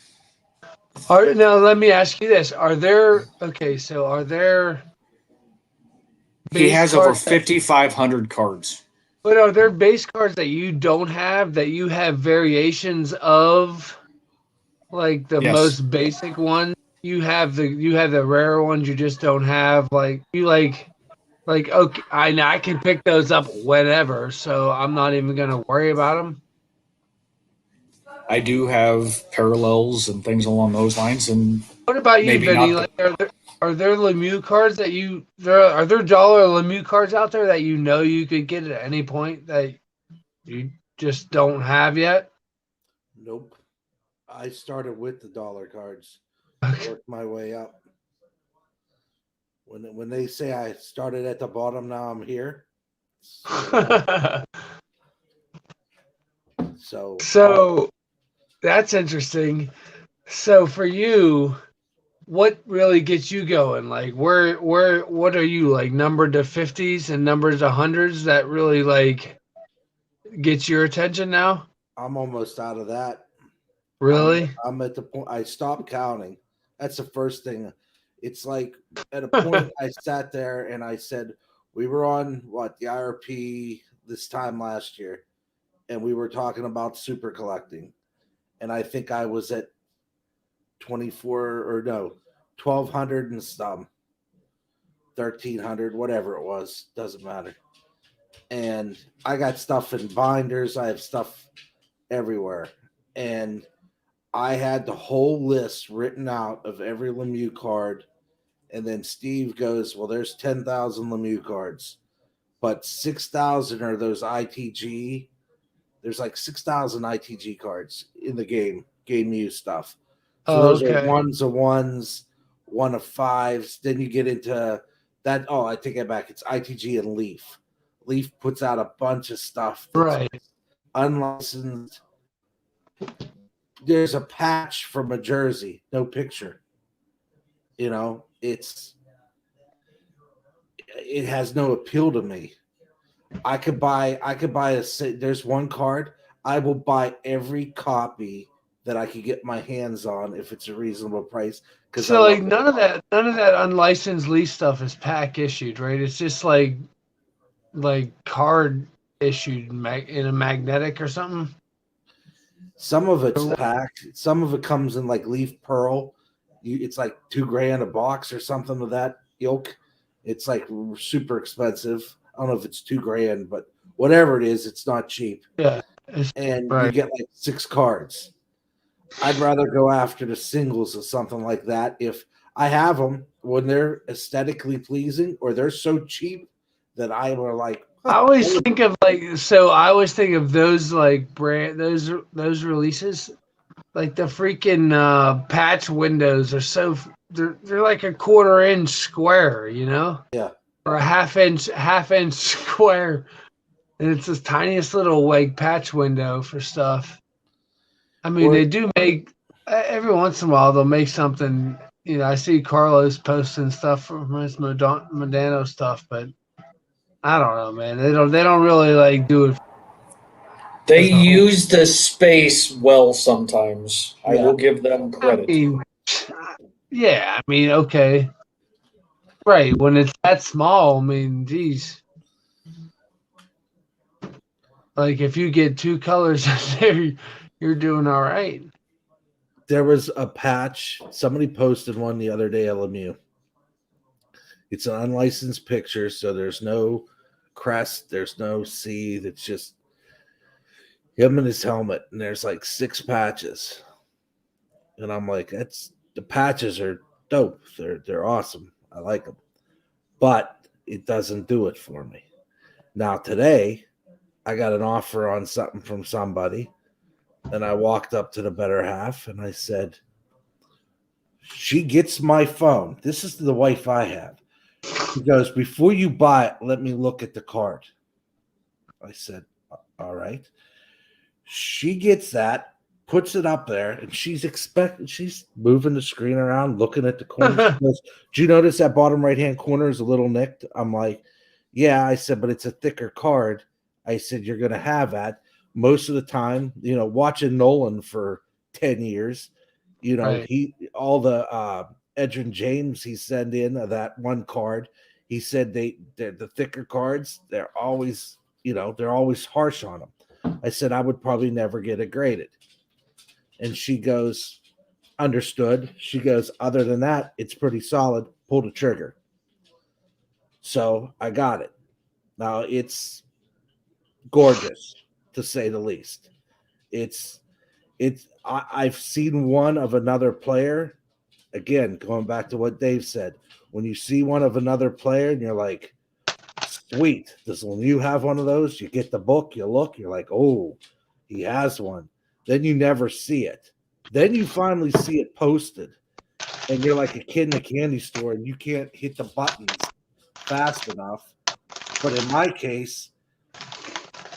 Now let me ask you this: Are there he base has over cards 5,500 cards. but are there base cards that you don't have that you have variations of, like the Yes, most basic ones? You have the rare ones you just don't have. Like you like okay, I can pick those up whenever, so I'm not even gonna worry about them. I do have parallels and things along those lines, and What about you, maybe Vinny? not. Like, are there Lemieux cards that are there dollar Lemieux cards out there that you know you could get at any point that you just don't have yet? Nope. I started with the dollar cards, Okay. worked my way up. When they say I started at the bottom, now I'm here. So So that's interesting. So for you, what really gets you going? Like what are you like, number to 50s and numbers to hundreds that really like gets your attention now? I'm almost out of that. Really? I'm at the point I stopped counting. That's the first thing. It's like at a point I sat there and I said, we were on the IRP this time last year, and we were talking about super collecting. And I think I was at 24 or no, 1,200 and some, 1,300, whatever it was, doesn't matter. And I got stuff in binders, I have stuff everywhere. And I had the whole list written out of every Lemieux card. And then Steve goes, well, there's 10,000 Lemieux cards, but 6,000 are those ITG. There's like 6,000 ITG cards in the game use stuff. So Oh, those are okay. ones of ones, one of fives. Then you get into that. Oh, I take it back. It's ITG and Leaf. Leaf puts out a bunch of stuff that's Right. unlicensed. There's a patch from a jersey, no picture. It has no appeal to me. I could buy there's one card. I will buy every copy that I could get my hands on if it's a reasonable price. Because I So like love it. none of that unlicensed lease stuff is pack issued, right? It's just like card issued in a magnetic or something. Some of it's packed. Some of it comes in like leaf pearl. It's like $2,000 a box or something of that ilk. It's like super expensive. I don't know if it's $2,000, but whatever it is, it's not cheap. Yeah. And you Right. get like 6 cards. I'd rather go after the singles or something like that if I have them when they're aesthetically pleasing or they're so cheap that I were like. I always think of those like brand those releases. Like the freaking patch windows are so they're like a quarter-inch square, you know, Yeah. or a half inch square, and it's this tiniest little like patch window for stuff. I mean, Or they do make every once in a while they'll make something. You know, I see Carlos posting stuff from his Modano stuff, but I don't know, man. They don't really like do it. They As a whole. use the space well sometimes. I Yeah. will give them I credit. mean, yeah, I mean, okay, right. When it's that small, I mean, geez, like if you get two colors in there, you're doing all right. there was a patch. Somebody posted one the other day at Lemieux. It's an unlicensed picture, so there's no crest, there's no C. That's just him and his helmet, and there's like 6 patches. And I'm like, that's the patches are dope. They're awesome. I like them, but it doesn't do it for me. Now today, I got an offer on something from somebody, and I walked up to the better half and I said, "She gets my phone. This is the wife I have." He goes, "Before you buy it, let me look at the card." I said, "All right." She gets that, puts it up there, and she's moving the screen around, looking at the corner. She goes, "Do you notice that bottom right hand corner is a little nicked?" I'm like, "Yeah." I said, "But it's a thicker card." I said, "You're gonna have that most of the time." Watching Nolan for 10 years, Right. he all the Edrin James he sent in of that one card. He said they're the thicker cards, they're always harsh on them. I said I would probably never get it graded. And she goes, "Understood." She goes, "Other than that, it's pretty solid. Pull the trigger." So I got it. Now it's gorgeous, to say the least. I've seen one of another player. Again, going back to what Dave said, when you see one of another player and you're like, sweet, when you have one of those, you get the book, you look, you're like, oh, he has one. Then you never see it. Then you finally see it posted, and you're like a kid in a candy store, and you can't hit the buttons fast enough. But in my case,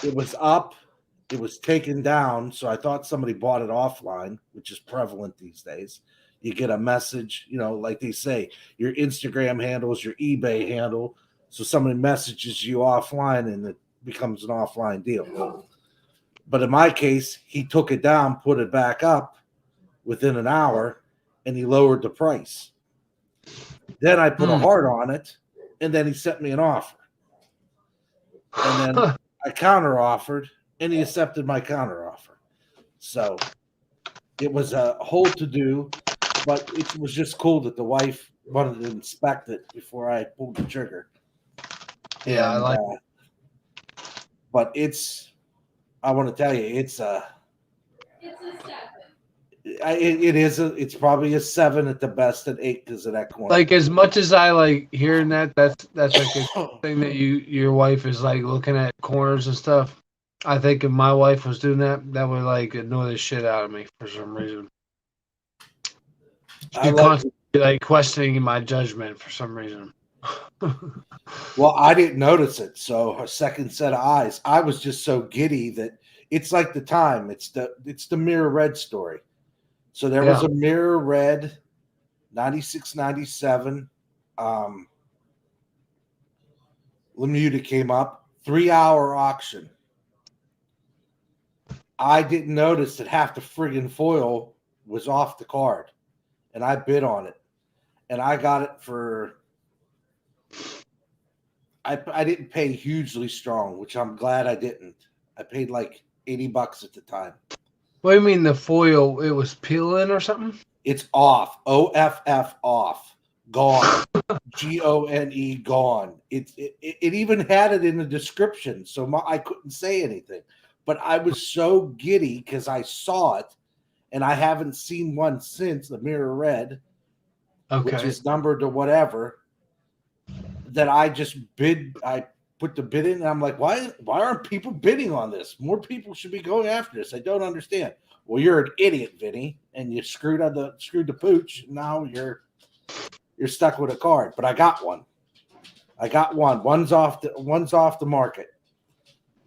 it was up, it was taken down. So I thought somebody bought it offline, which is prevalent these days. You get a message, like they say, your Instagram handle is your eBay handle. So somebody messages you offline and it becomes an offline deal. But in my case, he took it down, put it back up within an hour, and he lowered the price. Then I put a heart on it, and then he sent me an offer. And then I counter offered, and he accepted my counter offer. So it was a whole to do, but it was just cool that the wife wanted to inspect it before I pulled the trigger. Yeah, I And like. but I want to tell you, it's a 7. It's probably a 7 at the best, at 8 because of that corner. Like as much as I like hearing that, that's like a thing that your wife is like looking at corners and stuff. I think if my wife was doing that, that would like annoy the shit out of me for some reason. I You're like. constantly like questioning my judgment for some reason. Well, I didn't notice it, so her second set of eyes. I was just so giddy that it's like the time. It's the mirror red story. So there was a mirror red 96, 97. Lemuta came up, 3-hour auction. I didn't notice that half the friggin' foil was off the card, and I bid on it, and I got it for. I didn't pay hugely strong, which I'm glad I didn't. I paid like $80 at the time. What do you mean the foil? It was peeling or something? It's off. OFF off. Gone. GONE gone. It even had it in the description, so I couldn't say anything. But I was so giddy because I saw it, and I haven't seen one since, the mirror red, which is numbered to whatever, that I just bid. I put the bid in, and I'm like, why aren't people bidding on this? More people should be going after this. I don't understand. Well, you're an idiot, Vinny, and you screwed the pooch. Now you're stuck with a card. But I got one. One's off the market.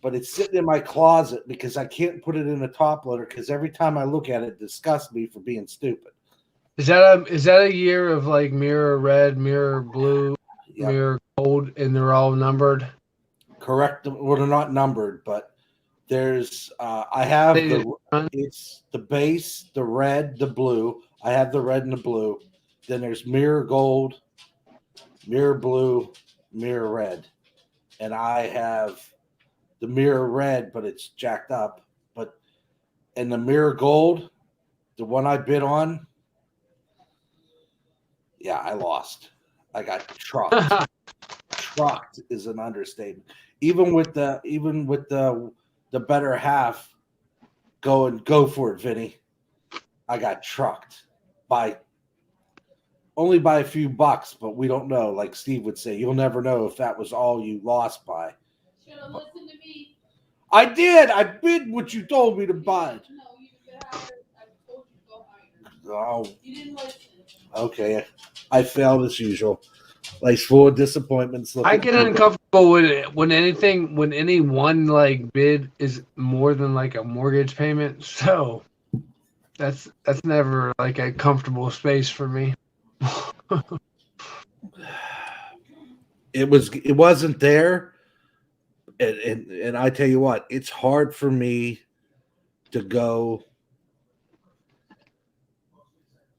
But it's sitting in my closet because I can't put it in a top loader because every time I look at it, it disgusts me for being stupid. Is that a year of like mirror red, mirror blue, Yep. mirror gold, and they're all numbered? Correct. Well, they're not numbered, but there's I have it's the base, the red, the blue. I have the red and the blue. Then there's mirror gold, mirror blue, mirror red, and I have the mirror red, but it's jacked up. And the mirror gold, the one I bid on, yeah, I lost. I got trucked. Trucked is an understatement. Even with the better half, go for it, Vinny. I got trucked only by a few bucks, but we don't know. Like Steve would say, you'll never know if that was all you lost by. Should have listened to me. I did. I bid what you told me to buy. No, you bid higher. I told you to go higher. Oh, You didn't listen. okay. I failed as usual. Life's full of disappointments. I get uncomfortable when any one like bid is more than like a mortgage payment. So that's never like a comfortable space for me. It wasn't there, and I tell you what, it's hard for me to go.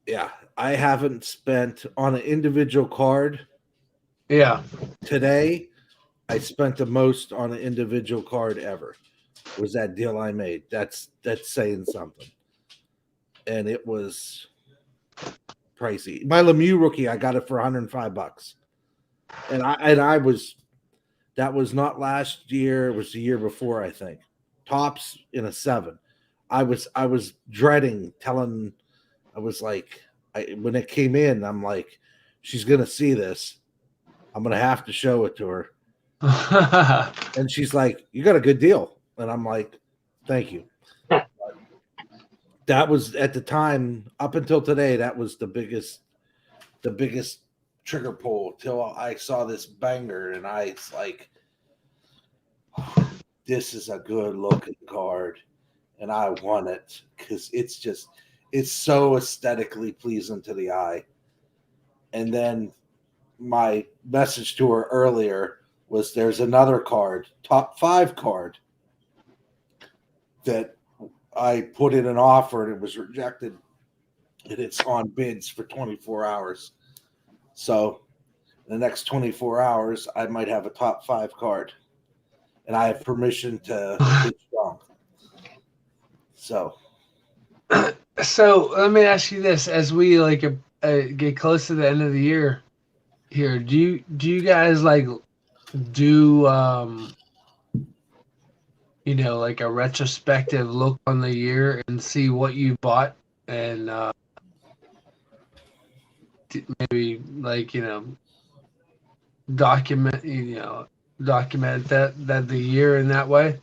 Yeah, I haven't spent on an individual card. Yeah. Today, I spent the most on an individual card ever. Was that deal I made? That's saying something. And it was pricey. My Lemieux rookie, I got it for $105. And that was not last year, it was the year before, I think. Tops in a 7. I was dreading telling, I was like, when it came in, I'm like, she's gonna see this. I'm gonna have to show it to her. And she's like, you got a good deal. And I'm like, thank you. That was at the time, up until today, that was the biggest trigger pull till I saw this banger, and I was like, this is a good looking card, and I want it because it's so aesthetically pleasing to the eye. And then my message to her earlier was there's another card, top 5 card, that I put in an offer and it was rejected, and it's on bids for 24 hours. So in the next 24 hours, I might have a top 5 card, and I have permission to bid strong. So let me ask you this: as we like get close to the end of the year here, do you guys like do like a retrospective look on the year and see what you bought and maybe like document that the year in that way?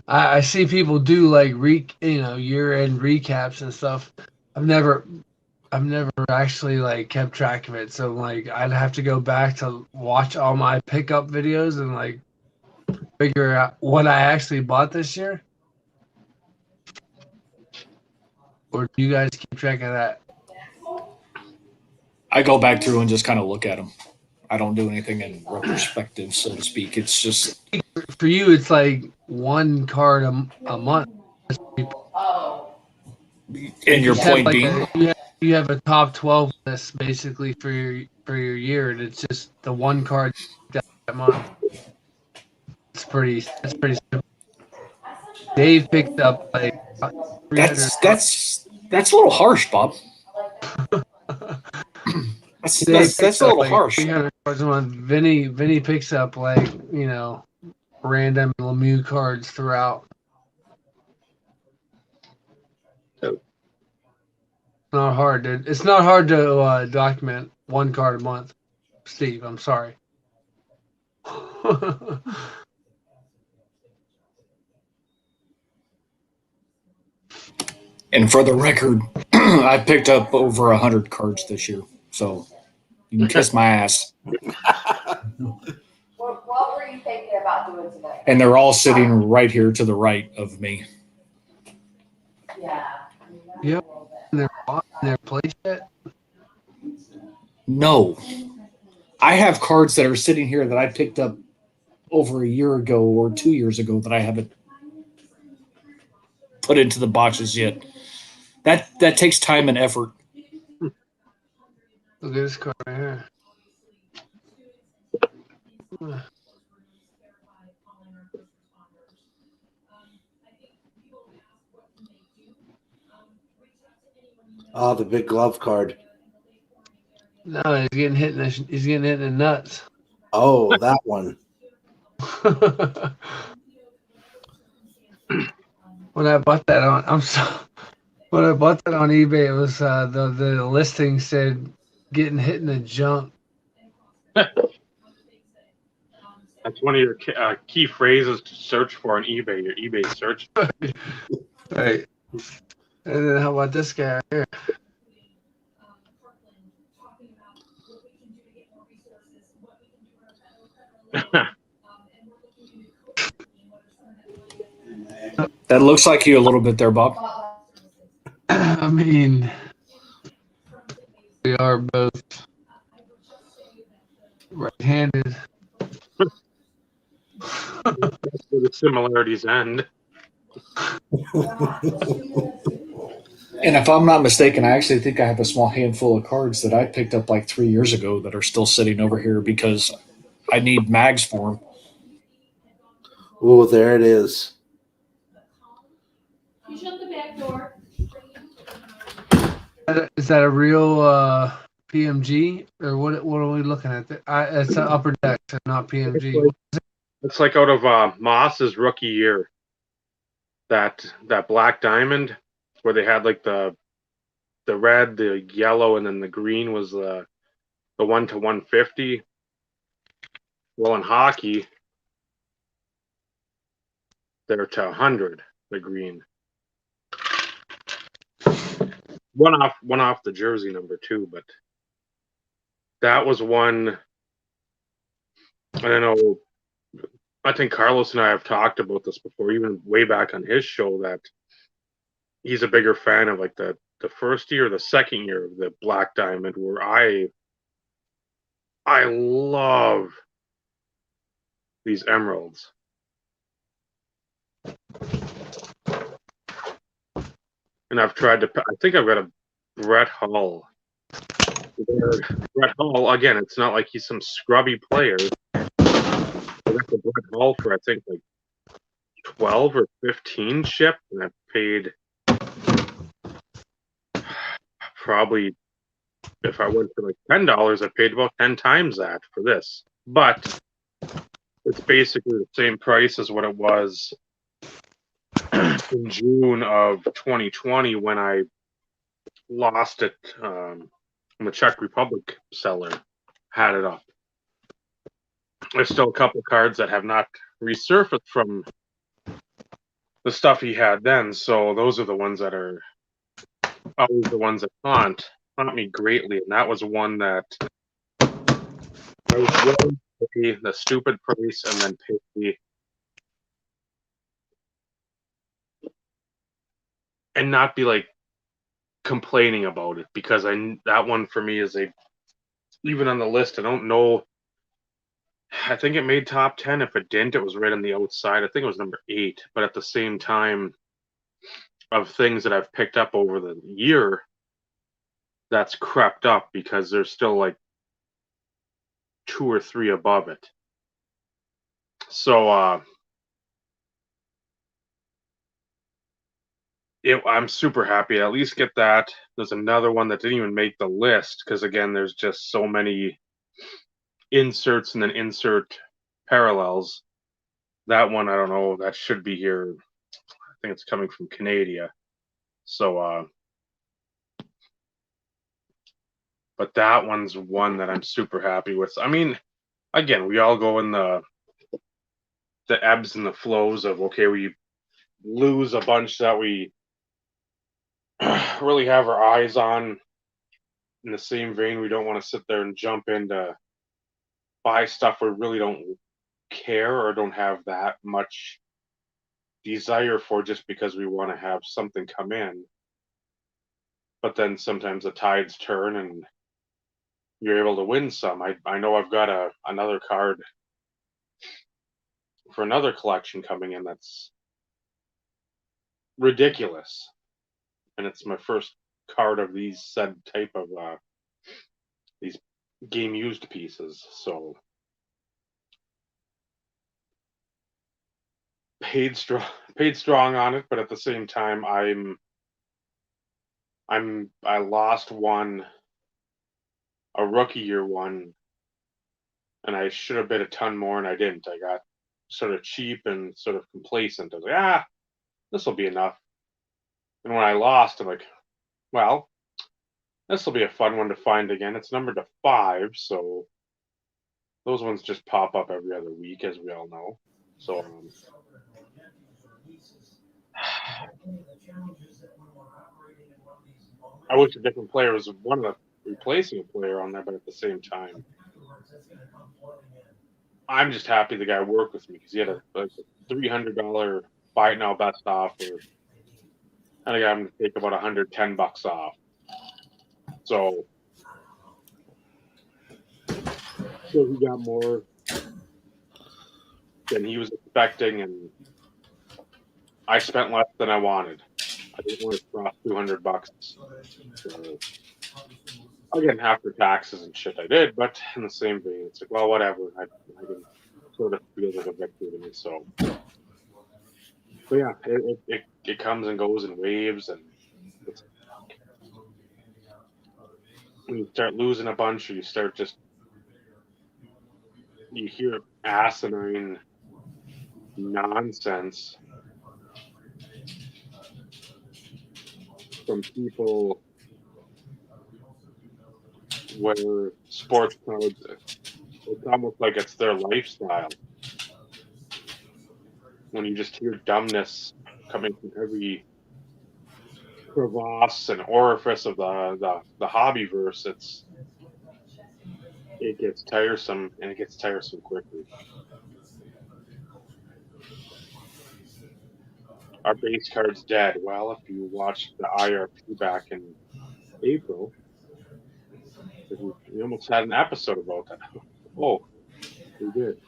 I see people do like year-end recaps and stuff. I've never actually like kept track of it, so like I'd have to go back to watch all my pickup videos and like figure out what I actually bought this year. Or do you guys keep track of that? I go back through and just kind of look at them. I don't do anything in retrospective, so to speak. It's just for you, it's like one card a month. Oh. And your point like being, you have a top 12 list basically for your year, and it's just the one card that month. That's pretty simple. Dave picked up like 300 that's a little harsh, Bob. That's a little harsh. 300 cards a month. Vinny picks up like random Lemieux cards throughout. It's not hard, dude. It's not hard to document one card a month, Steve. I'm sorry. And for the record, I picked up over 100 cards this year. So you can kiss my ass. What were you thinking about doing tonight? And they're all sitting right here to the right of me. Yeah. Yep. They're bought in their place yet? No. I have cards that are sitting here that I picked up over a year ago or 2 years ago that I haven't put into the boxes yet. That takes time and effort. Look at this card right here. Oh, the big glove card. No, he's getting hit in the nuts. Oh, that one. When I bought that when I bought that on eBay, it was the listing said getting hit in the junk. That's one of your key phrases to search for on eBay. Your eBay search. Right. And then how about this guy right here? That looks like you a little bit there, Bob. I mean, we are both right-handed. That's where the similarities end. And if I'm not mistaken, I actually think I have a small handful of cards that I picked up like 3 years ago that are still sitting over here because I need mags for them. Oh, there it is. You shut the back door. Is that a real PMG or what are we looking at? It's an upper deck, so not PMG. It's like out of Moss's rookie year. That black diamond where they had like the red, the yellow, and then the green was the 1 to 150. Well, in hockey, they're to 100. The green. One off the jersey number too, but that was one. I don't know. I think Carlos and I have talked about this before, even way back on his show, that he's a bigger fan of like the first year, the second year of the Black Diamond, where I love these emeralds. And I've tried to. I think I've got a Brett Hull. Brett Hull again. It's not like he's some scrubby player. I got the Brett Hull for I think like 12 or 15 shipped, and I paid probably, if I went for like $10, I paid about 10 times that for this. But it's basically the same price as what it was in June of 2020 when I lost it. The Czech Republic seller had it up. There's still a couple cards that have not resurfaced from the stuff he had then, so those are the ones that are always the ones that haunt me greatly, and that was one that I was willing to pay the stupid price and then pay and not be like complaining about it, because that one for me is even on the list. I don't know. I think it made top 10. If it didn't, it was right on the outside. I think it was number 8. But at the same time, of things that I've picked up over the year, that's crept up because there's still like 2 or 3 above it. So I'm super happy to at least get that. There's another one that didn't even make the list because again, there's just so many inserts and then insert parallels. That one, I don't know, that should be here. I think it's coming from Canada. So but that one's one that I'm super happy with. I mean, again, we all go in the ebbs and the flows of, okay, we lose a bunch that we really have our eyes on. In the same vein, we don't want to sit there and jump into buy stuff we really don't care or don't have that much desire for just because we want to have something come in. But then sometimes the tides turn and you're able to win some. I know I've got another card for another collection coming in that's ridiculous, and it's my first card of these said type of these game used pieces. So paid strong on it, but at the same time, I lost one, a rookie year one, and I should have bid a ton more, and I didn't. I got sort of cheap and sort of complacent. I was like, this will be enough. And when I lost, I'm like, well, this will be a fun one to find again. It's numbered to 5, so those ones just pop up every other week, as we all know. So I wish a different player was one of the replacing a player on there, but at the same time, I'm just happy the guy worked with me because he had a $300 buy it now best offer, and I got him to take about $110 off. So he got more than he was expecting, and I spent less than I wanted. I didn't want to drop $200. So, again, after taxes and shit, I did, but in the same vein, it's like, well, whatever. I can sort of feel like a victory to me. So, but yeah, it comes and goes in waves, and it's, when you start losing a bunch, or you start just you hear asinine nonsense from people where sports cards, it's almost like it's their lifestyle. When you just hear dumbness coming from every crevasse and orifice of the hobbyverse, it gets tiresome, and it gets tiresome quickly. Our base card's dead. Well, if you watched the IRP back in April, we almost had an episode about that. Oh, we did.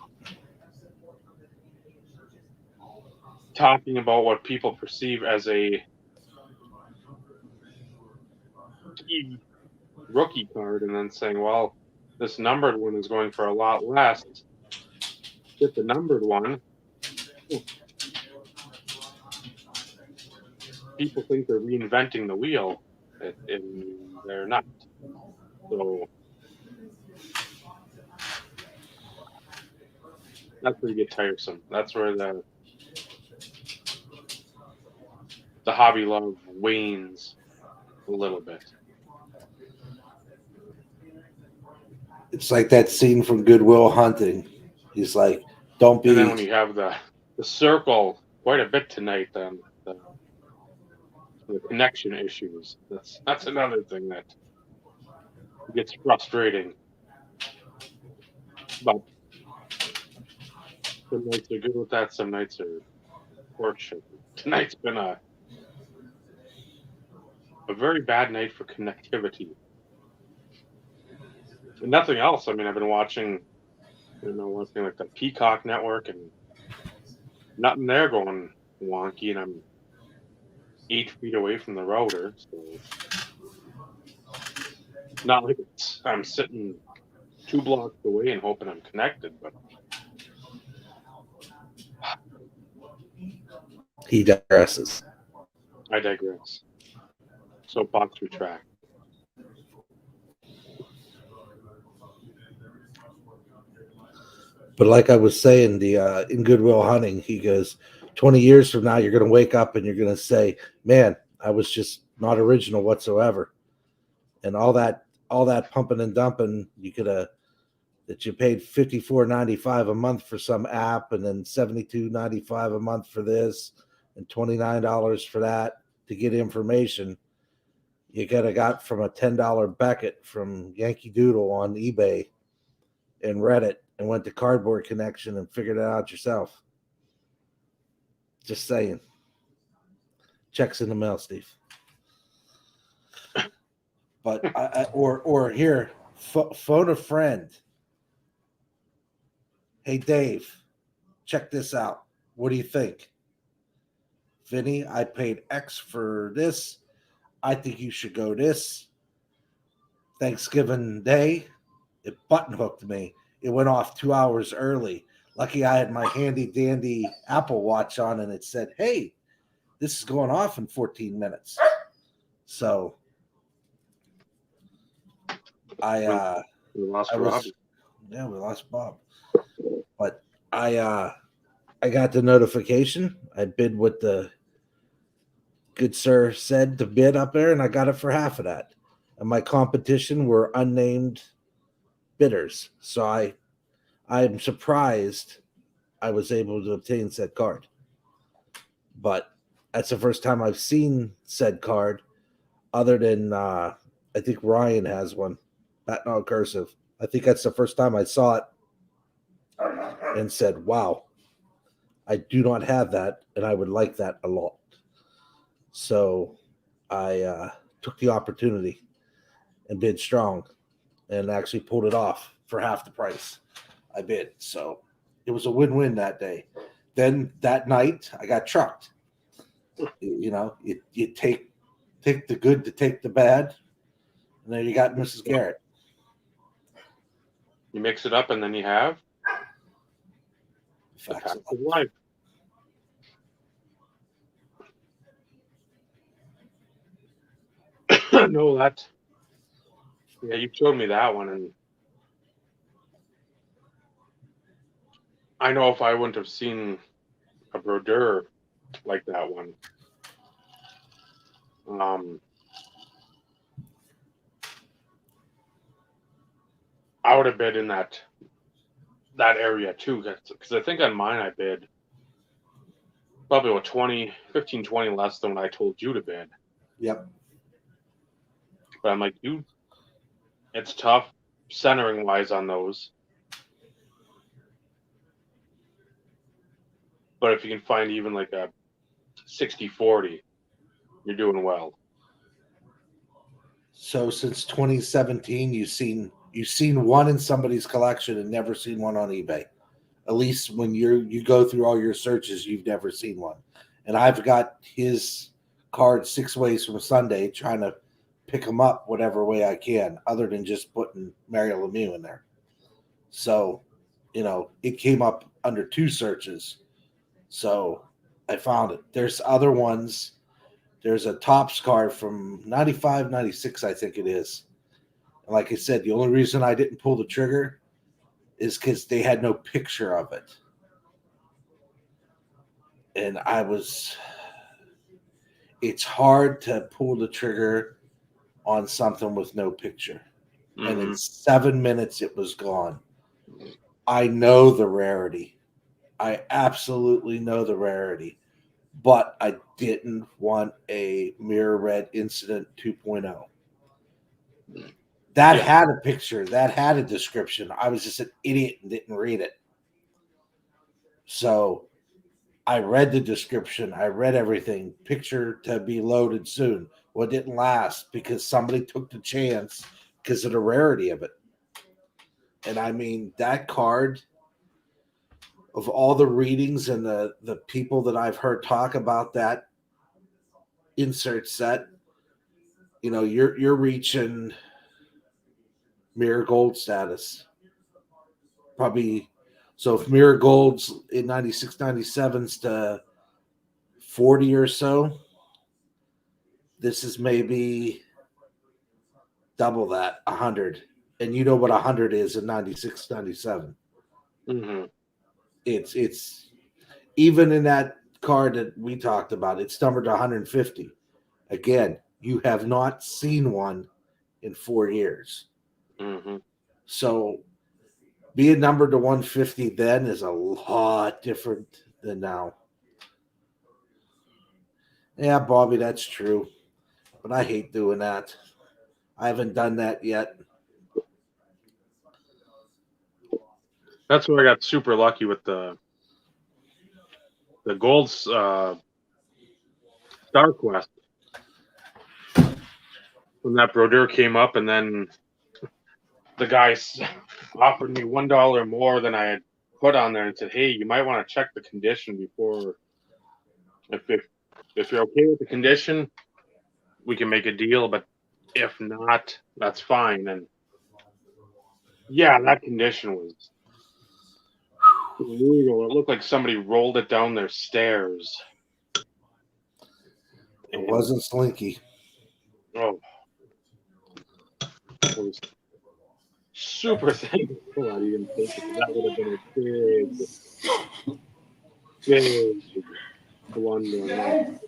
Talking about what people perceive as a key rookie card, and then saying, well, this numbered one is going for a lot less. Get the numbered one. People think they're reinventing the wheel, and they're not. So that's where you get tiresome. That's where the hobby love wanes a little bit. It's like that scene from Good Will Hunting. He's like, don't And then when be. you have the circle quite a bit tonight, then the connection issues. That's another thing that gets frustrating. But some nights are good with that. Some nights are horseshit. Tonight's been a very bad night for connectivity. And nothing else. I mean, I've been watching like the Peacock network, and nothing there going wonky, and I'm 8 feet away from the router, so not like I'm sitting 2 blocks away and hoping I'm connected, but He digresses. I digress. Soapbox retract. But like I was saying, the in Good Will Hunting, he goes, 20 years from now, you're going to wake up and you're going to say, man, I was just not original whatsoever. And all that pumping and dumping, you could have, that you paid $54.95 a month for some app, and then $72.95 a month for this, and $29 for that to get information. you could have got from a $10 Beckett from Yankee Doodle on eBay and read it and went to Cardboard Connection and figured it out yourself. Just saying. Checks in the mail, Steve. But or here, phone a friend. Hey Dave, check this out. What do you think? Vinny, I paid X for this. I think you should go this. Thanksgiving Day, it button hooked me. It went off 2 hours early. Lucky I had my handy dandy Apple Watch on and it said, hey, this is going off in 14 minutes. So We lost Rob. Yeah, we lost Bob. But I got the notification. I bid what the good sir said to bid up there, and I got it for half of that. And my competition were unnamed bidders. So I'm surprised I was able to obtain said card. But that's the first time I've seen said card, other than I think Ryan has one, Bat Not Cursive. I think that's the first time I saw it and said, wow, I do not have that, and I would like that a lot. So I took the opportunity and bid strong and actually pulled it off for half the price I bid. So it was a win-win that day. Then that night I got trucked. You know, you take the good to take the bad, and then you got Mrs. Garrett. You mix it up, and then you have the Facts facts of of life. life. No, that. Yeah, you showed me that one, and I know if I wouldn't have seen a brodeur like that one, I would have bid in that area too. Because I think on mine I bid probably what 15, 20 less than what I told you to bid. Yep. But I'm like, it's tough centering wise on those. But if you can find even like a 60-40, you're doing well. So since 2017, you've seen one in somebody's collection and never seen one on eBay. At least when you go through all your searches, you've never seen one. And I've got his card 6 ways from Sunday, trying to pick him up whatever way I can, other than just putting Mario Lemieux in there. So, you know, it came up under 2 searches. So I found it. There's other ones. There's a Topps card from 95, 96, I think it is. And like I said, the only reason I didn't pull the trigger is because they had no picture of it. And it's hard to pull the trigger on something with no picture. Mm-hmm. And in 7 minutes, it was gone. I know the rarity. I absolutely know the rarity. But I didn't want a Mirror Red Incident 2.0. That had a picture. That had a description. I was just an idiot and didn't read it. So I read the description. I read everything. Picture to be loaded soon. Well, it didn't last because somebody took the chance because of the rarity of it. And I mean, that card, of all the readings and the people that I've heard talk about that insert set, you know, you're reaching Mirror Gold status. Probably. So if Mirror Gold's in 96, 97's to 40 or so, this is maybe double that, 100. And you know what 100 is in 96, 97. Mm-hmm. It's even in that card that we talked about, it's numbered to 150. Again, you have not seen one in 4 years. Mm-hmm. So being numbered to 150 then is a lot different than now. Yeah, Bobby, that's true. but I hate doing that. I haven't done that yet. That's where I got super lucky with the gold Star Quest. When that brodeur came up, and then the guy offered me $1 more than I had put on there, and said, "Hey, you might want to check the condition before. If you're okay with the condition, we can make a deal. But if not, that's fine." And yeah, that condition was brutal. It looked like somebody rolled it down their stairs. It And, wasn't Slinky. oh, it was super thankful I didn't take it. That would have been a big blunder.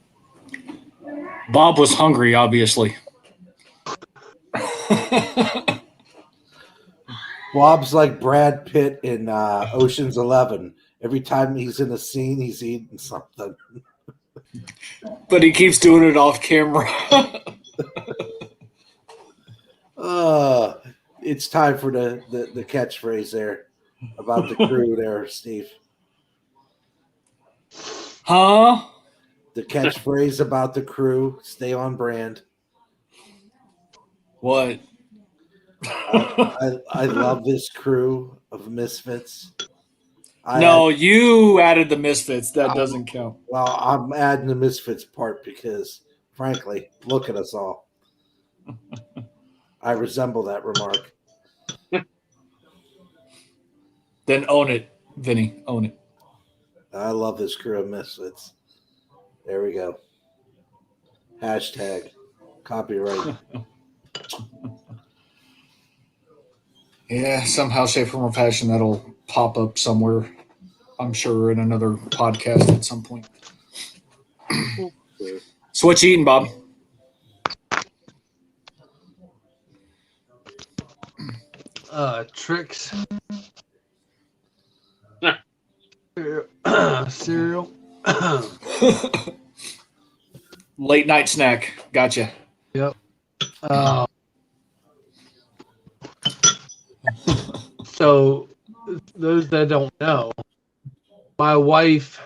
Bob was hungry, obviously. Bob's like Brad Pitt in Ocean's 11. Every time he's in a scene, he's eating something. But he keeps doing it off camera. It's time for the catchphrase there about the crew there, Steve. Huh? The catchphrase about the crew, stay on brand. What? I love this crew of misfits. No, you added the misfits. That doesn't count. Well, I'm adding the misfits part because, frankly, look at us all. I resemble that remark. Then own it, Vinny. Own it. I love this crew of misfits. There we go. Hashtag copyright. Yeah, somehow, shape, form, or fashion that'll pop up somewhere. I'm sure in another podcast at some point. So what you eating, Bob? Tricks. Cereal. Late night snack. Gotcha. Yep. So, those that don't know, my wife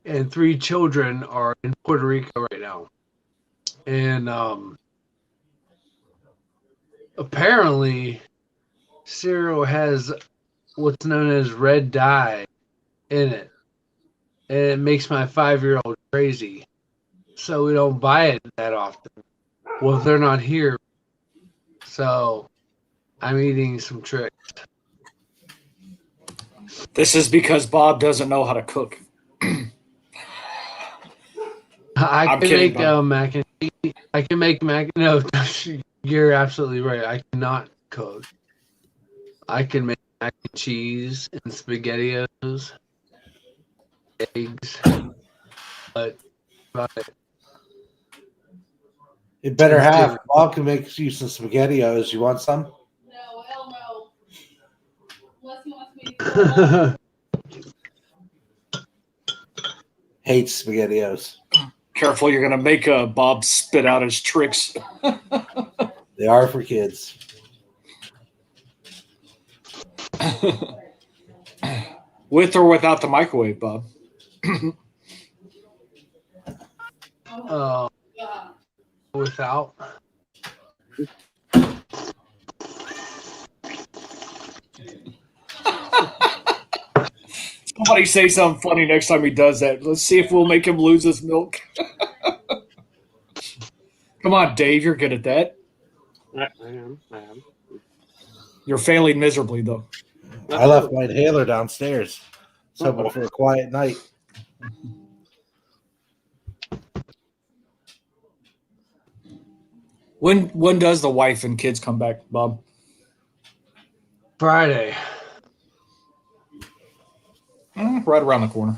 and 3 children are in Puerto Rico right now. And apparently, cereal has what's known as red dye in it. And it makes my 5-year-old crazy. So we don't buy it that often. Well, if they're not here. So I'm eating some tricks. This is because Bob doesn't know how to cook. I I'm can kidding, make Bob. mac and cheese. I can make mac. No, you're absolutely right. I cannot cook. I can make mac and cheese and SpaghettiOs, eggs, but It better It's have. different. Bob can make you some SpaghettiOs. You want some? No, hell no. Unless he wants me to Hates SpaghettiOs. Careful, you're gonna make Bob spit out his tricks. They are for kids. With or without the microwave, Bob. Without. Somebody say something funny next time he does that. Let's see if we'll make him lose his milk. Come on, Dave. You're good at that. I am. You're failing miserably, though. I left my inhaler downstairs. It's hoping for a quiet night. When does the wife and kids come back, Bob? Friday. Right around the corner.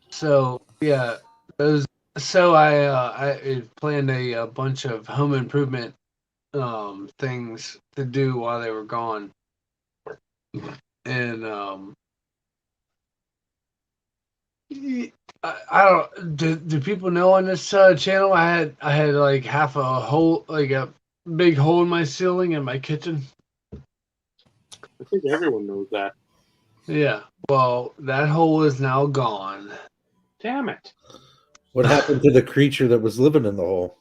So yeah, those. So I planned a bunch of home improvement things to do while they were gone, and I I don't. Do people know on this channel? I had like half a hole, like a big hole in my ceiling in my kitchen. I think everyone knows that. Yeah. Well, that hole is now gone. Damn it. What happened to the creature that was living in the hole?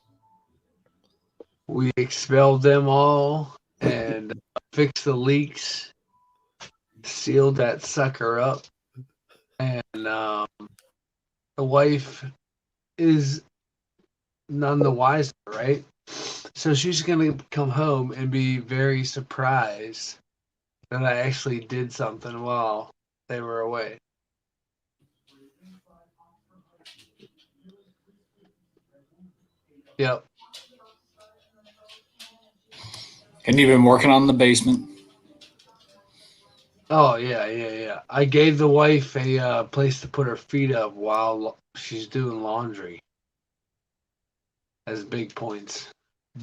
We expelled them all and fixed the leaks, sealed that sucker up, and the wife is none the wiser, right? So she's gonna come home and be very surprised that I actually did something while they were away. Yep. And you've been working on the basement. Oh yeah. I gave the wife a place to put her feet up while she's doing laundry. As big points.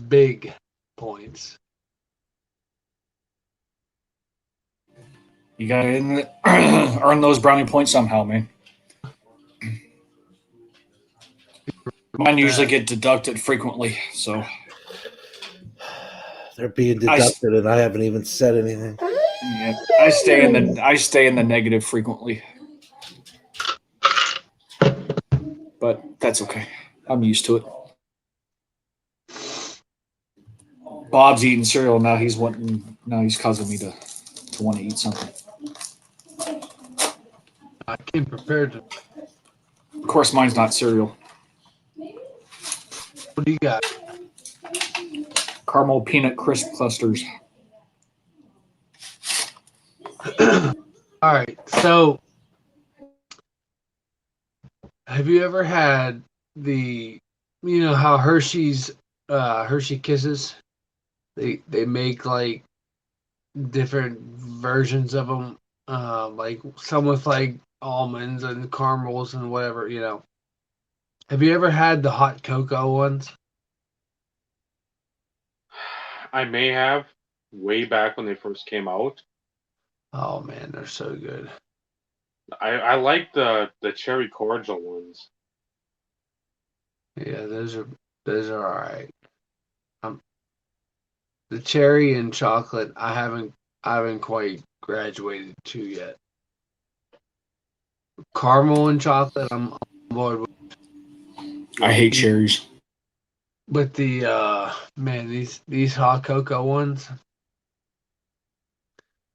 Big points. You gotta earn those brownie points somehow, man. Mine usually get deducted frequently, so They're being deducted, and I haven't even said anything. yeah, I stay in the negative frequently. But that's okay. I'm used to it. Bob's eating cereal now. He's causing me to want to eat something. I came prepared to. Of course, mine's not cereal. What do you got? Caramel peanut crisp clusters. All right. So, have you ever had you know how Hershey Kisses? They make like different versions of them, like some with like almonds and caramels and whatever. You know. Have you ever had the hot cocoa ones? I may have way back when they first came out. Oh man, they're so good. I like the cherry cordial ones. Yeah, those are all right. The cherry and chocolate, I haven't quite graduated to yet. Caramel and chocolate, I'm on board with. I hate cherries. But the man, these hot cocoa ones,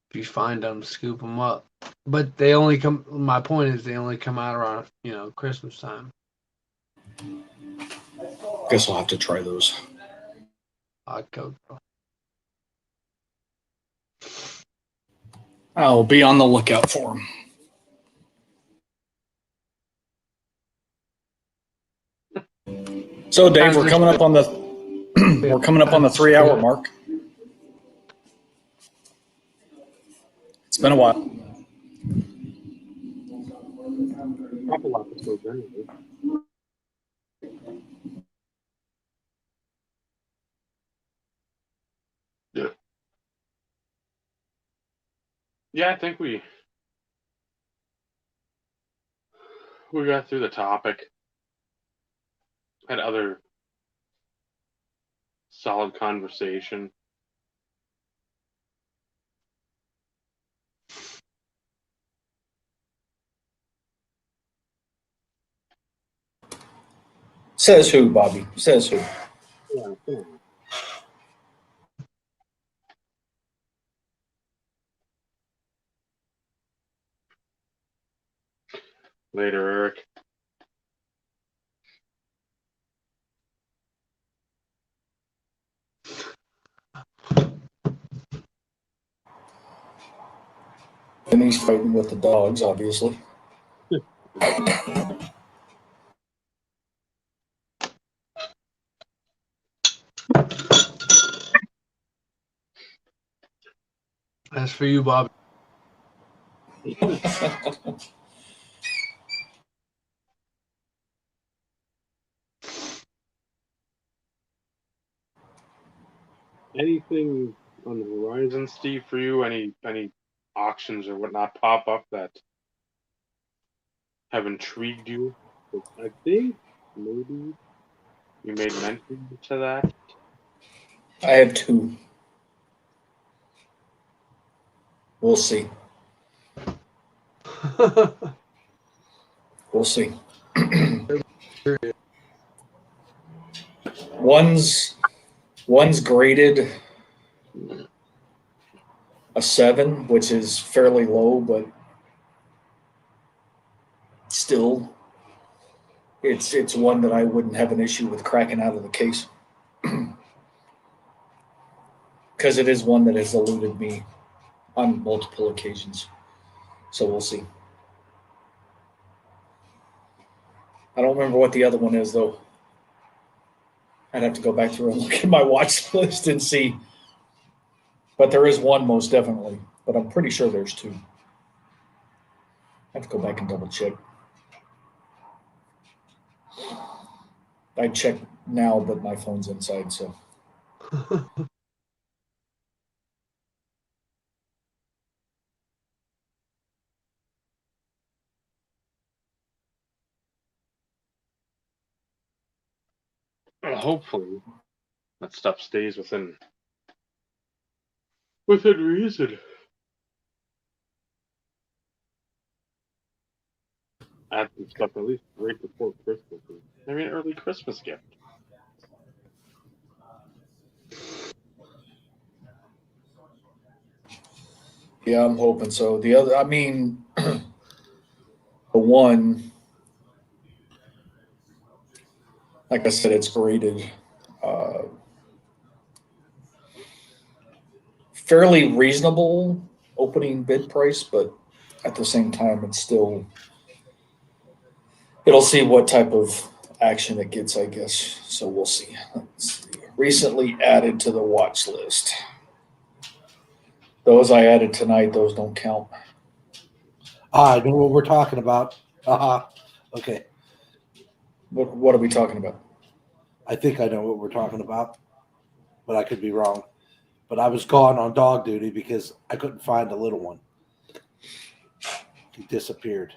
if you find them, scoop them up. But they only come. My point is, they only come out around Christmas time. Guess I'll have to try those. Hot cocoa. I'll be on the lookout for them. So, Dave, we're coming up on the 3-hour mark. It's been a while. Couple episodes anyway. Yeah, I think we got through the topic. Had other solid conversation. Says who, Bobby? Says who? Yeah. Later, Eric. And he's fighting with the dogs, obviously. As for you, Bob. Anything on the horizon, Steve, for you? Any auctions or whatnot pop up that have intrigued you? I think maybe you made mention to that. I have 2. We'll see. We'll see. One's graded a 7, which is fairly low, but still, it's one that I wouldn't have an issue with cracking out of the case, because it is one that has eluded me on multiple occasions. So we'll see. I don't remember what the other one is, though. I'd have to go back through and look at my watch list and see. But there is one, most definitely. But I'm pretty sure there's 2. I have to go back and double check. I check now, but my phone's inside, so. Well, hopefully, that stuff stays within reason. I had some stuff at least right before Christmas. Maybe an early Christmas gift. Yeah, I'm hoping so. The other, I mean, the one, like I said, it's graded fairly reasonable opening bid price, but at the same time, it's still, it'll see what type of action it gets, I guess. So we'll see. Let's see. Recently added to the watch list. Those I added tonight, those don't count. I know what we're talking about. Okay. What are we talking about? I think I know what we're talking about, but I could be wrong. But I was gone on dog duty because I couldn't find the little one. He disappeared.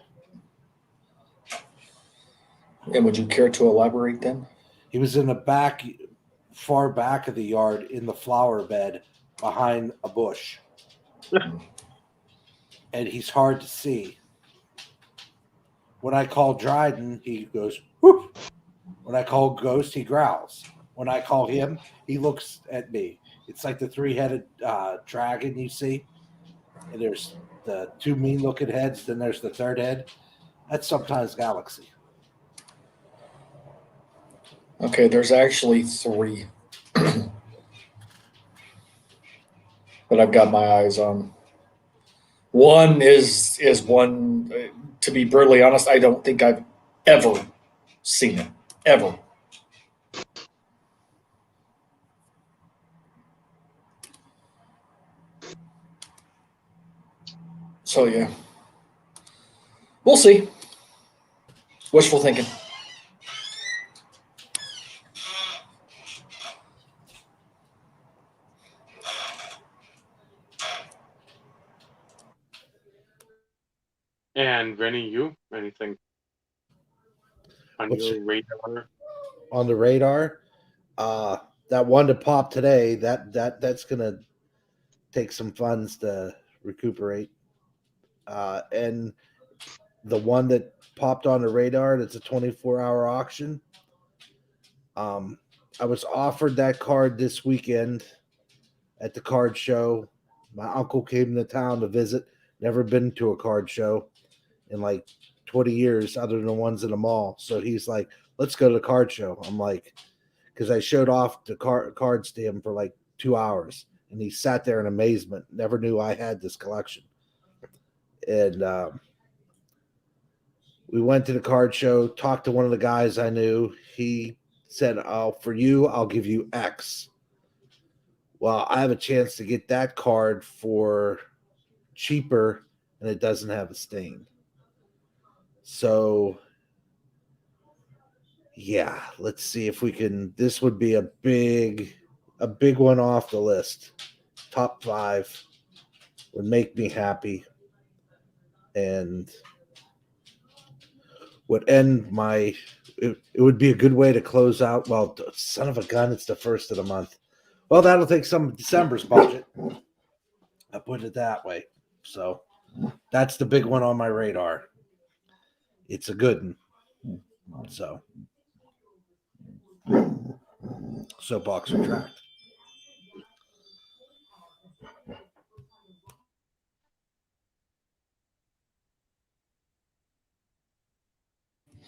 And would you care to elaborate then? He was in the back, far back of the yard in the flower bed behind a bush. And he's hard to see. When I call Dryden, he goes, whoop. When I call Ghost, he growls. When I call him, he looks at me. It's like the 3-headed dragon you see. And there's the 2 mean-looking heads, then there's the 3rd head. That's sometimes Galaxy. Okay, there's actually 3 that I've got my eyes on. One is one, to be brutally honest, I don't think I've ever seen it. Ever. So yeah. We'll see. Wishful thinking. And Rennie, you anything on What's your radar? on the radar? That one that popped today, that's gonna take some funds to recuperate. And the one that popped on the radar, that's a 24-hour auction. I was offered that card this weekend at the card show. My uncle came to town to visit. Never been to a card show in like 20 years, other than the ones in the mall. So he's like, "Let's go to the card show." I'm like, because I showed off the cards to him for like 2 hours, and he sat there in amazement. Never knew I had this collection. And we went to the card show, talked to one of the guys I knew. He said, "Oh, for you, I'll give you X." Well, I have a chance to get that card for cheaper, and it doesn't have a stain. So, yeah, let's see if we can. This would be a big one off the list. Top 5 would make me happy, and would end my. It would be a good way to close out. Well, son of a gun, it's the first of the month. Well, that'll take some of December's budget. I put it that way. So that's the big one on my radar. It's a good one. So soapbox retract.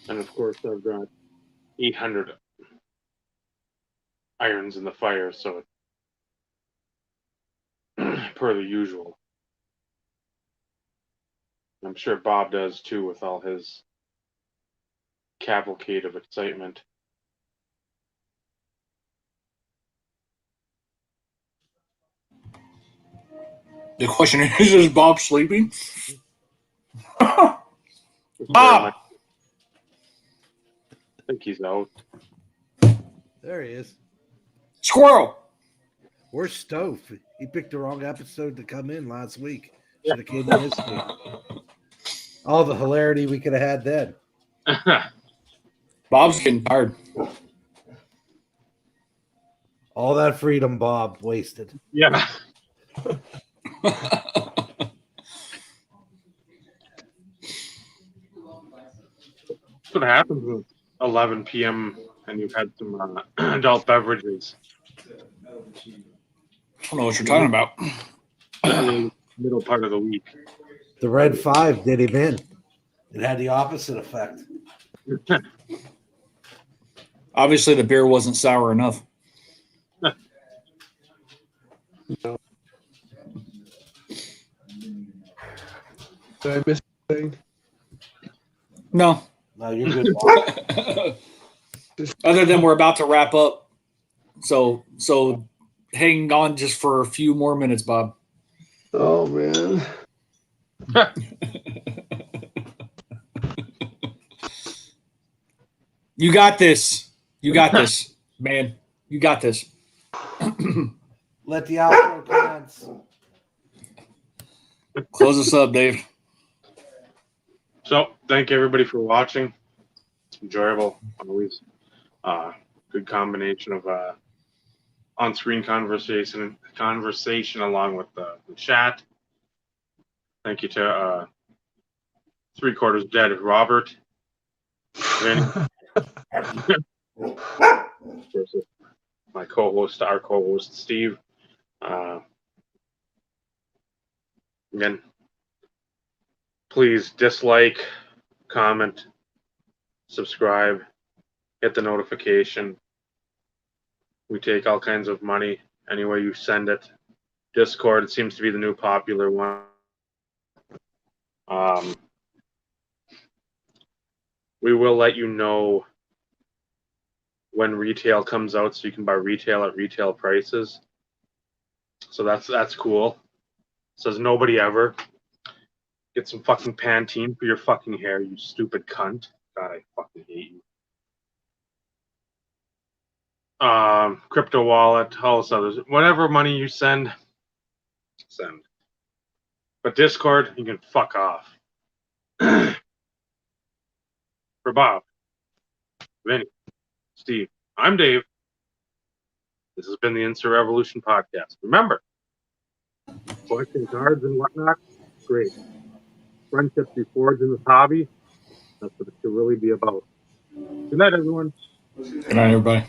And of course, I've got 800 irons in the fire, so per the usual. I'm sure Bob does too, with all his cavalcade of excitement. The question is Bob sleeping? Bob! I think he's out. There he is. Squirrel! Where's Stove? He picked the wrong episode to come in last week. Should have came in this week. All the hilarity we could have had then. Bob's getting tired. All that freedom Bob wasted. Yeah. That's what happens with 11 p.m. and you've had some adult beverages. I don't know what you're talking about. Middle part of the week. The Red 5 did him in. It had the opposite effect. Obviously, the beer wasn't sour enough. Did I miss anything? No. No, you're good. Bob. Other than we're about to wrap up. So hang on just for a few more minutes, Bob. Oh man. You got this. You got this, man. You got this. Let the outro commence. Close us up, Dave. So, thank you everybody for watching. It's enjoyable, always. Good combination of on-screen conversation along with the chat. Thank you to 3/4 Dead Robert. Vinny. Of course, my our co-host Steve. Again, please dislike, comment, subscribe, hit the notification. We take all kinds of money any way you send it. Discord seems to be the new popular one. We will let you know when retail comes out, so you can buy retail at retail prices. So that's cool. Says nobody ever. Get some fucking Pantene for your fucking hair, you stupid cunt. God, I fucking hate you. Crypto wallet, all this others. Whatever money you send. But Discord, you can fuck off. For Bob, Vinny, Steve, I'm Dave. This has been the Instant Revolution podcast. Remember, collecting cards and whatnot, great. Friendships you forge in this hobby, that's what it should really be about. Good night, everyone. Good night, everybody.